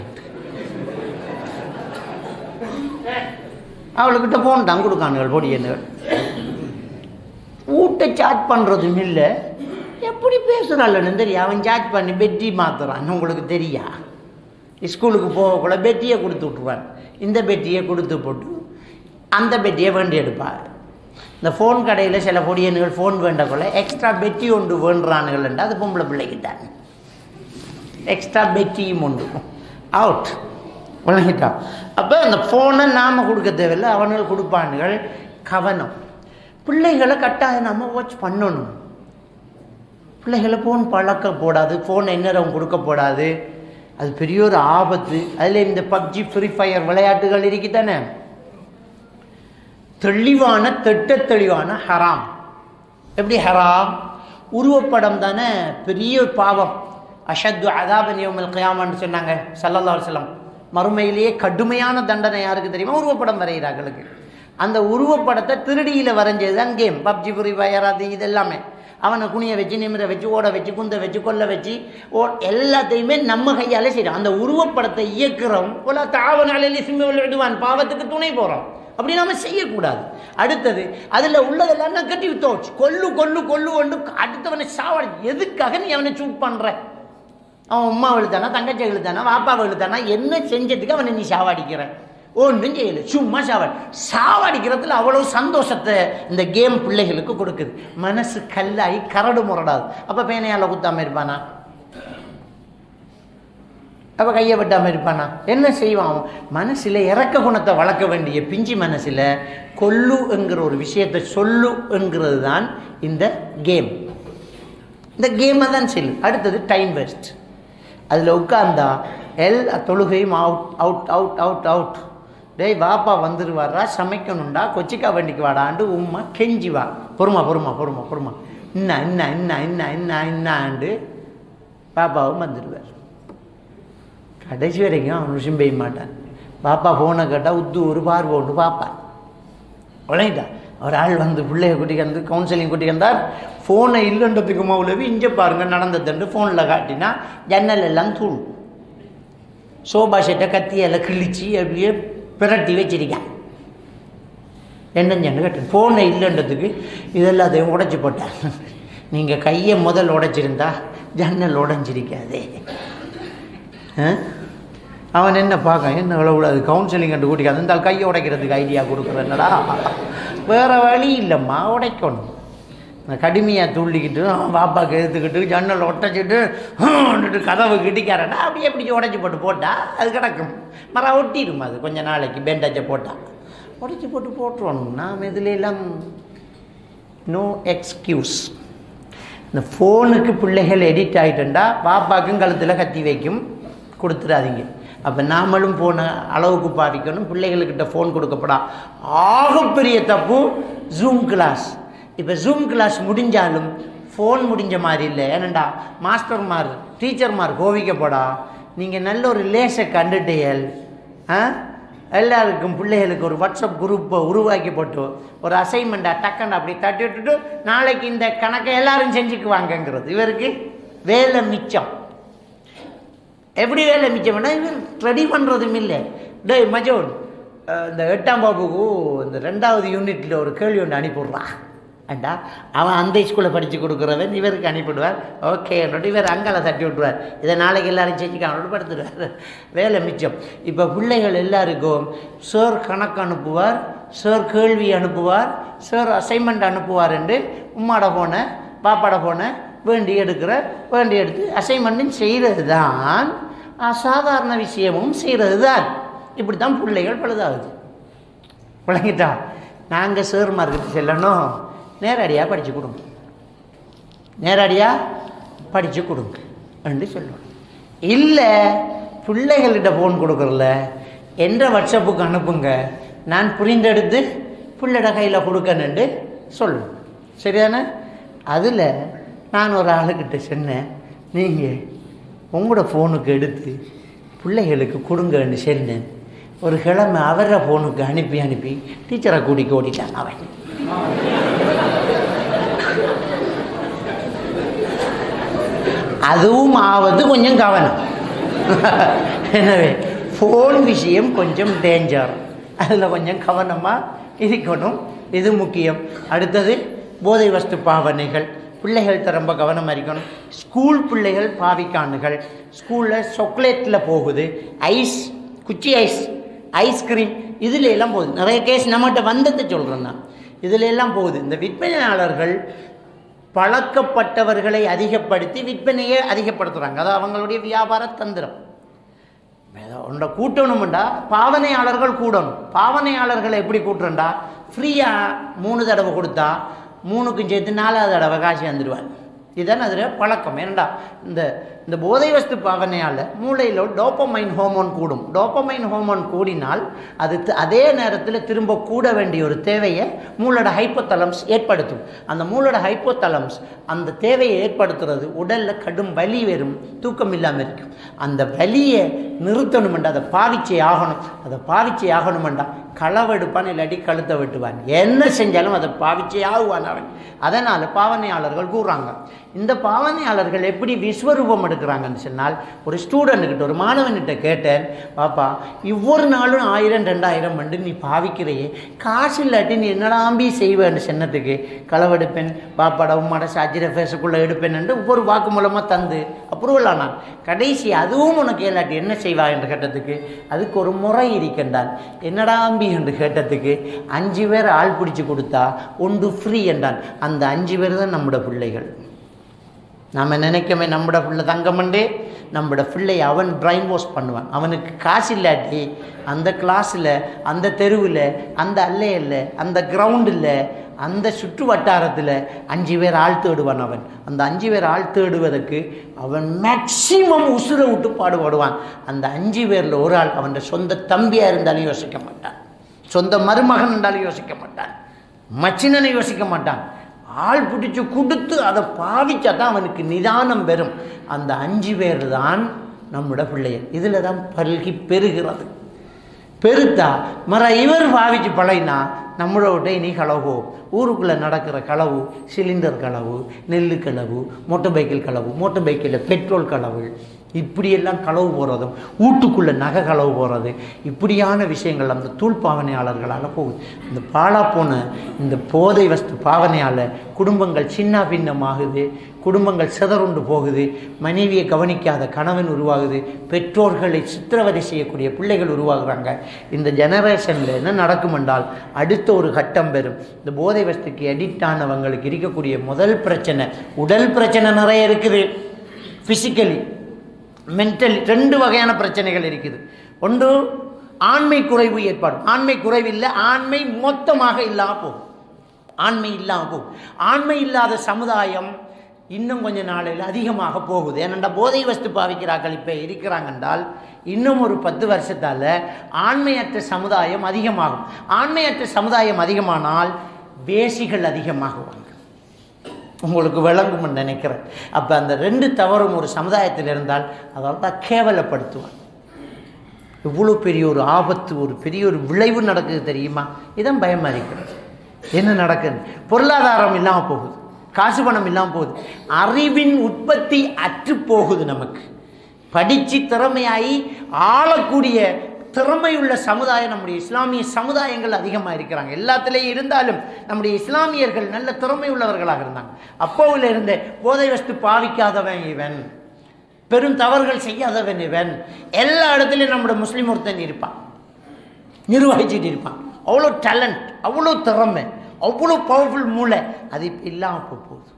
அவளுக்கிட்ட ஃபோன் தான் கொடுக்கானுகள் பொடி என்ன வீட்டை சார்ஜ் பண்ணுறதும் இல்லை. எப்படி பேசுகிறாள்னு தெரியும். அவன் சார்ஜ் பண்ணி பெட்டி மாற்றுறான், உங்களுக்கு தெரியா. ஸ்கூலுக்கு போகக்கூட பெட்டியை கொடுத்து விட்ருவான். இந்த பெட்டியை கொடுத்து போட்டு அந்த பெட்டியை வேண்டி எடுப்பாள். இந்த ஃபோன் கடையில் சில பொடியன்கள் ஃபோன் வேண்டக்குள்ள எக்ஸ்ட்ரா பெட்டி ஒன்று வேண்டுறானுங்கள்ண்டா அது பொம்பளை பிள்ளைக்கிட்டாங்க. எக்ஸ்ட்ரா பெட்டியும் உண்டு அவுட் விளங்கிட்டான். அப்போ அந்த ஃபோனை நாம் கொடுக்க தேவையில்லை, அவனுகள் கொடுப்பானுகள். கவனம், பிள்ளைகளை கட்டாயம் நம்ம வாட்ச் பண்ணணும். பிள்ளைகளை ஃபோன் பழக்க போடாது, ஃபோன் எந்நேரம் கொடுக்க போடாது, அது பெரிய ஒரு ஆபத்து. அதில் இந்த பப்ஜி ஃப்ரீ ஃபயர் விளையாட்டுகள் இருக்குதானே, தெளிவான தெளிவான ஹராம். எப்படி ஹராம்? உருவப்படம் தானே பெரிய பாவம். அஷத்து அதாபன் யௌமல் கியாமன்னு சொன்னாங்க ஸல்லல்லாஹு அலைஹி வஸல்லம். மறுமையிலேயே கடுமையான தண்டனை யாருக்கு தெரியுமா? உருவப்படம் வரைகிறார்களுக்கு. அந்த உருவப்படத்தை திருடியில் வரைஞ்சது தான் கேம். பப்ஜி ஃப்ரீ ஃபயர் அது இது எல்லாமே. அவனை குனிய வச்சு, நிமிர வச்சு, ஓட வச்சு, குந்த வச்சு, கொல்ல வச்சு, எல்லாத்தையுமே நம்ம கையால் செய்கிறோம். அந்த உருவப்படத்தை இயக்குறோம். போல தாவனாலே சிம்ம பாவத்துக்கு துணை போகிறோம். அப்படி நம்ம செய்யக்கூடாது. அடுத்தது அதில் உள்ளதெல்லாம் நெகட்டிவ் தாட்ஸ். கொல்லு கொல்லு கொல்லு கொண்டு அடுத்தவனை சாவடி. எதுக்காக நீ அவனை சூட் பண்ணுற? அவன் அம்மா வெளுத்தானா, தங்கச்சி வெளுத்தானா, வாப்பா வெளுத்தானா, என்ன செஞ்சதுக்கு அவனை நீ சாவாடிக்கிற? ஒன்றும் செய்யலை, சும்மா சாவாடிக்கிறதுல அவ்வளோ சந்தோஷத்தை இந்த கேம் பிள்ளைகளுக்கு கொடுக்குது. மனசு கல்லாகி கரடு முரடாது. அப்போ பேனையால் குத்தாமல் இருப்பானா? அப்போ கையை வெட்டாமல் இருப்பானா? என்ன செய்வான்? மனசில் இறக்க குணத்தை வளர்க்க வேண்டிய பிஞ்சு மனசில் கொல்லு என்கிற ஒரு விஷயத்தை சொல்லு என்கிறது தான் இந்த கேம். இந்த கேமை தான் செல்லு. அடுத்தது டைம் வேஸ்ட். அதில் உட்கார்ந்தா எல்லா தொழுகையும் out out out out out. டேய் பாப்பா வந்துடுவாரா, சமைக்கணுண்டா, கொச்சிக்கா வண்டிக்கு வாடாண்டு உம்மா கெஞ்சிவா. பொறுமா பொறுமா பொறுமா பொறுமா, இன்ன இன்ன இன்ன இன்ன இன்ன இன்னாண்டு பாப்பாவும் வந்துடுவார். கடைசி வரைக்கும் அவன் விஷயம் பெய்ய மாட்டான். பாப்பா ஃபோனை கேட்டால் உத்து ஒரு பார்வை ஒன்று பார்ப்பான். உழையிட்டா ஒரு ஆள் வந்து பிள்ளைய கூட்டிக்கு வந்து கவுன்சிலிங் கூட்டிக்கு வந்தார். ஃபோனை இல்லைன்றதுக்கு மௌலவி இங்கே பாருங்கள் நடந்ததுண்டு ஃபோனில் காட்டினா ஜன்னல் எல்லாம் தூள். சோபா செட்டை கத்தியெல்லாம் கிழிச்சு அப்படியே பிரட்டி வச்சிருக்கான். என்னன்னு கேட்டேன். ஃபோனை இல்லைன்றதுக்கு இதெல்லாத்தையும் உடைச்சி போட்டார். நீங்கள் கையை முதல் உடைச்சிருந்தா ஜன்னல் உடைஞ்சிருக்காதே. அவன் என்ன பார்க்க, என்ன விழக்கூடாது கவுன்சிலிங் கண்டு கூட்டிக்காது இருந்தால் கையை உடைக்கிறதுக்கு ஐடியா கொடுக்குறேன்னடா. வேறு வழி இல்லைம்மா, உடைக்கணும். கடுமையாக துள்ளிக்கிட்டு பாப்பாவுக்கு எடுத்துக்கிட்டு ஜன்னல் ஒட்டச்சிட்டு கதவு கிட்டிக்காரடா அப்படியே எப்படி உடைச்சி போட்டு போட்டால் அது கிடக்கும். மரம் ஒட்டிடும். அது கொஞ்சம் நாளைக்கு பேண்டேஜை போட்டால் உடைச்சி போட்டு போட்டுருவோம். நாம் இதில் எல்லாம் நோ எக்ஸ்கியூஸ். இந்த ஃபோனுக்கு பிள்ளைகள் எடிட் ஆகிட்டுண்டா பாப்பாக்கும் கழுத்தில் கத்தி வைக்கும், கொடுத்துடாதீங்க. அப்போ நாமளும் போன அளவுக்கு பாதிக்கணும். பிள்ளைகளுக்கிட்ட ஃபோன் கொடுக்கப்படா. ஆகப்பெரிய தப்பு ஜூம் கிளாஸ். இப்போ ஜூம் கிளாஸ் முடிஞ்சாலும் ஃபோன் முடிஞ்ச மாதிரி இல்லை. ஏனண்டா மாஸ்டர்மார் டீச்சர்மார் கோவிக்கப்படா. நீங்கள் நல்ல ஒரு லேசை கண்டுட்டேல் எல்லாருக்கும் பிள்ளைகளுக்கு ஒரு வாட்ஸ்அப் குரூப்பை உருவாக்கி போட்டு ஒரு அசைன்மெண்ட்டாக டக்குன்னு அப்படி தட்டி விட்டுட்டு நாளைக்கு இந்த கணக்கை எல்லாரும் செஞ்சுக்குவாங்கங்கிறது. இவருக்கு வேலை மிச்சம். எப்படி வேலை மிச்சம்னா இவர் ரெடி பண்ணுறதும் இல்லை. டே மஜோன், இந்த 8ஆம் வகுப்புக்கு இந்த 2வது யூனிட்டில் ஒரு கேள்வி ஒன்று அனுப்பிவிட்றான் அண்டா. அவன் அந்த ஸ்கூலில் படித்து கொடுக்குறவன் இவருக்கு அனுப்பிவிடுவார். ஓகே என்னோட இவர் அங்கால தட்டி விட்டுருவார். இதை நாளைக்கு எல்லோரும் செஞ்சுக்கானோட படுத்துடுவார். வேலை மிச்சம். இப்போ பிள்ளைகள் எல்லாருக்கும் சார் கணக்கு அனுப்புவார், சார் கேள்வி அனுப்புவார், சார் அசைன்மெண்ட் அனுப்புவார் என்று உம்மாட போன பாப்பாட போன வேண்டி எடுத்து அசைன்மெண்ட்டும் செய்கிறது தான், அசாதாரண விஷயமும் செய்கிறது தான். இப்படி தான் பிள்ளைகள் பழுதாகுது. விளங்கிட்டா? நாங்கள் சேர்மார்க்கிட்ட செல்லணும், நேரடியாக படித்து கொடுங்க, நேரடியாக படித்து கொடுங்க என்று சொல்லணும். இல்லை பிள்ளைகள்கிட்ட ஃபோன் கொடுக்குறல என்ற வாட்ஸ்அப்புக்கு அனுப்புங்க, நான் பிரிண்ட் எடுத்து பிள்ளைட கையில் கொடுக்கணுன்னு சொல்லணும். சரிதானே? அதில் நான் ஒரு ஆளுக்கிட்ட சொன்னேன், நீங்கள் உங்களோட ஃபோனுக்கு எடுத்து பிள்ளைகளுக்கு கொடுங்கன்னு சொன்னேன். ஒரு கிழமை அவரை ஃபோனுக்கு அனுப்பி டீச்சரை கூட்டிக்கு ஓடிட்டான் அவன். அதுவும் ஆவது கொஞ்சம் கவனம். எனவே ஃபோன் விஷயம் கொஞ்சம் டேஞ்சர், அதில் கொஞ்சம் கவனமாக இருக்கணும். இது முக்கியம். அடுத்தது போதை வஸ்து பாவனைகள். பிள்ளைகள்கிட்ட ரொம்ப கவனமாக இருக்கணும். ஸ்கூல் பிள்ளைகள் பாவிக்கானுகள். ஸ்கூலில் சாக்லேட்டில் போகுது, ஐஸ், குச்சி ஐஸ்கிரீம் இதில் எல்லாம் போகுது. நிறைய கேஸ் நம்மகிட்ட வந்ததை சொல்கிறேன் நான். இதில் எல்லாம் போகுது. இந்த விற்பனையாளர்கள் பழக்கப்பட்டவர்களை அதிகப்படுத்தி விற்பனையை அதிகப்படுத்துகிறாங்க. அது அவங்களுடைய வியாபார தந்திரம். ஒன்றை கூட்டணும்டா பாவனையாளர்கள் கூடணும். பாவனையாளர்களை எப்படி கூட்டுறண்டா, ஃப்ரீயாக 3 தடவை கொடுத்தா 3க்கும் சேர்த்து 4வது தடவை காசு வந்துடுவாங்க. இதுதான் அதில் பழக்கம். ஏனண்டா இந்த போதை வஸ்து பாவனையால் மூளையில் டோப்பமைன் ஹோமோன் கூடும். டோப்பமைன் ஹோமோன் கூடினால் அது அதே நேரத்தில் திரும்ப கூட வேண்டிய ஒரு தேவையை மூளோட ஹைப்போதலம்ஸ் ஏற்படுத்தும். அந்த மூளோட ஹைப்போதலம்ஸ் அந்த தேவையை ஏற்படுத்துறது உடலில் கடும் வலி வரும், தூக்கம் இல்லாமல் இருக்கும். அந்த வலியை நிறுத்தணுமெண்டா அதை பாவிச்சே ஆகணும். அதை பாவிச்சே ஆகணுமெண்டா களவெடுப்பான், இல்லாட்டி கழுத்தை வெட்டுவான். என்ன செஞ்சாலும் அதை பாவிச்சே ஆகுவான் அவன். அதனால் பாவனையாளர்கள் கூறுறாங்க. இந்த பாவனையாளர்கள் எப்படி விஸ்வரூபம் எடுக்கிறாங்கன்னு சொன்னால், ஒரு ஸ்டூடெண்ட்டுக்கிட்ட ஒரு மாணவன்கிட்ட கேட்டேன், பாப்பா ஒவ்வொரு நாளும் 1000-2000 வந்து நீ பாவிக்கிறையே, காசு இல்லாட்டி நீ என்னடாம்பி செய்வேன்னு சொன்னதுக்கு, களவெடுப்பேன், பாப்பாட உம்மாட சாஜிர ஃபேஸுக்குள்ளே எடுப்பேன் என்று ஒவ்வொரு வாக்கு மூலமாக தந்து அப்ரூவல் ஆனான். கடைசி அதுவும் உனக்கு இல்லாட்டி என்ன செய்வா என்று கேட்டதுக்கு, அதுக்கு ஒரு முறை இருக்கின்றான். என்னடாம்பி என்று கேட்டதுக்கு 5 பேர் ஆள் பிடிச்சி கொடுத்தா 1 ஃப்ரீ என்றான். அந்த 5 பேர் தான் நம்முடைய பிள்ளைகள். நாம் நினைக்கமே நம்மட பிள்ளை தங்கமண்டே, நம்மட பிள்ளை அவன் பிரைன் வாஷ் பண்ணுவான். அவனுக்கு காசு இல்லாட்டி அந்த கிளாஸில், அந்த தெருவில், அந்த அல்லையில், அந்த கிரவுண்டில், அந்த சுற்று வட்டாரத்தில் 5 பேர் ஆள் தேடுவான். அவன் அந்த 5 பேர் ஆள் தேடுவதற்கு அவன் மேக்சிமம் உசுரை விட்டு பாடுபடுவான். அந்த 5 பேரில் ஒரு ஆள் அவன் சொந்த தம்பியாக இருந்தாலும் யோசிக்க மாட்டான், சொந்த மருமகன் இருந்தாலும் யோசிக்க மாட்டான், மச்சினனை யோசிக்க மாட்டான். ஆள் பிடிச்சி கொடுத்து அதை பாவிச்சா தான் அவனுக்கு நிதானம் பெறும். அந்த 5 பேர் தான் நம்முட பிள்ளைகள். இதில் தான் பல்கி பெருகிறது. பெருத்தா இவர் பாவிச்சு பழகினா நம்மளோட விட்ட இனி களவு. ஊருக்குள்ளே நடக்கிற களவு, சிலிண்டர் களவு, நெல் களவு, மோட்டர் பைக்கில் களவு, மோட்டர் பைக்கில் பெட்ரோல் களவு, இப்படியெல்லாம் களவு போகிறதும், வீட்டுக்குள்ளே நகை களவு போகிறது, இப்படியான விஷயங்கள் அந்த தூள் பாவனையாளர்களால் போகுது. இந்த பாலா போன இந்த போதை வஸ்து பாவனையால் குடும்பங்கள் சின்ன பின்னமாகுது, குடும்பங்கள் சிதறுண்டு போகுது, மனைவியை கவனிக்காத கணவன் உருவாகுது, பெற்றோர்களை சித்திரவதை செய்யக்கூடிய பிள்ளைகள் உருவாகுறாங்க. இந்த ஜெனரேஷனில் என்ன நடக்கும் என்றால் அடுத்த ஒரு கட்டம் பெறும். இந்த போதை வஸ்துக்கு அடிக்ட் ஆனவங்களுக்கு இருக்கக்கூடிய முதல் பிரச்சனை, உடல் பிரச்சனை நிறைய இருக்குது. ஃபிசிக்கலி, மென்டலி 2 வகையான பிரச்சனைகள் இருக்குது. ஒன்று ஆண்மை குறைவு ஏற்படும். ஆண்மை குறைவு இல்லை, ஆண்மை மொத்தமாக இல்லாமல் போகும். ஆண்மை இல்லாமல் போகும். ஆண்மை இல்லாத சமுதாயம் இன்னும் கொஞ்ச நாளையில் அதிகமாக போகுது. ஏனென்றா போதை வஸ்து பாவிக்கிறார்கள் இப்போ இருக்கிறாங்க என்றால் இன்னும் ஒரு 10 வருஷத்தால் ஆண்மையற்ற சமுதாயம் அதிகமாகும். ஆண்மையற்ற சமுதாயம் அதிகமானால் வேசிகள் அதிகமாகுவாங்க. உங்களுக்கு விளங்கும்னு நினைக்கிறேன். அப்போ அந்த 2 தவறும் ஒரு சமுதாயத்தில் இருந்தால் அதால் தான் கேவலப்படுத்துவான். இவ்வளோ பெரிய ஒரு ஆபத்து, ஒரு பெரிய ஒரு விளைவு நடக்குது தெரியுமா? இதான் பயமாக இருக்கிறது. என்ன நடக்குது? பொருளாதாரம் இல்லாமல் போகுது, காசு பணம் இல்லாமல் போகுது, அறிவின் உற்பத்தி அற்று போகுது. நமக்கு படித்து திறமையாகி ஆளக்கூடிய திறமையுள்ள சமுதாயம் நம்முடைய இஸ்லாமிய சமுதாயங்கள் அதிகமாக இருக்கிறாங்க. எல்லாத்துலேயும் இருந்தாலும் நம்முடைய இஸ்லாமியர்கள் நல்ல திறமை உள்ளவர்களாக இருந்தாங்க. அப்போவில் இருந்த போதை வஸ்து பாவிக்காதவன் இவன், பெரும் தவறுகள் செய்யாதவன் இவன், எல்லா இடத்துலையும் நம்முடைய முஸ்லீம் ஒருத்தன் இருப்பான், நிர்வகிச்சுட்டு இருப்பான். அவ்வளோ டேலண்ட், அவ்வளோ திறமை, அவ்வளோ பவர்ஃபுல் மூளை. அது இப்போ இல்லாமல் போகுது.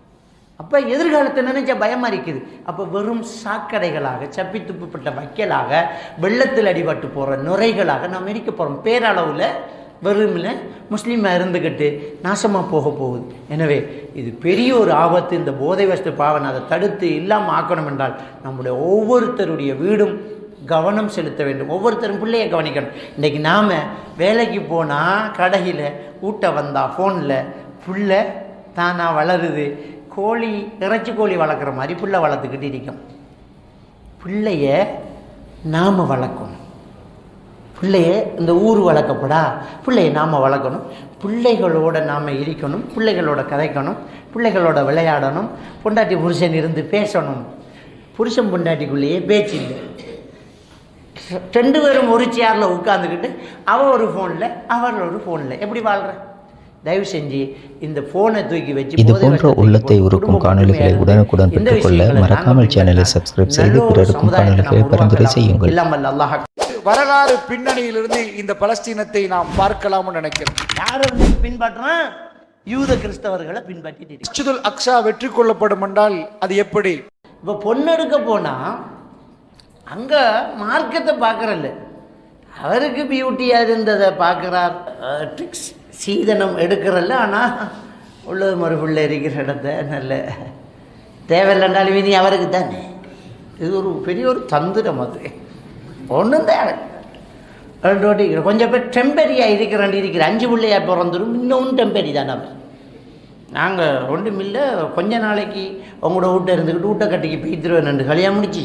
அப்போ எதிர்காலத்தை நினைச்ச பயமாக இருக்குது. அப்போ வெறும் சாக்கடைகளாக, சப்பி துப்புப்பட்ட வைக்கலாக, வெள்ளத்தில் அடிபட்டு போகிற நுரைகளாக நாம் இருக்க போகிறோம். பேரளவில் வெறுமில் முஸ்லீமாக இருந்துக்கிட்டு நாசமாக போகுது. எனவே இது பெரிய ஒரு ஆபத்து. இந்த போதை வஸ்து பாவனை அதை தடுத்து இல்லாமல் ஆக்கணும் என்றால் நம்முடைய ஒவ்வொருத்தருடைய வீடும் கவனம் செலுத்த வேண்டும். ஒவ்வொருத்தரும் பிள்ளையை கவனிக்கணும். இன்றைக்கி நாம் வேலைக்கு போனால் கடையில் ஊட்ட வந்தால் ஃபோனில் பிள்ளை தானாக வளருது. கோழி, இறைச்சி கோழி வளர்க்குற மாதிரி பிள்ளை வளர்த்துக்கிட்டு இருக்கும். பிள்ளைய நாம் வளர்க்கணும். பிள்ளைய இந்த ஊர் வளர்க்கப்படா, பிள்ளையை நாம் வளர்க்கணும். பிள்ளைகளோட நாம் இருக்கணும், பிள்ளைகளோட கதைக்கணும், பிள்ளைகளோட விளையாடணும். பொண்டாட்டி புருஷன் இருந்து பேசணும். புருஷன் பொண்டாட்டிக்குள்ளேயே பேச்சு இல்லை. 2 பேரும் ஒரு சேரில் உட்காந்துக்கிட்டு அவள் ஒரு ஃபோனில், அவர் ஒரு ஃபோனில் எப்படி வாழ்கிற? தயவு செஞ்சு இந்த ஃபோனை தூக்கி வச்சு இது போன்ற உள்ளத்தை உருக்கும் காணொலிகளை உடனுக்குடன் பெற்றுக்கொள்ள மறக்காமல் சேனலை சப்ஸ்கிரைப் செய்து பிறருக்கும் காணொலிகளை பரிந்துரை செய்யுங்கள். வரலாறு பின்னணியிலிருந்து இந்த பலஸ்தீனத்தை நாம் பார்க்கலாம்னு நினைக்கிறேன். யார் பின்பற்றான்? யூத கிறிஸ்தவர்களை பின்பற்றிட்டு. மஸ்ஜிதுல் அக்ஸா வெற்றி கொள்ளப்படும் என்றால் அது எப்படி? இப்போ பொண்ணெடுக்க போனால் அங்கே மார்க்கத்தை பார்க்குறல்ல, அவருக்கு பியூட்டியாக இருந்ததை பார்க்குறார். ட்ரிக்ஸ் சீதனம் எடுக்கிறல்ல, ஆனால் உள்ளது மறுபுள்ள இருக்கிற இடத்த நல்ல தேவையில்லைண்டாலும் இனி அவருக்கு தானே. இது ஒரு பெரிய ஒரு தந்திரம். அது ஒன்றும் தேவை கொஞ்சம் பேர் டெம்பரியாக இருக்கிற 5 பிள்ளையாக பிறந்துடும், இன்னொன்று டெம்பரி தானே. அவர் நாங்கள் ஒன்றும் இல்லை, கொஞ்ச நாளைக்கு உங்களோட வீட்டை இருந்துக்கிட்டு வீட்டை கட்டிக்கு பீத்துருவேன் கல்யாணம் முடிச்சு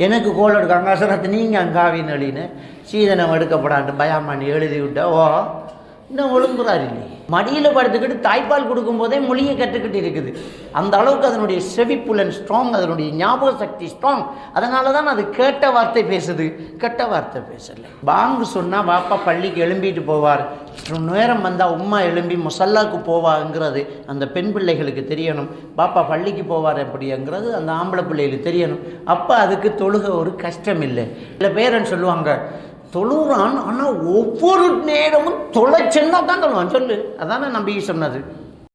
எனக்கு கோல் எடுக்காங்க அசரத்து நீங்கள் அங்காவின்னு எழுதினு சீதனம் எடுக்கப்படான்ட்டு பயாமானி எழுதி விட்டா. ஓ இன்னும் ஒழுங்குறாரு இல்லையே. மடியில் படுத்துக்கிட்டு தாய்ப்பால் கொடுக்கும்போதே மொழியை கற்றுக்கிட்டு இருக்குது. அந்த அளவுக்கு அதனுடைய செவிப்புலன் ஸ்ட்ராங், அதனுடைய ஞாபக சக்தி ஸ்ட்ராங். அதனால தான் அது கேட்ட வார்த்தை பேசுது, கெட்ட வார்த்தை பேசலை. பாங்கு சொன்னால் பாப்பா பள்ளிக்கு எழும்பிட்டு போவார், நேரம் வந்தால் உம்மா எழும்பி முசல்லாவுக்கு போவாங்கிறது அந்த பெண் பிள்ளைகளுக்கு தெரியணும். பாப்பா பள்ளிக்கு போவார் எப்படிங்கிறது அந்த ஆம்பளை பிள்ளைகளுக்கு தெரியணும். அப்போ அதுக்கு தொழுக ஒரு கஷ்டம் இல்லை. இல்லை பேரன் சொல்லுவாங்க தொழுறான், ஆனால் ஒவ்வொரு நேரமும் தொலைச்சென்னா தான் சொல்லுவான். சொல்லு, அதானே நம்பி சொன்னது.